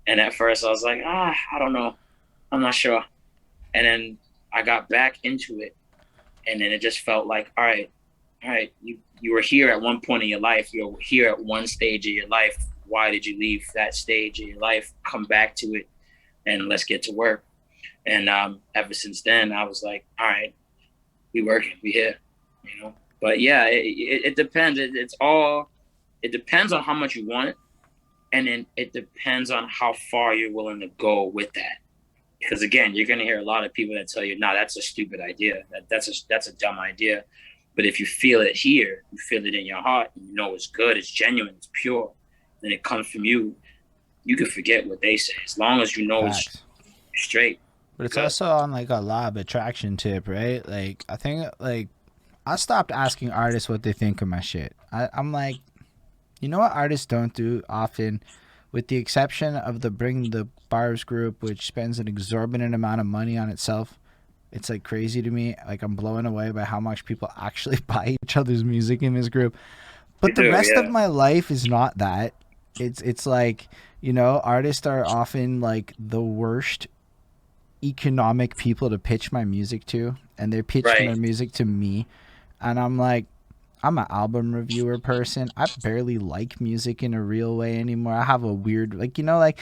and at first I was like, I don't know. I'm not sure. And then I got back into it, and then it just felt like, all right, you were here at one point in your life. You were here at one stage of your life. Why did you leave that stage of your life? Come back to it, and let's get to work. And ever since then, I was like, all right, we working, we here, you know. But yeah, it depends. It depends on how much you want it, and then it depends on how far you're willing to go with that. Because again, you're gonna hear a lot of people that tell you, "No, that's a stupid idea. That's a dumb idea." But if you feel it here, you feel it in your heart, you know it's good, it's genuine, it's pure, and it comes from you. You can forget what they say as long as you know it's straight. But it's also on like a law of attraction tip, right? Like I think like. I stopped asking artists what they think of my shit. I'm like, you know what artists don't do often, with the exception of the Bring the Bars group, which spends an exorbitant amount of money on itself. It's like crazy to me. Like I'm blown away by how much people actually buy each other's music in this group. But the rest of my life is not that. It's like, you know, artists are often like the worst economic people to pitch my music to, and they're pitching their music to me. And I'm like, I'm an album reviewer person. I barely like music in a real way anymore. I have a weird, like, you know, like,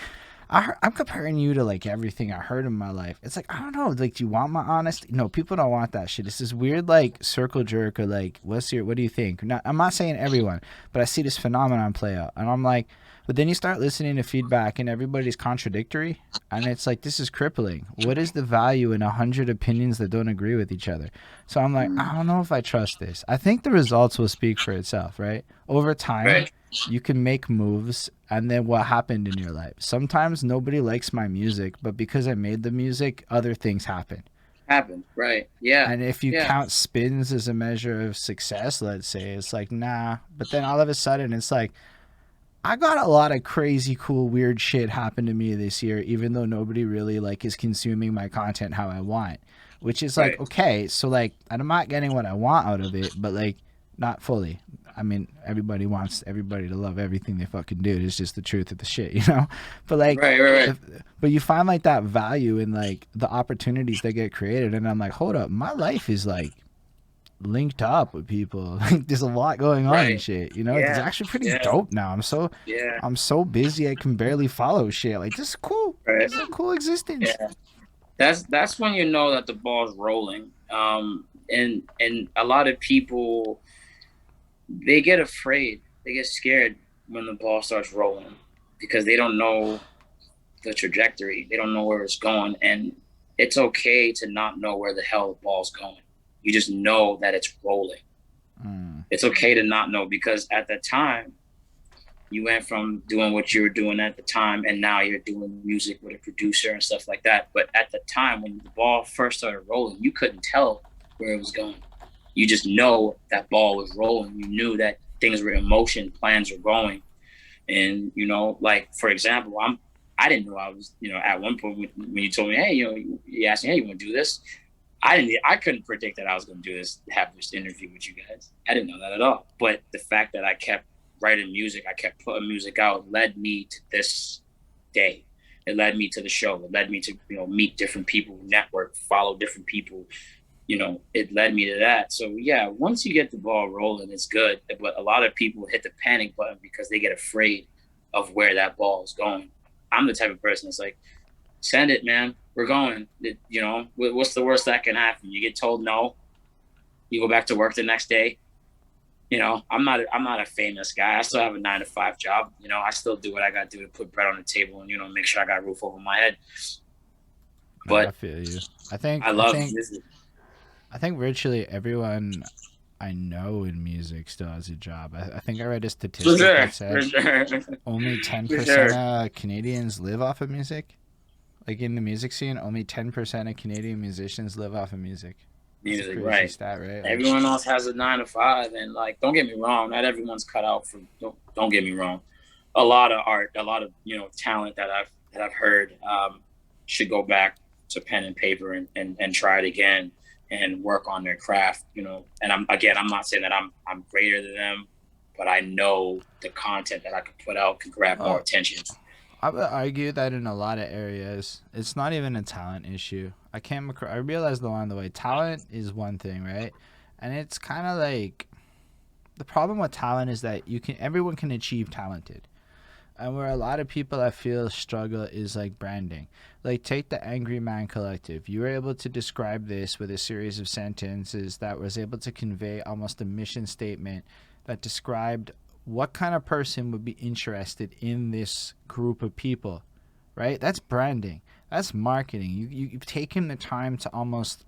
I'm comparing you to, like, everything I heard in my life. It's like, I don't know, like, do you want my honesty? No, people don't want that shit. It's this weird, like, circle jerk or, like, what do you think? I'm not saying everyone, but I see this phenomenon play out. And I'm like, but then you start listening to feedback and everybody's contradictory. And it's like, this is crippling. What is the value in 100 opinions that don't agree with each other? So I'm like, I don't know if I trust this. I think the results will speak for itself, right? Over time, you can make moves. And then what happened in your life? Sometimes nobody likes my music, but because I made the music, other things happen. Right. Yeah. And if you count spins as a measure of success, let's say, it's like, nah. But then all of a sudden, it's like, I got a lot of crazy, cool, weird shit happen to me this year, even though nobody really like is consuming my content how I want, which is like, okay, so like, I'm not getting what I want out of it, but like, not fully. I mean, everybody wants everybody to love everything they fucking do. It's just the truth of the shit, you know? But like, but you find like that value in like the opportunities that get created. And I'm like, hold up, my life is like linked up with people. Like there's a lot going on and shit, you know? It's actually pretty dope now. I'm so busy I can barely follow shit. Like this is cool. This is a cool existence. That's when you know that the ball's rolling. And a lot of people, they get afraid, they get scared when the ball starts rolling because they don't know the trajectory, they don't know where it's going, and it's okay to not know where the hell the ball's going. You just know that it's rolling. It's okay to not know, because at the time you went from doing what you were doing at the time, and now you're doing music with a producer and stuff like that. But at the time when the ball first started rolling, you couldn't tell where it was going. You just know that ball was rolling. You knew that things were in motion, plans were going. And, you know, like, for example, I didn't know I was, you know, at one point when you told me, hey, you know, you asked me, hey, you want to do this? I couldn't predict that I was going to do this, have this interview with you guys. I didn't know that at all. But the fact that I kept writing music, I kept putting music out, led me to this day. It led me to the show. It led me to, you know, meet different people, network, follow different people. You know, it led me to that. So yeah, once you get the ball rolling, it's good. But a lot of people hit the panic button because they get afraid of where that ball is going. I'm the type of person that's like, send it, man. We're going. You know, what's the worst that can happen? You get told no. You go back to work the next day. You know, I'm not a famous guy. I still have a 9-to-5 job. You know, I still do what I got to do to put bread on the table and, you know, make sure I got a roof over my head. No, I But feel you. I think I I love think music. I think virtually everyone I know in music still has a job. I think I read a For statistic sure. that For said sure. only For 10% sure. of Canadians live off of music. Like in the music scene, only 10% of Canadian musicians live off of music. That's a Music, crazy right. stat, right? Like, Everyone else has a 9-to-5, and like, don't get me wrong, not everyone's cut out for. Don't get me wrong. A lot of art, a lot of, you know, talent that I've heard should go back to pen and paper and try it again and work on their craft. You know, and I'm not saying that I'm greater than them, but I know the content that I could put out could grab more oh, attention. I would argue that in a lot of areas, it's not even a talent issue. I realized along the way, talent is one thing, right? And it's kind of like the problem with talent is that everyone can achieve talented. And where a lot of people I feel struggle is like branding. Like take the Angry Man Collective. You were able to describe this with a series of sentences that was able to convey almost a mission statement that described what kind of person would be interested in this group of people, right? That's branding. That's marketing. You've taken the time to almost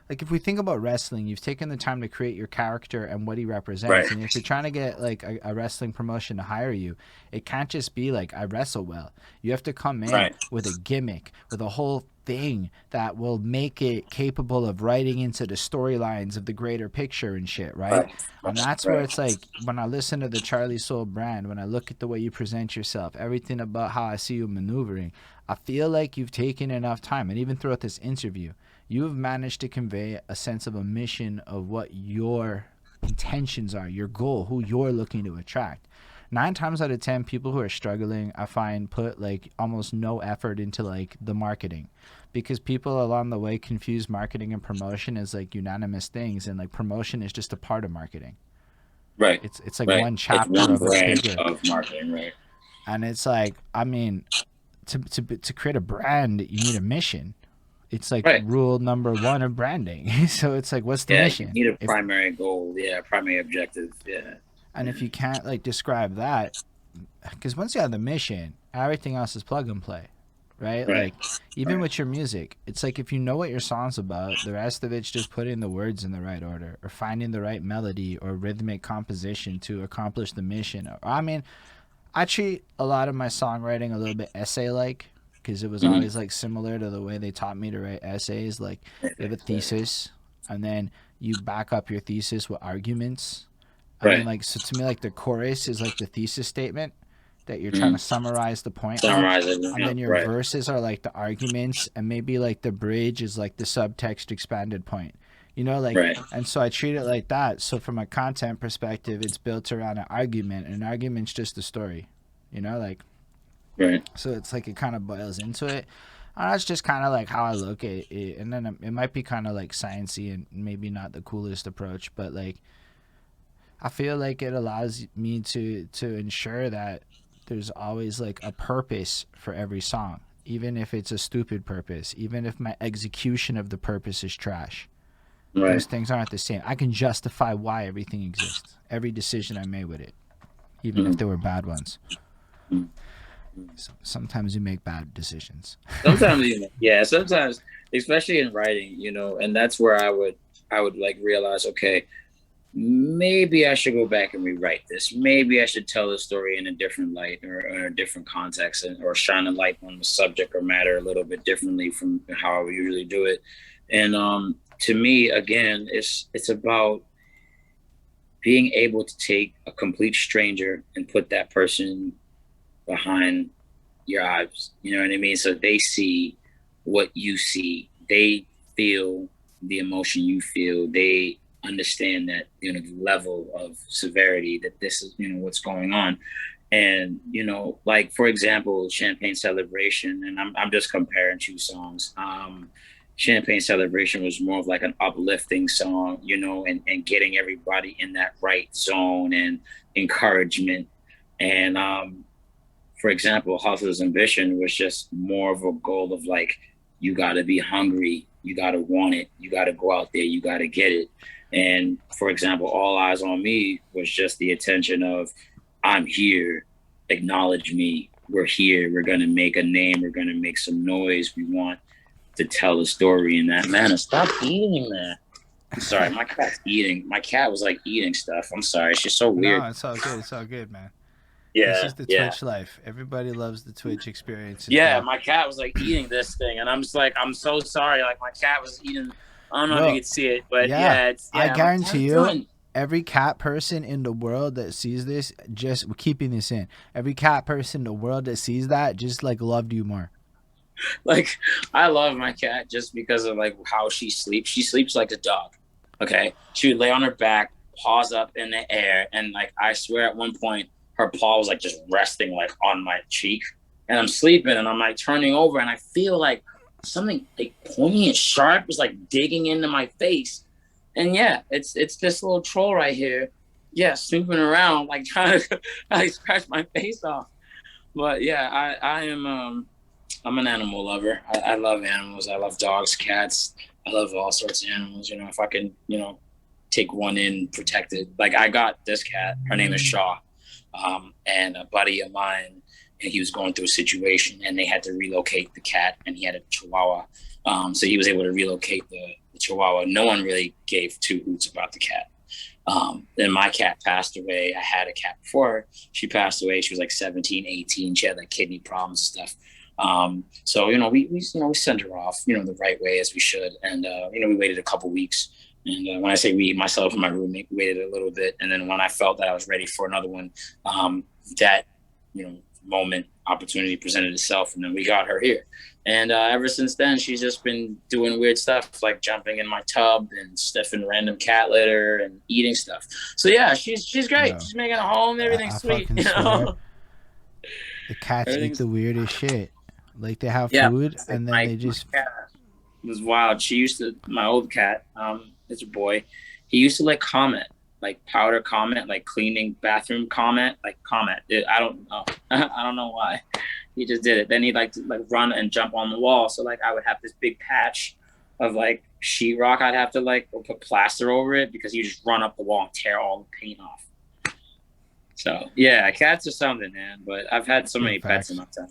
like if we think about wrestling, you've taken the time to create your character and what he represents. Right. And if you're trying to get like a wrestling promotion to hire you, it can't just be like I wrestle well. You have to come in Right. with a gimmick, with a whole thing that will make it capable of writing into the storylines of the greater picture and shit, right? Right. And that's where Right. it's like when I listen to the CharliSoul brand, when I look at the way you present yourself, everything about how I see you maneuvering, I feel like you've taken enough time, and even throughout this interview, you have managed to convey a sense of a mission of what your intentions are, your goal, who you're looking to attract. 9 times out of 10, people who are struggling, I find, put like almost no effort into like the marketing, because people along the way confuse marketing and promotion as like unanimous things, and like promotion is just a part of marketing. Right. It's like Right. one It's chapter one of a branch bigger, of marketing. Right. and it's like I mean, to create a brand, you need a mission. It's like Right. rule number one of branding. So it's like, what's the Yeah, you mission? need a If primary goal. Yeah, primary objective. Yeah. and if you can't like describe that, because once you have the mission, everything else is plug and play, right? Right. Like even Right. with your music, it's like if you know what your song's about, the rest of it's just putting the words in the right order or finding the right melody or rhythmic composition to accomplish the mission. I mean, I treat a lot of my songwriting a little bit essay like because it was Mm-hmm. always like similar to the way they taught me to write essays. Like you have a thesis and then you back up your thesis with arguments. And then Right. like so to me like the chorus is like the thesis statement that you're trying to Mm-hmm. summarize the point of. Summarize it. And Yeah. then your Right. verses are like the arguments and maybe like the bridge is like the subtext expanded point. You know, like Right. and so I treat it like that. So from a content perspective, it's built around an argument. And an argument's just a story. You know, like Right. so it's like it kind of boils into it. And that's just kind of like how I look at it. And then it might be kind of like sciencey and maybe not the coolest approach, but like I feel like it allows me to ensure that there's always like a purpose for every song, even if it's a stupid purpose, even if my execution of the purpose is trash. Those Right. things aren't the same. I can justify why everything exists, every decision I made with it, even if Mm-hmm. they were bad ones. Mm-hmm. Sometimes you make bad decisions. Sometimes, yeah. Sometimes, especially in writing, and that's where I would like realize, okay, maybe I should go back and rewrite this. Maybe I should tell the story in a different light or a different context, or shine a light on the subject or matter a little bit differently from how I usually do it. And to me, again, it's about being able to take a complete stranger and put that person behind your eyes. You know what I mean? So they see what you see. They feel the emotion you feel. They understand that, the level of severity that this is, what's going on. And, like, for example, Champagne Celebration, and I'm just comparing two songs. Champagne Celebration was more of like an uplifting song, and getting everybody in that right zone and encouragement. And for example, Hustler's Ambition was just more of a goal of like, you got to be hungry, you got to want it, you got to go out there, you got to get it. And for example, All Eyes on Me was just the attention of, I'm here, acknowledge me, we're here, we're going to make a name, we're going to make some noise, we want to tell a story in that manner. Stop eating that. I'm sorry, my cat's eating. My cat was like eating stuff. I'm sorry, it's just so weird. No, it's all good. It's all good, man. This Yeah, is the yeah. Twitch life. Everybody loves the Twitch experience. Yeah, my cat was like eating this thing, and I'm just like, I'm so sorry. Like my cat was eating. I don't know if you could see it, but yeah, I guarantee you, every cat person in the world that sees this, just keeping this in, every cat person in the world that sees that, just like loved you more. Like, I love my cat just because of like how she sleeps. She sleeps like a dog. Okay, she would lay on her back, paws up in the air, and like I swear, at one point, her paw was like just resting like on my cheek, and I'm sleeping, and I'm like turning over, and I feel like something like pointy and sharp is like digging into my face, and yeah, it's this little troll right here, yeah, snooping around like trying to like scratch my face off. But yeah, I am I'm an animal lover. I love animals. I love dogs, cats. I love all sorts of animals. If I can, take one in, protect it. Like I got this cat. Her name is Shaw, and a buddy of mine. And he was going through a situation, and they had to relocate the cat, and he had a Chihuahua. So he was able to relocate the Chihuahua. No one really gave two hoots about the cat. Then my cat passed away. I had a cat before her. She passed away. She was like 17, 18. She had like kidney problems and stuff. So we sent her off the right way, as we should, and we waited a couple weeks, and when I say we, myself and my roommate waited a little bit, and then when I felt that I was ready for another one, that moment, opportunity presented itself, and then we got her here, and ever since then she's just been doing weird stuff like jumping in my tub and sniffing random cat litter and eating stuff. So yeah, she's great. Yeah. She's making a home, everything's sweet. The cats eat the weirdest shit. Like they have food, and then they just. My cat was wild. She used to. My old cat, it's a boy. He used to like comment, like powder comment, like cleaning bathroom comment, like comment. I don't know. I don't know why. He just did it. Then he'd like to like run and jump on the wall. So like I would have this big patch of like sheetrock. I'd have to like put plaster over it because he just run up the wall and tear all the paint off. So yeah, cats are something, man. But I've had so many pets in my time.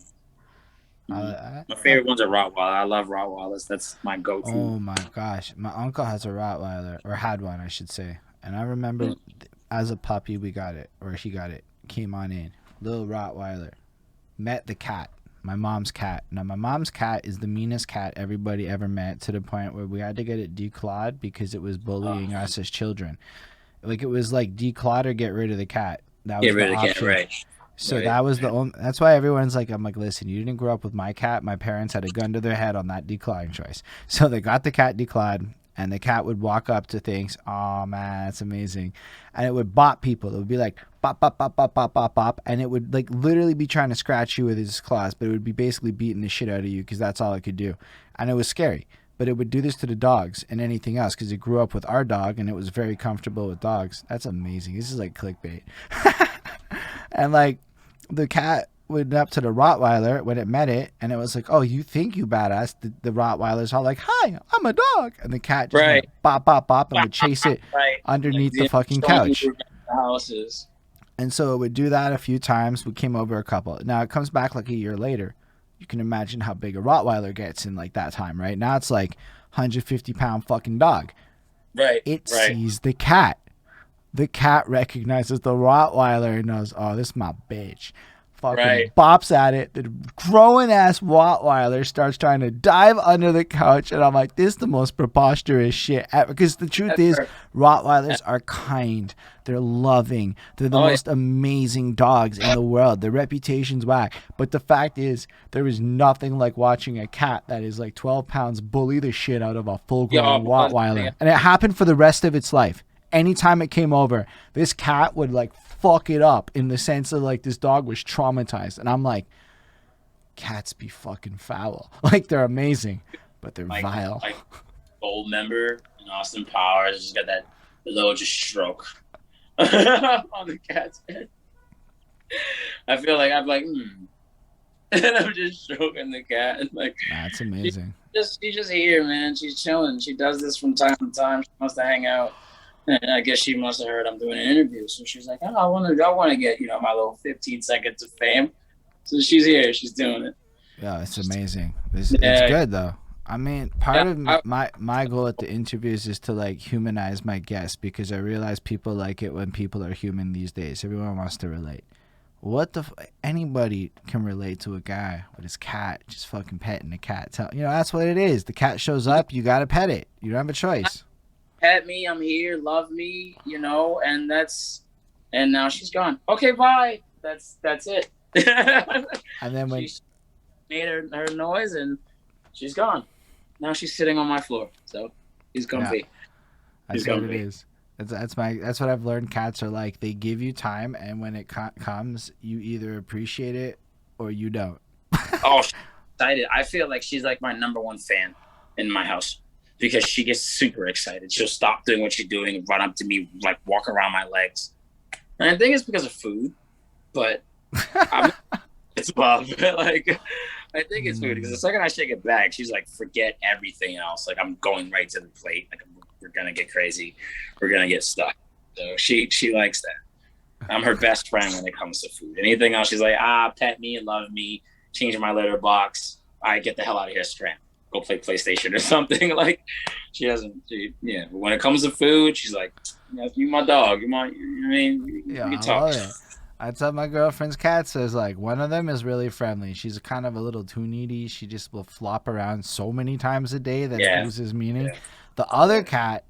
My favorite one's a Rottweiler. I love Rottweilers. That's my go-to. Oh my gosh, my uncle has a Rottweiler, or had one, I should say. And I remember as a puppy, we got it, or he got it. Came on in, little Rottweiler. Met the cat, my mom's cat. Now my mom's cat is the meanest cat everybody ever met, to the point where we had to get it declawed because it was bullying us as children. Like it was like declawed or get rid of the cat. That was the option. Right. So that was the only. That's why everyone's like, I'm like, listen, you didn't grow up with my cat. My parents had a gun to their head on that declawing choice. So they got the cat declawed, and the cat would walk up to things. Oh man, that's amazing. And it would bop people. It would be like bop, bop, bop, bop, bop, bop, bop, and it would like literally be trying to scratch you with his claws, but it would be basically beating the shit out of you because that's all it could do, and it was scary. But it would do this to the dogs and anything else because it grew up with our dog and it was very comfortable with dogs. That's amazing. This is like clickbait. And like the cat went up to the Rottweiler when it met it, and it was like, "Oh, you think you badass?" The Rottweiler's all like, "Hi, I'm a dog," and the cat just went bop bop bop and would chase it underneath the fucking couch. And so it would do that a few times. We came over a couple. Now it comes back like a year later. You can imagine how big a Rottweiler gets in like that time, right? Now it's like 150-pound fucking dog. Right. It sees the cat. The cat recognizes the Rottweiler and knows, oh, this is my bitch. Fucking Right. bops at it. The growing ass Rottweiler starts trying to dive under the couch, and I'm like, this is the most preposterous shit ever. Because the truth is, Rottweilers are kind. They're loving. They're the most amazing dogs in the world. Their reputation's whack. But the fact is, there is nothing like watching a cat that is like 12 pounds bully the shit out of a full-grown Rottweiler. And it happened for the rest of its life. Anytime it came over, this cat would like fuck it up in the sense of like this dog was traumatized. And I'm like, cats be fucking foul. Like, they're amazing, but they're vile. Like Gold member in Austin Powers just got that little just stroke on the cat's head. I feel like I'm like, and I'm just stroking the cat. And like, that's amazing. She's just here, man. She's chilling. She does this from time to time. She wants to hang out. And I guess she must have heard I'm doing an interview. So she's like, oh, I want to get, my little 15 seconds of fame. So she's here. She's doing it. Yeah, it's amazing. It's good, though. I mean, part of my goal at the interviews is to, like, humanize my guests, because I realize people like it when people are human these days. Everyone wants to relate. What the anybody can relate to a guy with his cat just fucking petting the cat. That's what it is. The cat shows up, you got to pet it. You don't have a choice. Pet me, I'm here, love me, and now she's gone. Okay, bye. That's it. And then when she made her noise and she's gone. Now she's sitting on my floor. So he's comfy. Yeah, that's what it is. That's what I've learned cats are like. They give you time, and when it comes, you either appreciate it or you don't. Oh, she's excited. I feel like she's like my number one fan in my house. Because she gets super excited. She'll stop doing what she's doing and run up to me, like walk around my legs. And I think it's because of food, but it's love. Like, I think it's food because the second I shake it back, she's like, forget everything else. Like, I'm going right to the plate. Like, we're gonna get crazy. We're gonna get stuck. So she likes that. I'm her best friend when it comes to food. Anything else, she's like, pet me and love me. Change my litter box. I get the hell out of here, scram. Go play PlayStation or something. Like, she doesn't. But when it comes to food, she's like, "You my dog. You can talk." I tell my girlfriend's cat says like one of them is really friendly. She's kind of a little too needy. She just will flop around so many times a day that it loses meaning. Yeah. The other cat,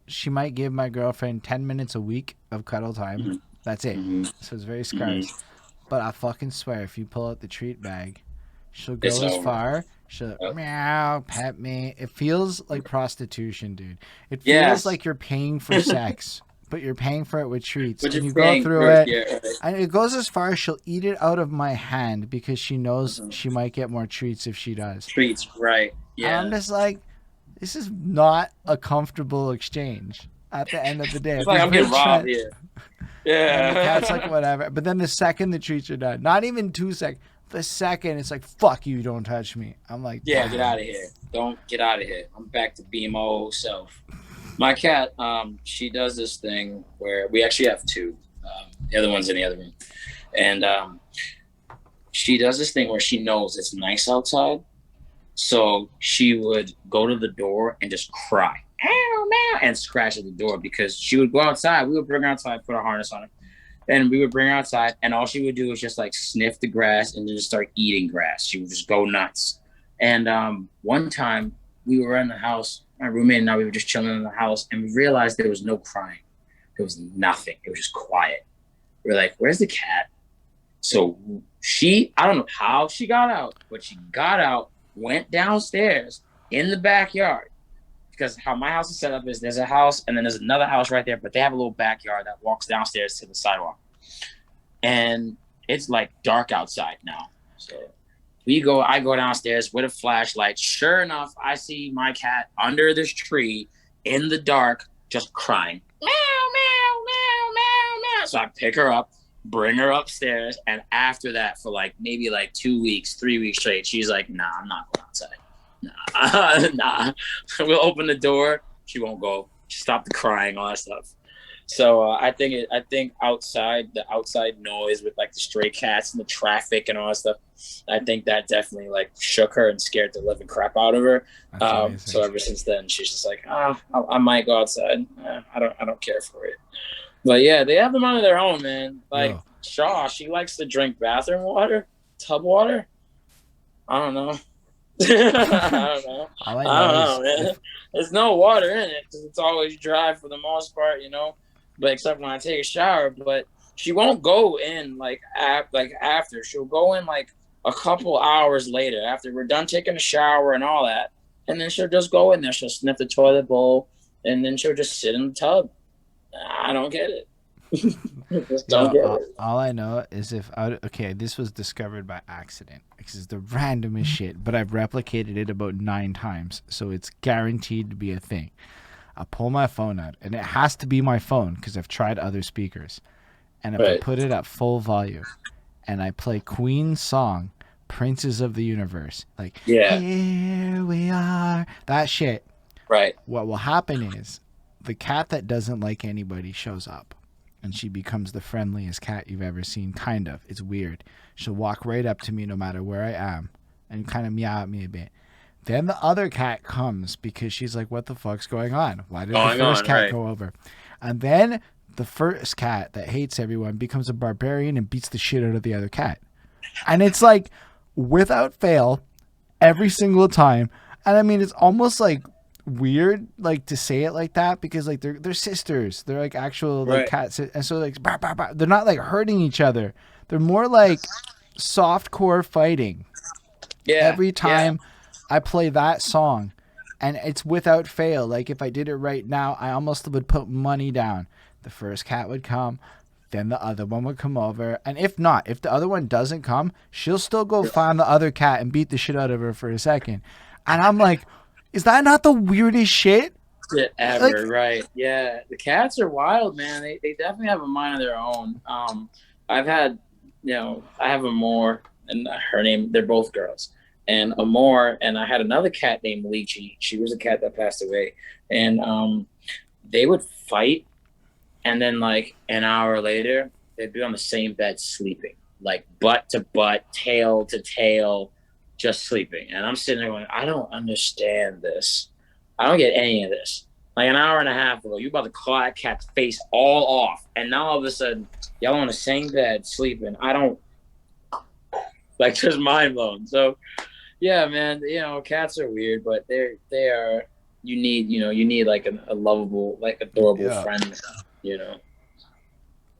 she might give my girlfriend 10 minutes a week of cuddle time. Mm-hmm. That's it. Mm-hmm. So it's very scarce. Mm-hmm. But I fucking swear, if you pull out the treat bag, she'll go as far. She'll meow, pet me. It feels like prostitution, dude. It feels like you're paying for sex, but you're paying for it with treats. And you go through it, and it goes as far as she'll eat it out of my hand because she knows she might get more treats if she does. Treats, right. Yeah. And I'm just like, this is not a comfortable exchange at the end of the day. It's like I'm getting robbed here. Yeah. And the cat's like, whatever. But then the second the treats are done, not even 2 seconds, the second it's like, fuck you, don't touch me. I'm like, yeah, get out of here. Don't get out of here. I'm back to being my old self. My cat, she does this thing where we actually have two. The other one's in the other room. And she does this thing where she knows it's nice outside. So she would go to the door and just cry. Ow, meow, and scratch at the door because she would go outside. We would bring her outside, put a harness on her. And we would bring her outside, and all she would do was just like sniff the grass and then just start eating grass. She would just go nuts. And one time we were in the house, my roommate and I, we were just chilling in the house, and we realized there was no crying. There was nothing. It was just quiet. We're like, where's the cat? So I don't know how she got out, but she got out, went downstairs in the backyard. Because how my house is set up is there's a house and then there's another house right there, but they have a little backyard that walks downstairs to the sidewalk. And it's like dark outside now. So I go downstairs with a flashlight. Sure enough, I see my cat under this tree in the dark, just crying. Meow, meow, meow, meow, meow. So I pick her up, bring her upstairs. And after that, for like maybe like 2 weeks, 3 weeks straight, she's like, nah, I'm not going outside. Nah. We'll open the door. She won't go. She stopped the crying, all that stuff. So I think outside, the outside noise with like the stray cats and the traffic and all that stuff, I think that definitely like shook her and scared the living crap out of her. So ever since then, she's just like, I might go outside. I don't care for it. But yeah, they have them on their own, man. Like Yo, Shaw, she likes to drink bathroom water, tub water. I don't know. I don't know. all I I know don't is know, man. if There's no water in it because it's always dry for the most part, you know. But except when I take a shower, but she won't go in like after. She'll go in like a couple hours later after we're done taking a shower and all that, and then she'll just go in there. She'll sniff the toilet bowl, and then she'll just sit in the tub. I don't get it. Just don't Yo, get it. all I know is if I okay, this was discovered by accident. This is the randomest shit, but I've replicated it about 9 times, so it's guaranteed to be a thing. I pull my phone out, and it has to be my phone because I've tried other speakers. And if I Right. put it at full volume, and I play Queen's song, "Princes of the Universe," like Yeah. "Here we are," that shit. Right. What will happen is the cat that doesn't like anybody shows up, and she becomes the friendliest cat you've ever seen. Kind of. It's weird. She'll walk right up to me no matter where I am and kind of meow at me a bit. Then the other cat comes because she's like, what the fuck's going on? Why did the Going first on. cat Right. go over? And then the first cat that hates everyone becomes a barbarian and beats the shit out of the other cat. And it's like, without fail, every single time. And I mean, it's almost like weird, like to say it like that because like they're sisters. They're like actual like Right. cats, and so like bah, bah, bah, they're not like hurting each other. They're more like soft core fighting. Yeah. Every Yeah. time I play that song, and it's without fail. Like if I did it right now, I almost would put money down. The first cat would come, then the other one would come over, and if not, if the other one doesn't come, she'll still go find the other cat and beat the shit out of her for a second. And I'm like, is that not the weirdest shit? Shit Like, ever, right? Yeah, the cats are wild, man. They definitely have a mind of their own. I've had, I have Amore and her name. They're both girls, and Amore and I had another cat named Lychee. She was a cat that passed away, and they would fight, and then like an hour later, they'd be on the same bed sleeping, like butt to butt, tail to tail, just sleeping. And I'm sitting there going, I don't understand this. I don't get any of this. Like an hour and a half ago, you about to claw that cat's face all off, and now all of a sudden, y'all on the same bed sleeping. I don't like just mind blown. So yeah, man, cats are weird, but they are. You need like a lovable, like adorable yeah. friend. You know.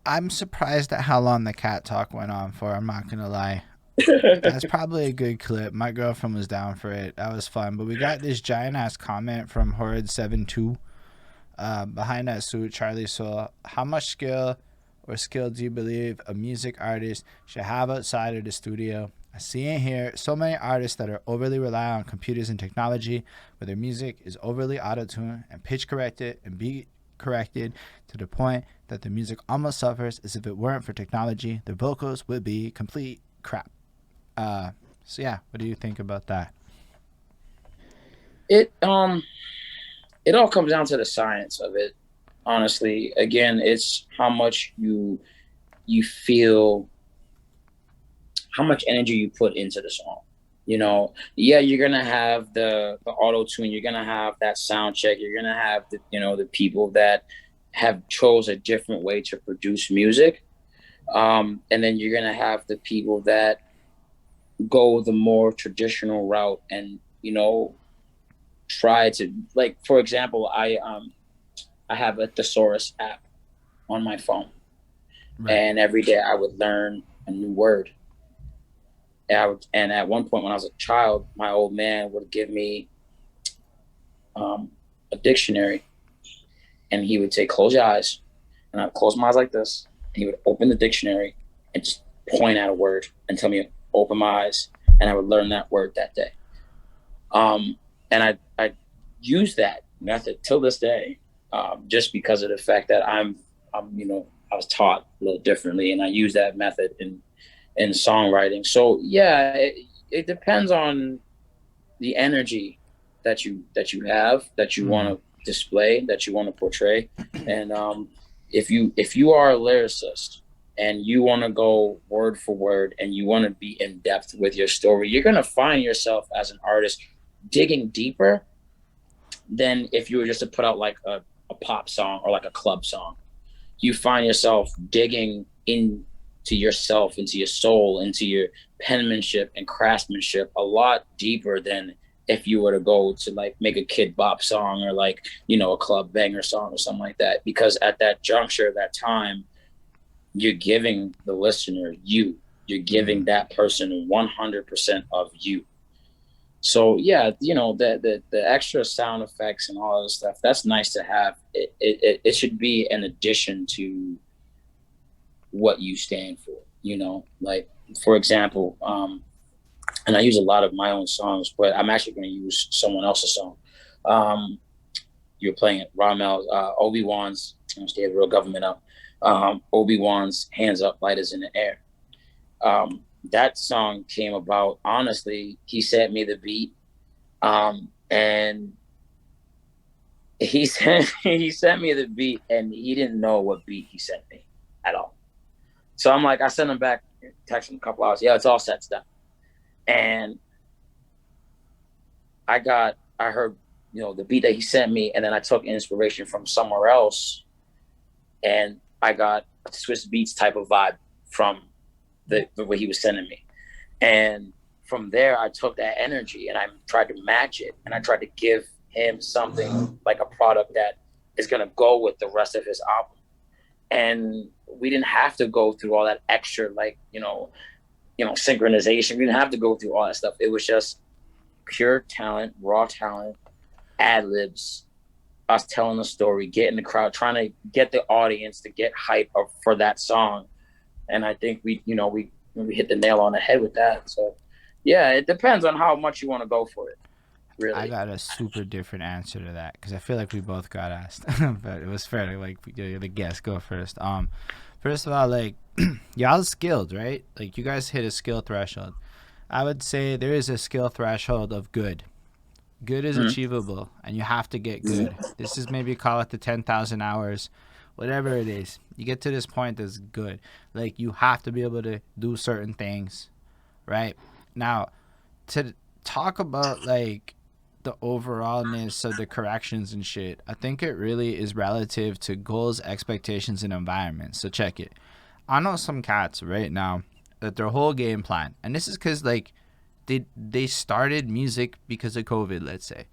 I'm surprised at how long the cat talk went on for. I'm not gonna lie. That's probably a good clip. My girlfriend was down for it. That was fun. But we got this giant ass comment from Horrid72. Behind that suit, CharliSoul. How much skill do you believe a music artist should have outside of the studio? I see and hear so many artists that are overly reliant on computers and technology, where their music is overly auto-tuned and pitch corrected and beat corrected to the point that the music almost suffers as if it weren't for technology. The vocals would be complete crap. So yeah, what do you think about that? It it all comes down to the science of it. Honestly, again, it's how much you feel, how much energy you put into the song. Yeah, you're gonna have the auto tune, you're gonna have that sound check, you're gonna have the people that have chose a different way to produce music, and then you're gonna have the people that go the more traditional route and try to, like, for example, I have a thesaurus app on my phone, Right. and every day I would learn a new word. And at one point when I was a child, my old man would give me a dictionary, and he would say, "Close your eyes," and I'd close my eyes like this, and he would open the dictionary and just point at a word and tell me to open my eyes, and I would learn that word that day. And I use that method till this day, just because of the fact that I was taught a little differently, and I use that method in songwriting. So yeah, it depends on the energy that you have, that you want to display, that you want to portray. And if you are a lyricist and you want to go word for word and you want to be in depth with your story, you're going to find yourself as an artist digging deeper than if you were just to put out like a pop song or like a club song. you find yourself digging into yourself, into your soul, into your penmanship and craftsmanship a lot deeper than if you were to go to like make a kid bop song or like, you know, a club banger song or something like that. Because at that juncture, that time, you're giving the listener you. You're giving that person 100% of you. So yeah, you know, the extra sound effects and all of this stuff, that's nice to have. It should be an addition to what you stand for, you know, like for example, and I use a lot of my own songs, but I'm actually going to use someone else's song. You're playing it, Ramel's, Obi-Wan's, stay the real government up. Obi-Wan's Hands Up, Lighters in the Air. That song came about, honestly, he sent me the beat. And he sent me the beat and he didn't know what beat he sent me at all. So I'm like, I sent him back, text him a couple hours. Yeah, it's all set stuff. And I heard, you know, the beat that he sent me, and then I took inspiration from somewhere else, and I got a Swiss Beats type of vibe from the way he was sending me. And from there, I took that energy and I tried to match it, and I tried to give him something like a product that is going to go with the rest of his album. And we didn't have to go through all that extra, like, you know, synchronization. We didn't have to go through all that stuff. It was just pure talent, raw talent, ad libs, us telling the story, getting the crowd, trying to get the audience to get hype for that song. And I think we hit the nail on the head with that. So yeah, it depends on how much you want to go for it. Really. I got a super different answer to that because I feel like we both got asked, but it was fair to like the guest go first. First of all, like y'all skilled, right? Like you guys hit a skill threshold. I would say there is a skill threshold of good. Good is achievable, and you have to get good. This is maybe call it the 10,000 hours, whatever it is. You get to this point that's good. Like you have to be able to do certain things, right? Now, to talk about like the overallness of the corrections and shit, I think it really is relative to goals, expectations, and environment. So check it. I know some cats right now that their whole game plan, and this is because like they started music because of COVID, let's say.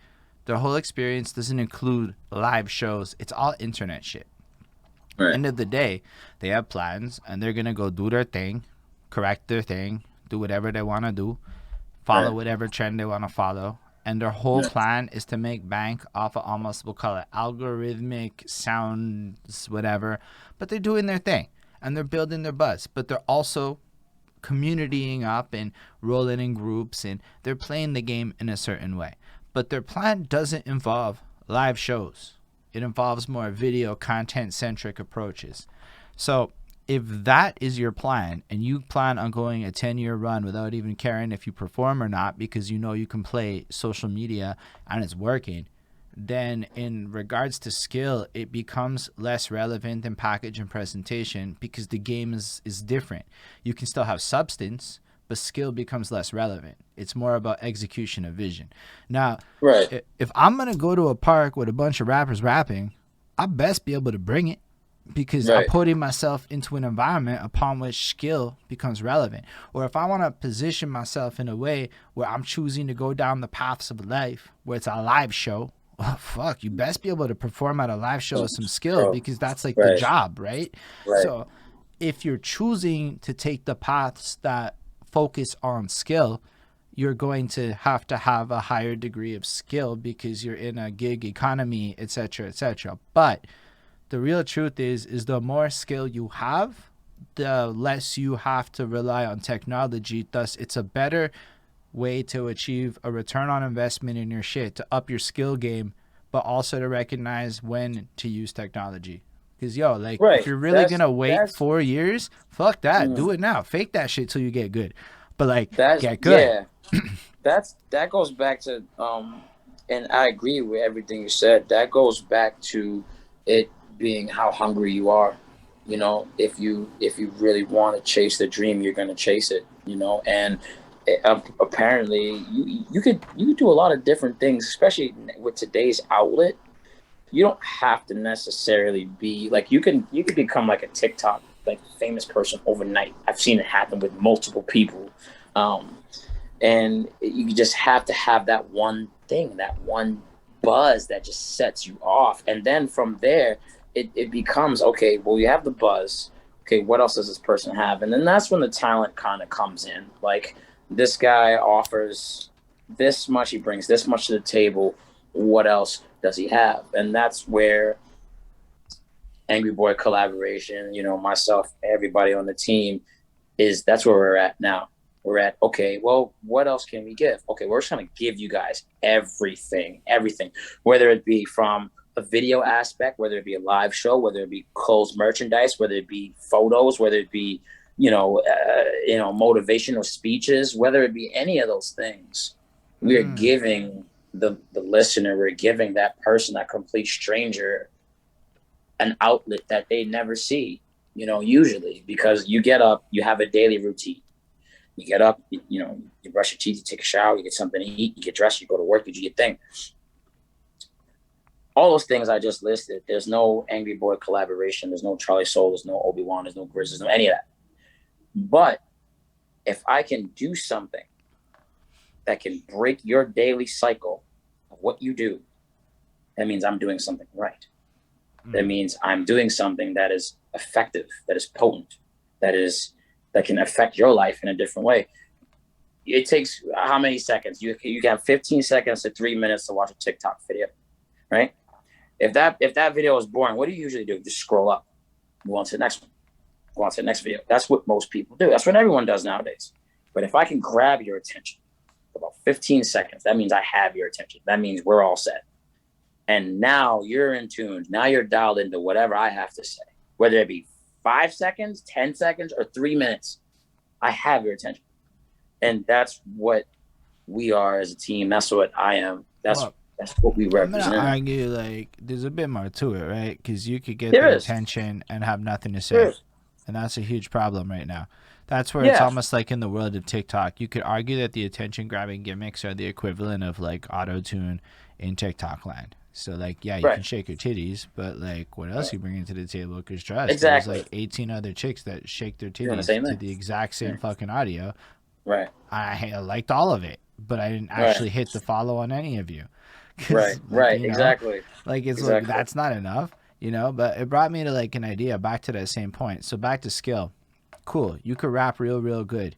Their whole experience doesn't include live shows. It's all internet shit. Right. End of the day, they have plans and they're gonna go do their thing, correct their thing, do whatever they want to do, follow whatever trend they want to follow. And their whole plan is to make bank off of almost, we'll call it algorithmic sounds, whatever. But they're doing their thing and they're building their buzz. But they're also communitying up and rolling in groups and they're playing the game in a certain way. But their plan doesn't involve live shows. It involves more video content centric approaches. So if that is your plan and you plan on going a 10-year run without even caring if you perform or not because you know you can play social media and it's working, then in regards to skill, it becomes less relevant in package and presentation because the game is different. You can still have substance, but skill becomes less relevant. It's more about execution of vision. Now, if I'm going to go to a park with a bunch of rappers rapping, I best be able to bring it. Because I'm putting myself into an environment upon which skill becomes relevant. Or if I want to position myself in a way where I'm choosing to go down the paths of life, where it's a live show, well, fuck, you best be able to perform at a live show with some skill because that's like the job, right? So if you're choosing to take the paths that focus on skill, you're going to have a higher degree of skill because you're in a gig economy, etc., etc. But the real truth is the more skill you have, the less you have to rely on technology. Thus, it's a better way to achieve a return on investment in your shit, to up your skill game, but also to recognize when to use technology. Because, if you're really going to wait 4 years, fuck that. Do it now. Fake that shit till you get good. But, get good. Yeah, that goes back to, and I agree with everything you said. That goes back to it being how hungry you are. You know, if you really want to chase the dream, you're going to chase it, you know. And apparently you could do a lot of different things, especially with today's outlet. you don't have to necessarily be like, you can become like a TikTok like famous person overnight. I've seen it happen with multiple people. Um, and you just have to have that one thing, that one buzz that just sets you off. And then from there, it becomes, okay, well, you have the buzz. Okay, what else does this person have? And then that's when the talent kind of comes in. Like, this guy offers this much, he brings this much to the table. What else does he have? And that's where Angry Boy collaboration, myself, everybody on the team, that's where we're at now. We're at, okay, well, what else can we give? Okay, we're just going to give you guys everything, whether it be from a video aspect, whether it be a live show, whether it be clothes merchandise, whether it be photos, whether it be, motivational speeches, whether it be any of those things. We are giving the listener, we're giving that person, that complete stranger, an outlet that they never see, usually, because you get up, you have a daily routine. You get up, you brush your teeth, you take a shower, you get something to eat, you get dressed, you go to work, you do your thing. All those things I just listed, there's no Angry Boy collaboration, there's no CharliSoul, there's no Obi-Wan, there's no Grizz, there's no any of that. But if I can do something that can break your daily cycle of what you do, that means I'm doing something right. That means I'm doing something that is effective, that is potent, that can affect your life in a different way. It takes how many seconds? You can have 15 seconds to 3 minutes to watch a TikTok video, right? If that video is boring, what do you usually do? Just scroll up, move on to the next one, go on to the next video. That's what most people do. That's what everyone does nowadays. But if I can grab your attention for about 15 seconds, that means I have your attention. That means we're all set. And now you're in tune. Now you're dialed into whatever I have to say, whether it be 5 seconds, 10 seconds, or 3 minutes. I have your attention. And that's what we are as a team. That's what I am. That's what we represent. I'm gonna argue like there's a bit more to it, right? Because you could get There the is. attention and have nothing to say, and that's a huge problem right now. That's where it's almost like in the world of TikTok. You could argue that the attention grabbing gimmicks are the equivalent of like auto tune in TikTok land. So like, yeah, you can shake your titties, but like, what else you bring to the table? Because trust, there's like 18 other chicks that shake their titties to the exact same fucking audio. Right. I liked all of it, but I didn't actually hit the follow on any of you. Right. Like, Exactly. Like it's like that's not enough, But it brought me to like an idea back to that same point. So back to skill. Cool. You could rap real good.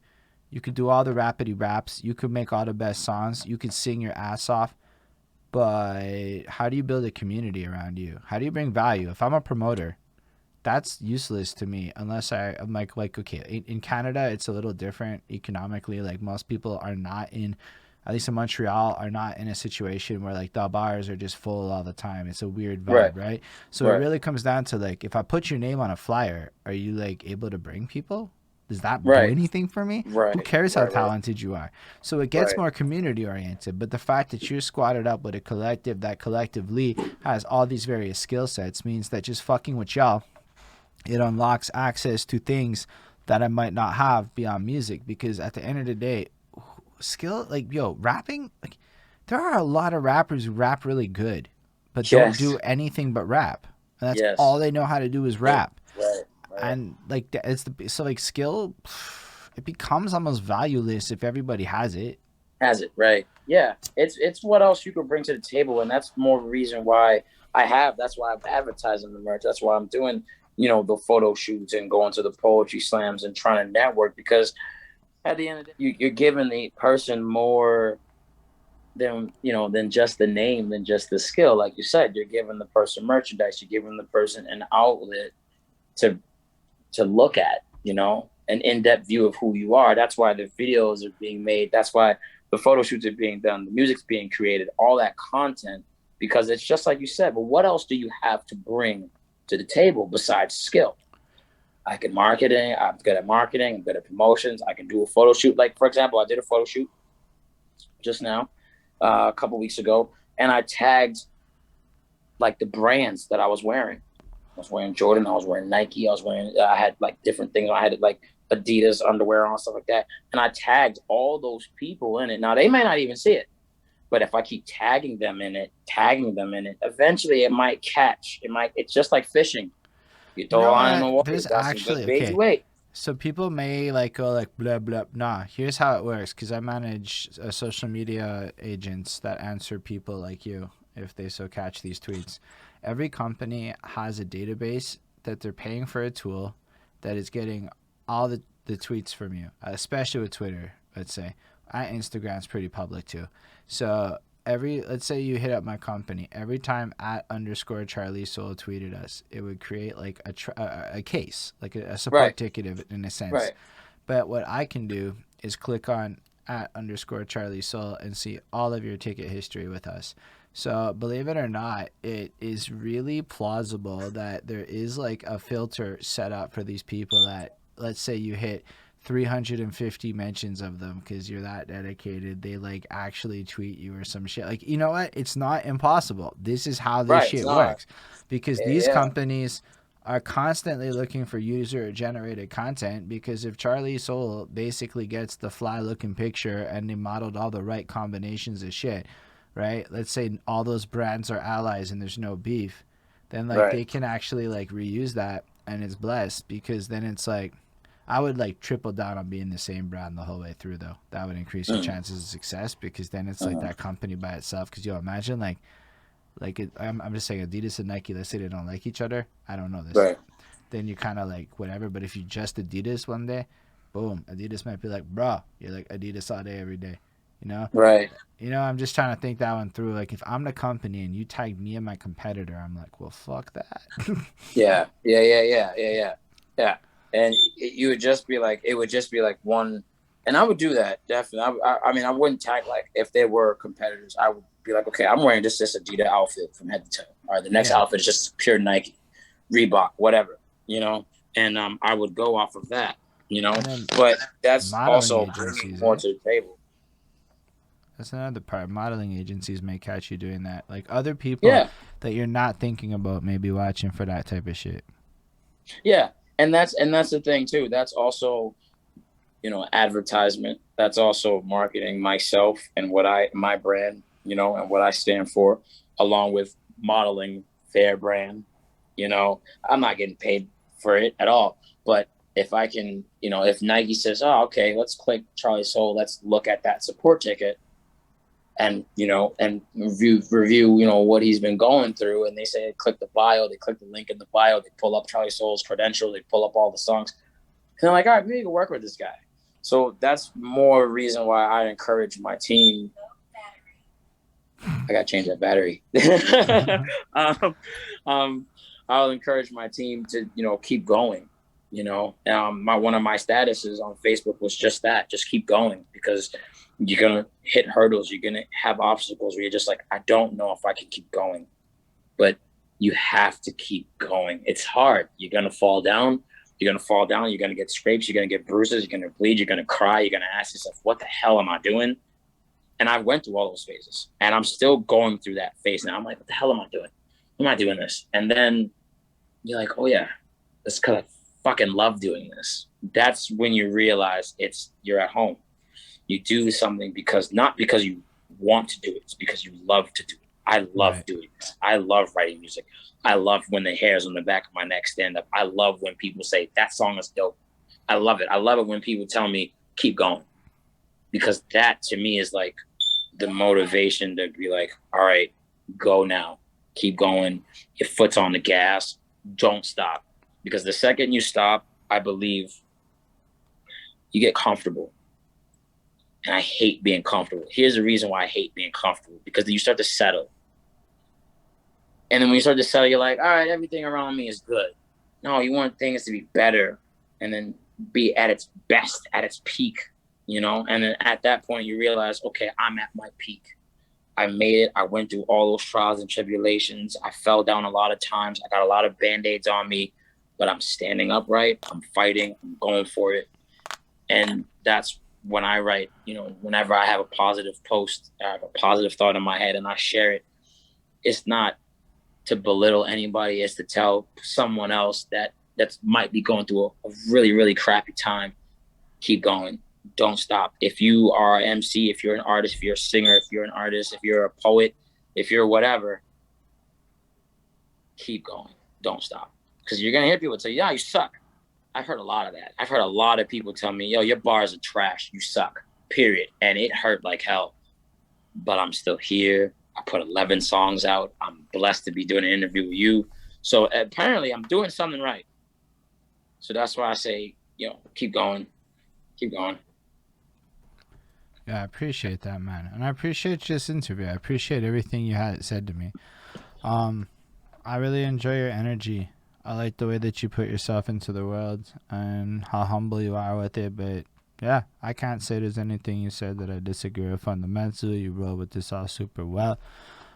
You could do all the rapidy raps. You could make all the best songs. You could sing your ass off. But how do you build a community around you? How do you bring value? If I'm a promoter, that's useless to me unless I'm like okay, in Canada it's a little different economically. Like most people are not in, at least in Montreal, are not in a situation where like the bars are just full all the time. It's a weird vibe, right? So it really comes down to like, if I put your name on a flyer, are you like able to bring people? Does that do anything for me? Who cares how talented you are? So it gets more community oriented. But the fact that you're squatted up with a collective that collectively has all these various skill sets means that just fucking with y'all, it unlocks access to things that I might not have beyond music. Because at the end of the day, skill, like, rapping, like, there are a lot of rappers who rap really good, but don't do anything but rap. And that's all they know how to do is rap. And like so like skill, it becomes almost valueless if everybody has it. Right? Yeah, it's what else you could bring to the table, and that's more reason why that's why I'm advertising the merch. That's why I'm doing the photo shoots and going to the poetry slams and trying to network, because at the end of the day, you're giving the person more than just the name, than just the skill. Like you said, you're giving the person merchandise, you're giving the person an outlet to look at, an in-depth view of who you are. That's why the videos are being made. That's why the photo shoots are being done. The music's being created, all that content, because it's just like you said, but what else do you have to bring to the table besides skill? I can marketing. I'm good at marketing. I'm good at promotions. I can do a photo shoot. Like, for example, I did a photo shoot just now, a couple weeks ago, and I tagged like the brands that I was wearing. I was wearing Jordan. I was wearing Nike. I had like different things. I had like Adidas underwear on, stuff like that. And I tagged all those people in it. Now, they may not even see it, But if I keep tagging them in it, eventually it might catch. It's just like fishing. You You throw a know line in what? the water, you There's got some good actually bait, you okay. wait. So people may like go like blah blah. Nah, here's how it works. Because I manage social media agents that answer people like you if they so catch these tweets. Every company has a database that they're paying for a tool that is getting all the tweets from you, especially with Twitter. Let's say, Instagram's pretty public too. So let's say you hit up my company, every time at underscore CharliSoul tweeted us, it would create like a case, like a support Right, ticket in a sense. right. But what I can do is click on at underscore CharliSoul and see all of your ticket history with us. So believe it or not, it is really plausible that there is like a filter set up for these people that, let's say you hit 350 mentions of them because you're that dedicated, they like actually tweet you or some shit. Like, you know what? It's not impossible. This is how this Right, it's shit not. works, because these Yeah, companies are constantly looking for user generated content. Because if CharliSoul basically gets the fly looking picture and they modeled all the right combinations of shit, right? Let's say all those brands are allies and there's no beef, then like right. they can actually like reuse that, and it's blessed. Because then it's like, I would like triple down on being the same brand the whole way through though. That would increase your Mm, chances of success, because then it's like uh, that company by itself. Because you imagine I'm just saying Adidas and Nike, let's say they don't like each other. I don't know this. right. Then you kind of like whatever. But if you just Adidas one day, boom, Adidas might be like, bro, you're like Adidas all day every day. You know, Right. I'm just trying to think that one through. Like if I'm the company and you tag me and my competitor, I'm like, well, fuck that. Yeah. Yeah. Yeah. Yeah. Yeah. Yeah. Yeah. And you would just be like, it would just be like one, and I would do that definitely. I mean, I wouldn't tag like if they were competitors. I would be like, okay, I'm wearing just this Adidas outfit from head to toe. All right, the next Yeah. outfit is just pure Nike, Reebok, whatever, And I would go off of that, And then But that's modeling also bringing agencies, more eh? to the table. That's another part. Modeling agencies may catch you doing that. Like other people Yeah. that you're not thinking about may be watching for that type of shit. Yeah. And that's the thing too. That's also advertisement. That's also marketing myself and my brand, and what I stand for, along with modeling their brand. I'm not getting paid for it at all. But if I can, if Nike says, oh, okay, let's click CharliSoul, let's look at that support ticket and, and review, what he's been going through. And they say, click the bio, they click the link in the bio, they pull up CharliSoul's credentials, they pull up all the songs. And they're like, all right, maybe you can work with this guy. So that's more reason why I encourage my team. I got to change that battery. um, I'll encourage my team to, keep going. One of my statuses on Facebook was just that, just keep going, because you're going to hit hurdles. You're going to have obstacles where you're just like, I don't know if I can keep going, but you have to keep going. It's hard. You're going to fall down. You're going to fall down. You're going to get scrapes. You're going to get bruises. You're going to bleed. You're going to cry. You're going to ask yourself, what the hell am I doing? And I went through all those phases, and I'm still going through that phase now. I'm like, what the hell am I doing? Why am I doing this? And then you're like, oh yeah, that's because I fucking love doing this. That's when you realize you're at home. You do something not because you want to do it. It's because you love to do it. I love doing this. I love writing music. I love when the hairs on the back of my neck stand up. I love when people say that song is dope. I love it. I love it when people tell me keep going, because that to me is like the motivation to be like, all right, go now, keep going. Your foot's on the gas. Don't stop, because the second you stop, I believe you get comfortable. And I hate being comfortable. Here's the reason why I hate being comfortable, because you start to settle. And then when you start to settle, you're like, all right, everything around me is good. No, you want things to be better and then be at its best, at its peak, And then at that point, you realize, okay, I'm at my peak. I made it. I went through all those trials and tribulations. I fell down a lot of times. I got a lot of Band-Aids on me, but I'm standing upright. I'm fighting. I'm going for it. And that's when I write, whenever I have a positive post, I have a positive thought in my head and I share it. It's not to belittle anybody. It's to tell someone else that might be going through a really, really crappy time. Keep going. don't stop. If you are an MC, if you're an artist, if you're a singer, if you're an artist, if you're a poet, if you're whatever, keep going. Don't stop. Because you're going to hear people say, yeah, you suck. I've heard a lot of that. I've heard a lot of people tell me, yo, your bars are trash. You suck, period. And it hurt like hell. But I'm still here. I put 11 songs out. I'm blessed to be doing an interview with you. So apparently I'm doing something right. So that's why I say, keep going. Keep going. Yeah, I appreciate that, man. And I appreciate this interview. I appreciate everything you had said to me. I really enjoy your energy. I like the way that you put yourself into the world and how humble you are with it. But yeah, I can't say there's anything you said that I disagree with fundamentally. You roll with this all super well.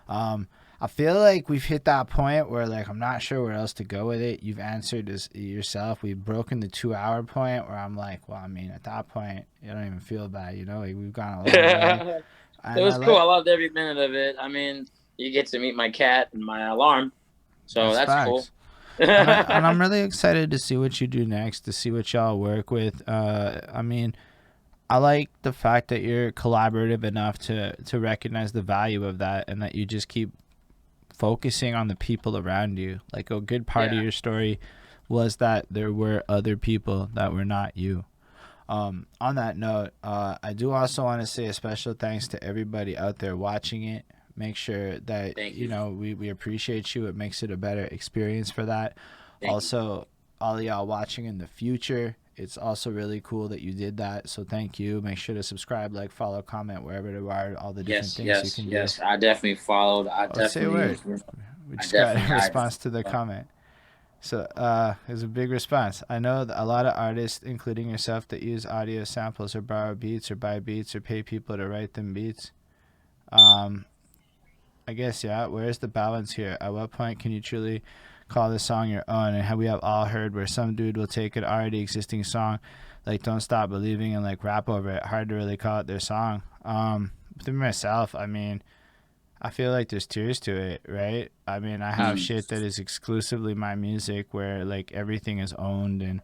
I feel like we've hit that point where like I'm not sure where else to go with it. You've answered this yourself. We've broken the 2 hour point where I'm like, well, I mean, at that point, you don't even feel bad, like we've gone a long way. It And was cool. I loved every minute of it. I mean, you get to meet my cat and my alarm, so that's cool. facts. And I'm really excited to see what you do next, to see what y'all work with. I mean, I like the fact that you're collaborative enough to recognize the value of that, and that you just keep focusing on the people around you. Like a good part of your story was that there were other people that were not you. On that note, I do also want to say a special thanks to everybody out there watching it. Make sure that we appreciate you. It makes it a better experience for that. Also, all of y'all watching in the future, it's also really cool that you did that. So thank you. Make sure to subscribe, like, follow, comment wherever there are all the different things you can do. Yes, I definitely followed. Say a word. We just got a response to the comment. So there's a big response. I know that a lot of artists, including yourself, that use audio samples or borrow beats or buy beats or pay people to write them beats. I guess, yeah. Where's the balance here? At what point can you truly call this song your own? And we have all heard where some dude will take an already existing song, like Don't Stop Believing, and like rap over it. Hard to really call it their song. For myself, I mean, I feel like there's tiers to it, right? I mean, I have shit that is exclusively my music where like everything is owned and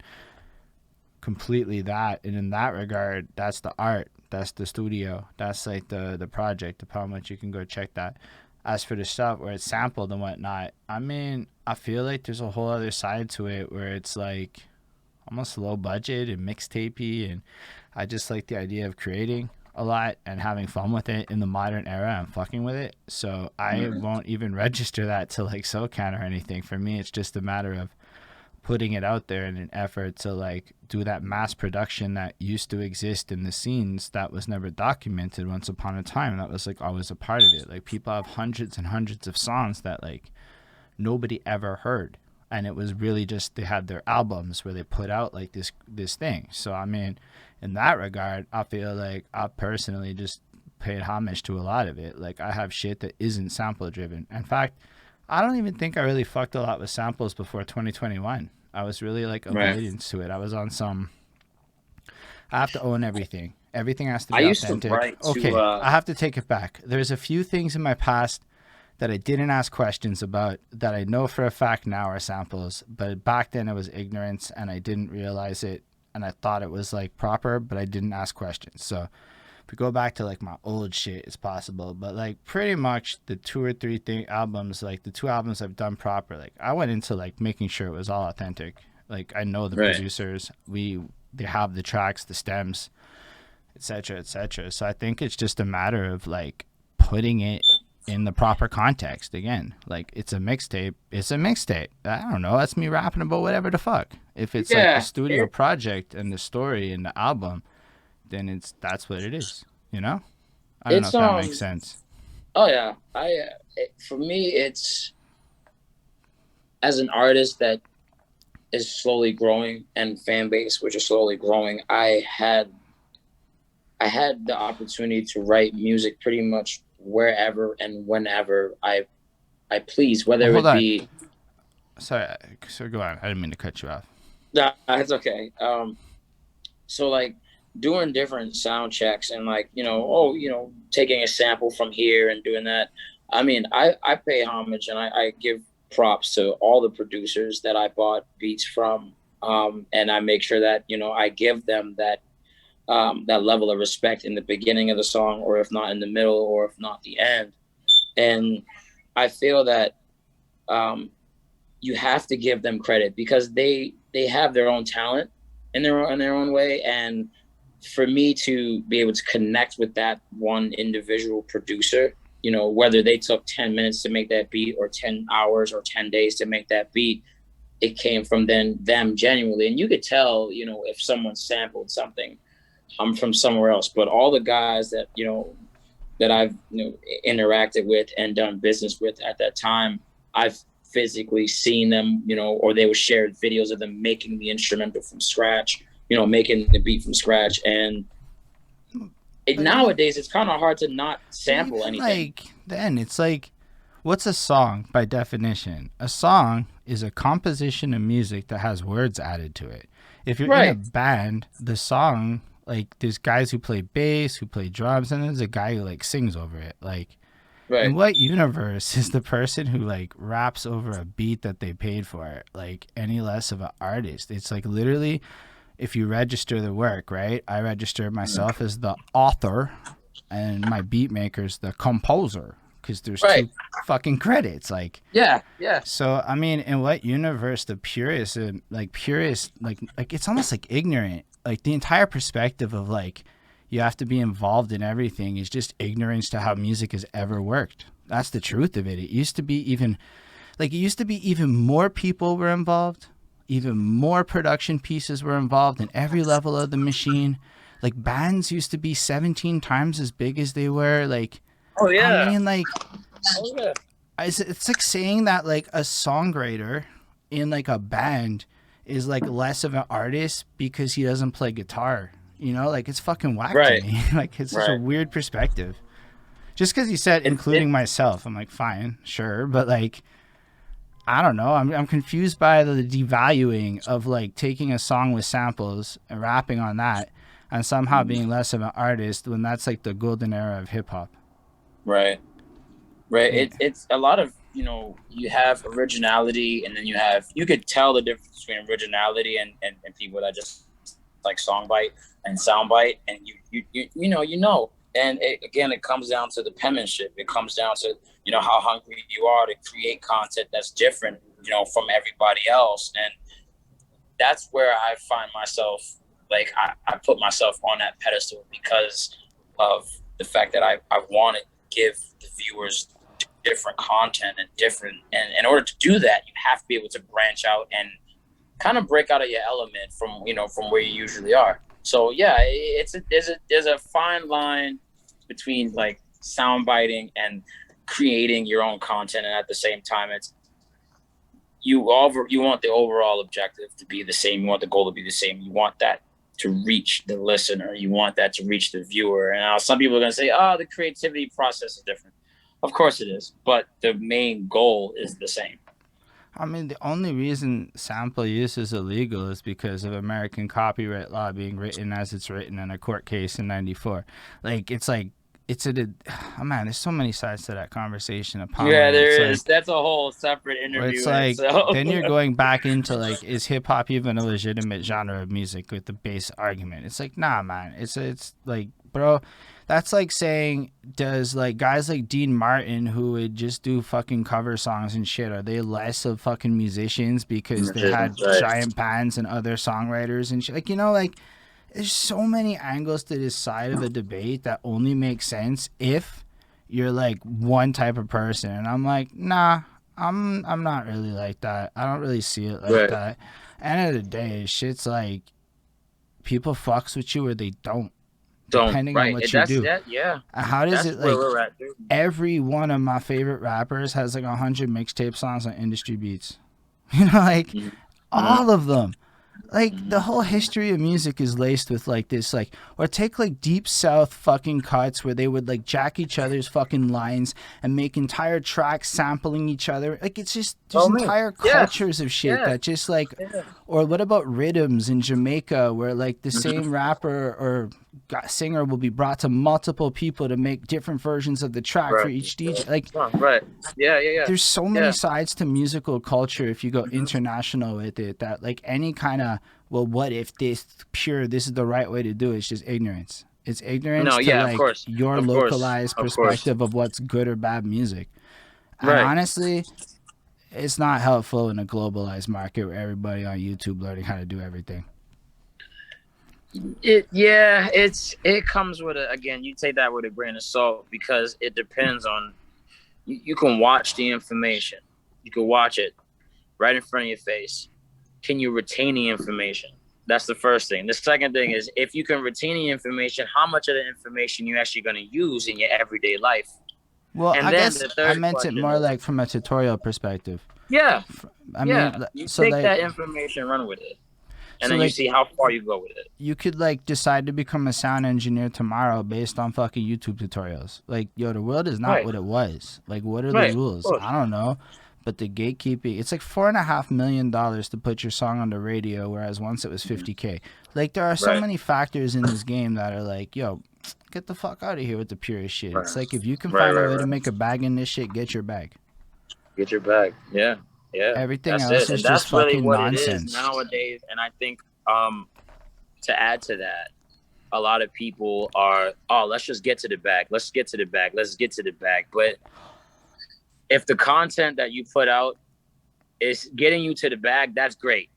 completely that. And in that regard, that's the art. That's the studio. That's like the project, upon which you can go check that. As for the stuff where it's sampled and whatnot, I mean, I feel like there's a whole other side to it where it's like almost low budget and mixtapey, and I just like the idea of creating a lot and having fun with it in the modern era and fucking with it. So I won't even register that to like SoCan or anything. For me, it's just a matter of putting it out there in an effort to like do that mass production that used to exist in the scenes that was never documented once upon a time. That was like always a part of it. Like people have hundreds and hundreds of songs that like nobody ever heard, and it was really just they had their albums where they put out like this thing. So I mean, in that regard, I feel like I personally just paid homage to a lot of it. Like I have shit that isn't sample driven. In fact, I don't even think I really fucked a lot with samples before 2021. I was really like avoidance to it. I was on some. I have to own everything. Everything has to be authentic. I have to take it back. There's a few things in my past that I didn't ask questions about that I know for a fact now are samples. But back then it was ignorance and I didn't realize it, and I thought it was like proper, but I didn't ask questions. So if we go back to like my old shit, it's possible. But like pretty much the 2 or 3 albums, like the 2 albums I've done proper, like I went into like making sure it was all authentic. Like I know the producers, they have the tracks, the stems, etc., etc. So I think it's just a matter of like putting it in the proper context. Again, like it's a mixtape. It's a mixtape. I don't know. That's me rapping about whatever the fuck. If it's like a studio project and the story and the album, then that's what it is. I don't know if that makes sense. Oh yeah, for me, it's as an artist that is slowly growing and fan base which is slowly growing. I had the opportunity to write music pretty much wherever and whenever I please, whether it be. Sorry, so go on. I didn't mean to cut you off. No, it's okay. So like doing different sound checks and like taking a sample from here and doing that. I mean, I pay homage and I give props to all the producers that I bought beats from, and I make sure that I give them that that level of respect in the beginning of the song, or if not in the middle, or if not the end. And I feel that you have to give them credit because they have their own talent in their own way. And for me to be able to connect with that one individual producer, you know, whether they took 10 minutes to make that beat or 10 hours or 10 days to make that beat, it came from them genuinely. And you could tell, you know, if someone sampled something from somewhere else. But all the guys that, you know, that I've, you know, interacted with and done business with at that time, I've physically seen them, you know, or they were shared videos of them making the instrumental from scratch, you know, making the beat from scratch. And nowadays it's kind of hard to not sample anything. Like then it's like, what's a song by definition? A song is a composition of music that has words added to it. If you're in a band, the song, like there's guys who play bass, who play drums, and there's a guy who like sings over it. Like, in what universe is the person who like raps over a beat that they paid for like any less of an artist? It's like literally, if you register the work, right? I register myself as the author, and my beat maker's the composer, because there's two fucking credits. Like, yeah. So I mean, in what universe the purist, like it's almost like ignorant. Like the entire perspective of like you have to be involved in everything is just ignorance to how music has ever worked. That's the truth of it. It used to be even more people were involved, even more production pieces were involved in every level of the machine. Like bands used to be 17 times as big as they were. Like, I mean, like, it's like saying that like a songwriter in like a band is like less of an artist because he doesn't play guitar. You know, like it's fucking whack to me. Like it's such a weird perspective. Just because you said including myself, I'm like, fine, sure, but like, I don't know. I'm confused by the devaluing of like taking a song with samples and rapping on that, and somehow being less of an artist when that's like the golden era of hip hop. Right. It's a lot of, you know, you have originality, and then you could tell the difference between originality and people that just like songbite and soundbite, and you know. And it comes down to the penmanship. It comes down to, you know, how hungry you are to create content that's different, you know, from everybody else. And that's where I find myself, like, I put myself on that pedestal because of the fact that I want to give the viewers different content and in order to do that, you have to be able to branch out and kind of break out of your element from where you usually are. So yeah, there's a fine line between like soundbiting and creating your own content, and at the same time, it's you want the overall objective to be the same. You want the goal to be the same. You want that to reach the listener. You want that to reach the viewer. And now some people are going to say, "Oh, the creativity process is different." Of course it is, but the main goal is the same. I mean, the only reason sample use is illegal is because of American copyright law being written as it's written in a court case in '94. Like, oh man, there's so many sides to that conversation. There is. Like, that's a whole separate interview. It's like, then you're going back into like, is hip hop even a legitimate genre of music with the base argument? It's like, nah, man. It's like, bro, that's like saying, does like guys like Dean Martin who would just do fucking cover songs and shit, are they less of fucking musicians because they had giant bands and other songwriters and shit? Like, you know, like there's so many angles to this side of the debate that only make sense if you're like one type of person. And I'm like, nah, I'm not really like that. I don't really see it like that. End of the day, shit's like people fucks with you or they don't. Depending on what you do. How does it like every one of my favorite rappers has like 100 mixtape songs on industry beats? You know, like all of them. Like the whole history of music is laced with like this, like, or take like Deep South fucking cuts where they would like jack each other's fucking lines and make entire tracks sampling each other. Like it's just there's entire cultures of shit that just like, or what about rhythms in Jamaica where like the same rapper or singer will be brought to multiple people to make different versions of the track for each DJ. Like, there's so many sides to musical culture if you go international with it that like any kind of well, what if this is the right way to do it? It's just ignorance. It's ignorance No, to yeah, of like course, your of course, localized of course. perspective of what's good or bad music. And Right. honestly, it's not helpful in a globalized market where everybody on YouTube learning how to do everything. It comes with again, you take that with a grain of salt, because it depends on, you can watch the information. You can watch it right in front of your face. Can you retain the information? That's the first thing. The second thing is, if you can retain the information, how much of the information you actually going to use in your everyday life? Well, And I then guess the I third meant it question more is, like from a tutorial perspective. yeah, I yeah, mean, you so take like, that information, run with it, and so then you like see how far you go with it. you could like decide to become a sound engineer tomorrow based on fucking YouTube tutorials. Like, yo, the world is not Right, what it was. Like, what are the right, of rules? course. I don't know. But the gatekeeping, it's like $4.5 million to put your song on the radio, whereas once it was $50K. Like, there are so Right, many factors in this game that are like, yo, get the fuck out of here with the purest shit. right, It's like, if you can right, find a right, way to right. make a bag in this shit, get your bag. Get your bag. Yeah, yeah, Everything that's else it, is and just that's really fucking what it is nonsense. nowadays. And I think, to add to that, a lot of people are, oh, let's just get to the bag. Let's get to the bag. Let's get to the bag. But if the content that you put out is getting you to the bag, that's great.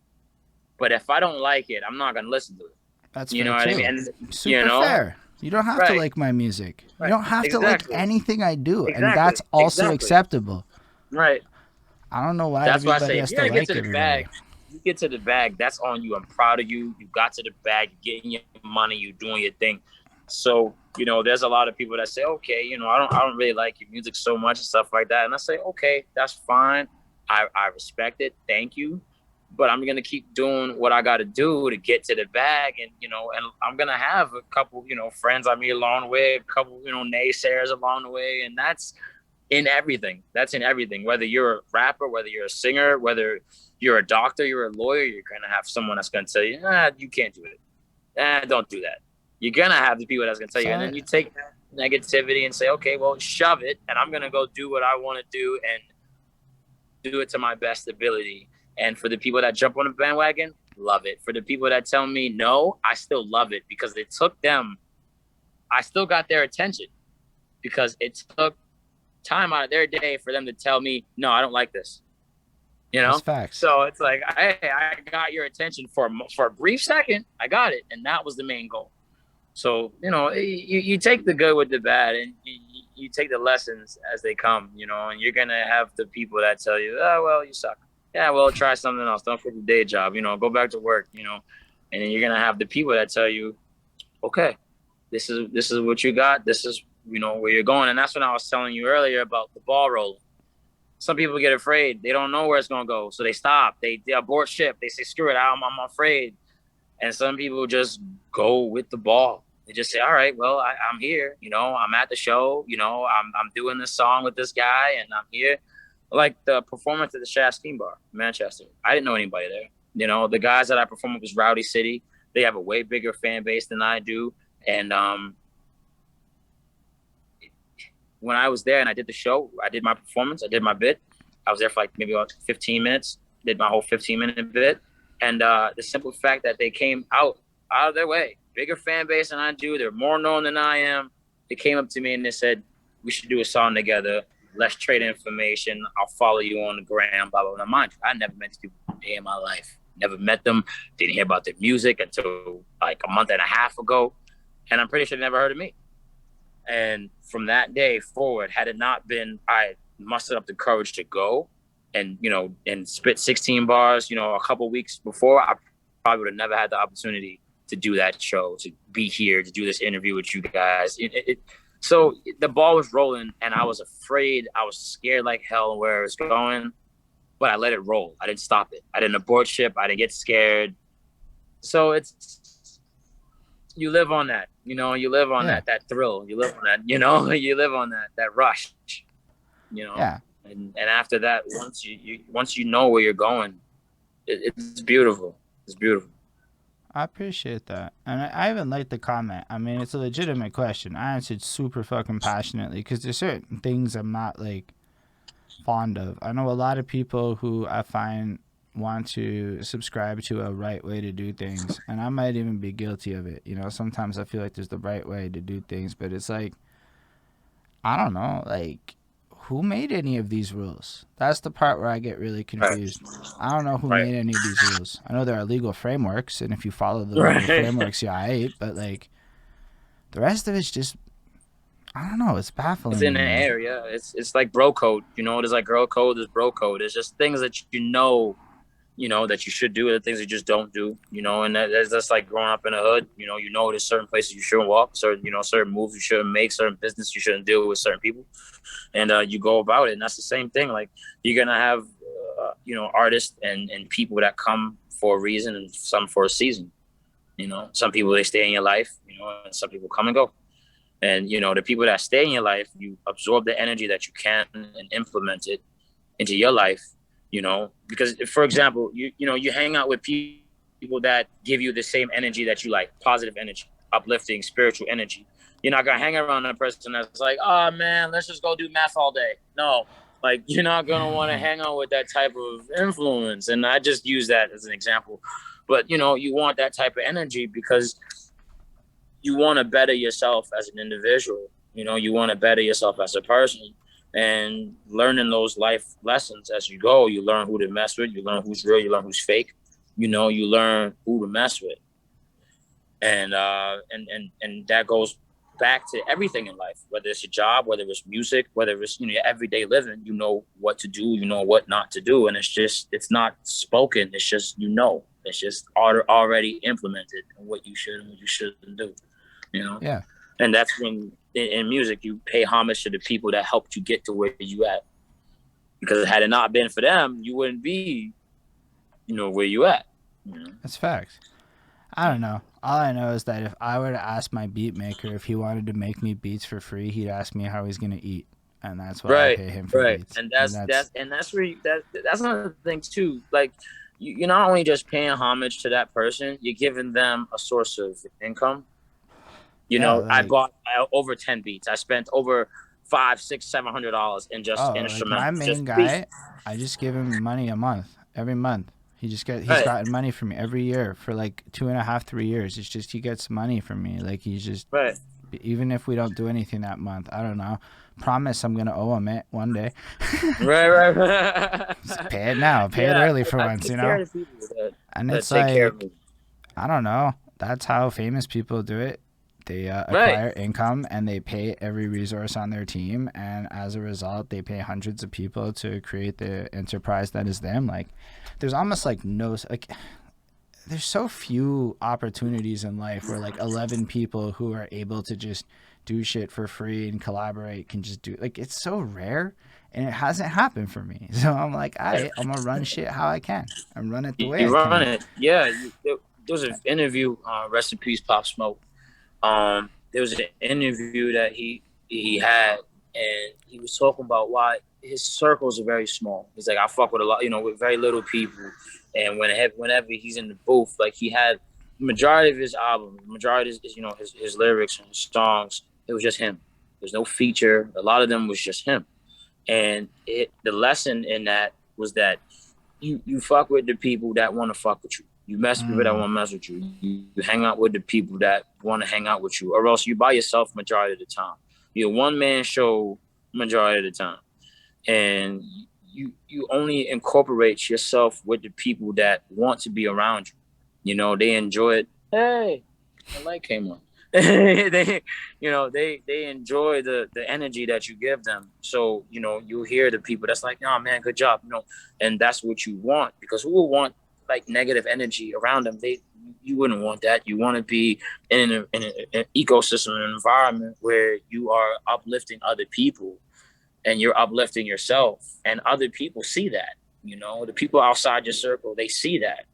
But if I don't like it, I'm not going to listen to it. That's You fair know what too. I mean? And, Super fair. You don't have to Right. like my music. You Right. don't have to like Exactly. anything I do, and Exactly. that's also Exactly. acceptable. Right. I don't know why That's why I everybody say, if has you're to going to get like to the everybody. bag, you get to the bag, that's on you. I'm proud of you. You got to the bag, you're getting your money, you're doing your thing. So, there's a lot of people that say, okay, I don't really like your music so much and stuff like that. And I say, okay, that's fine. I respect it. Thank you. But I'm going to keep doing what I got to do to get to the bag. And, and I'm going to have a couple, friends I meet along the way, a couple, naysayers along the way. And that's in everything. That's in everything. Whether you're a rapper, whether you're a singer, whether you're a doctor, you're a lawyer, you're going to have someone that's going to tell you, you can't do it. Don't do that. You're going to have the people that's going to tell you. And then you take that negativity and say, okay, well, shove it. And I'm going to go do what I want to do and do it to my best ability. And for the people that jump on the bandwagon, love it. For the people that tell me no, I still love it, because it took them, I still got their attention, because it took time out of their day for them to tell me, no, I don't like this. That's facts. So it's like, hey, I got your attention for a brief second. I got it. And that was the main goal. So, you take the good with the bad, and you take the lessons as they come, and you're going to have the people that tell you, oh, well, you suck. Yeah, well, try something else. Don't quit your day job, go back to work, and then you're going to have the people that tell you, okay, this is what you got. This is, where you're going. And that's when I was telling you earlier about the ball rolling. Some people get afraid. They don't know where it's going to go. So they stop. They abort ship. They say, screw it, I'm afraid. And some people just go with the ball. They just say, all right, well, I'm here. I'm at the show. I'm doing this song with this guy, and I'm here. Like the performance at the Shaft Steam Bar in Manchester. I didn't know anybody there. The guys that I performed with was Rowdy City. They have a way bigger fan base than I do. And when I was there and I did the show, I did my performance, I did my bit. I was there for like maybe about 15 minutes, did my whole 15-minute bit. And the simple fact that they came out of their way, bigger fan base than I do, they're more known than I am. They came up to me and they said, we should do a song together. Let's trade information. I'll follow you on the gram, blah, blah, blah. Now, mind you, I never met these people a day in my life. Never met them. Didn't hear about their music until like a month and a half ago. And I'm pretty sure they never heard of me. And from that day forward, had it not been, I mustered up the courage to go and, and spit 16 bars, a couple weeks before, I probably would have never had the opportunity to do that show, to be here, to do this interview with you guys. So the ball was rolling, and I was afraid. I was scared like hell where it was going, but I let it roll. I didn't stop it. I didn't abort ship. I didn't get scared. So you live on that, you live on that thrill. You live on that, you live on that rush, Yeah. And after that, once you know where you're going, it's beautiful. It's beautiful. I appreciate that. And I even like the comment. I mean, it's a legitimate question. I answered super fucking passionately, because there's certain things I'm not like fond of. I know a lot of people who I find want to subscribe to a right way to do things, and I might even be guilty of it. You know, sometimes I feel like there's the right way to do things, but it's like, I don't know, like, who made any of these rules? That's the part where I get really Right. confused. I don't know who Right. made any of these rules. I know there are legal frameworks, and if you follow the legal Right. frameworks, yeah, I ate. But like, the rest of it's just, I don't know. It's It's baffling in me, the man. air, yeah. It's like bro code. You know, there's like girl code, there's bro code. It's just things that you know, that you should do, and the things you just don't do, you know, and that's just like growing up in the hood, you know, there's certain places you shouldn't walk, certain moves you shouldn't make, certain business you shouldn't deal with certain people, and you go about it, and that's the same thing. Like, you're gonna have, artists and people that come for a reason and some for a season. You know, some people, they stay in your life, you know, and some people come and go. And, you know, the people that stay in your life, you absorb the energy that you can and implement it into your life, you know, because, for example, you hang out with people that give you the same energy that you like, positive energy, uplifting, spiritual energy. You're not going to hang around a person that's like, oh man, let's just go do math all day. No, like, you're not going to want to hang out with that type of influence. And I just use that as an example. But, you know, you want that type of energy because you want to better yourself as an individual. You know, you want to better yourself as a person, and learning those life lessons as you go. You learn who to mess with. You learn who's real. You learn who's fake. You know, you learn who to mess with, and that goes back to everything in life. Whether it's your job, whether it's music, whether it's, you know, your everyday living. You know what to do. You know what not to do, and it's not spoken. It's just, you know. It's just already implemented, what you should and what you shouldn't do. You know? Yeah. And that's when in music you pay homage to the people that helped you get to where you at. Because had it not been for them, you wouldn't be, you know, where you at. You know? That's facts. I don't know. All I know is that if I were to ask my beat maker if he wanted to make me beats for free, he'd ask me how he's gonna eat, and that's why I pay him for beats. And that's where that's another thing too. Like, you're not only just paying homage to that person, you're giving them a source of income. You Yeah, know, like, I bought over 10 beats. I spent over $500, $600, $700 in just like my instrumentals, main just beats. guy, I just give him money a month, every month. He's Right. gotten money from me every year for like 2.5, 3 years. It's just he gets money from me. Like, he's just, Right. even if we don't do anything that month, I don't know. Promise I'm gonna owe him it one day. Right. Just pay it now. Pay it Yeah, early for I once, take you care know. of the people And that it's take care of like, me. I don't know. That's how famous people do it. They acquire income and they pay every resource on their team, and as a result, they pay hundreds of people to create the enterprise that is them. Like, there's almost like no, like, there's so few opportunities in life where like 11 people who are able to just do shit for free and collaborate can just do, like, it's so rare, and it hasn't happened for me. So I'm like, I'm gonna run shit how I can and run it the way You I run can. it. Yeah. There was an interview, rest in peace, Pop Smoke. There was an interview that he had, and he was talking about why his circles are very small. He's like, I fuck with a lot, you know, with very little people, and whenever he's in the booth, like, he had the majority of his album, majority of his, you know, his lyrics and his songs, it was just him. There's no feature. A lot of them was just him, and the lesson in that was that you fuck with the people that want to fuck with you. You mess with people that want to mess with you. You hang out with the people that want to hang out with you, or else you by yourself majority of the time. You're a one-man show majority of the time, and you only incorporate yourself with the people that want to be around you. You know, they enjoy it. Hey, the light came on. they they enjoy the energy that you give them. So, you know, you hear the people that's like, oh man, good job, you know, and that's what you want, because who would want like negative energy around them? You wouldn't want that. You want to be in an ecosystem, an environment where you are uplifting other people and you're uplifting yourself, and other people see that. You know, the people outside your circle, they see that.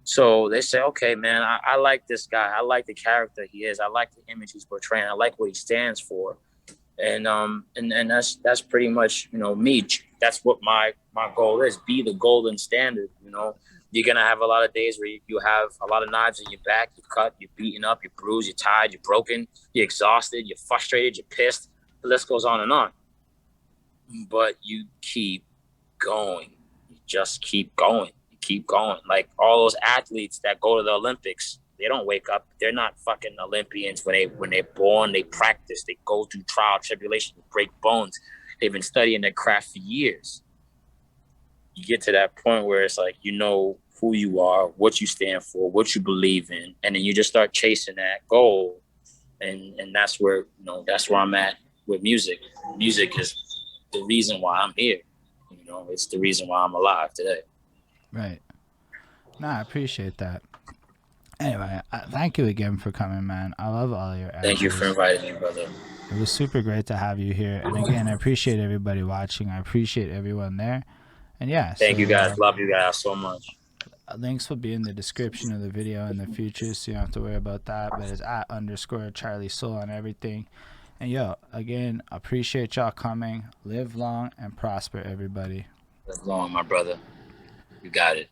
So they say, okay, man, I like this guy. I like the character he is. I like the image he's portraying. I like what he stands for. And that's pretty much, you know, me. That's what my goal is. Be the golden standard. You know, you're gonna have a lot of days where you have a lot of knives in your back. You're cut. You're beaten up. You're bruised. You're tired. You're broken. You're exhausted. You're frustrated. You're pissed. The list goes on and on. But you keep going. You just keep going. You keep going. Like all those athletes that go to the Olympics, they don't wake up. They're not fucking Olympians when they're born. They practice. They go through trial, tribulation, break bones. They've been studying their craft for years. You get to that point where it's like, you know who you are, what you stand for, what you believe in, and then you just start chasing that goal. And that's where, you know, that's where I'm at with music. Music is the reason why I'm here. You know, it's the reason why I'm alive today. Right. No, I appreciate that. Anyway, thank you again for coming, man. I love all your answers. Thank you for inviting me, brother. It was super great to have you here. And again, I appreciate everybody watching. I appreciate everyone there. And yeah. Thank you guys. Love you guys so much. Links will be in the description of the video in the future, so you don't have to worry about that. But it's @ CharliSoul on everything. And yo, again, appreciate y'all coming. Live long and prosper, everybody. Live long, my brother. You got it.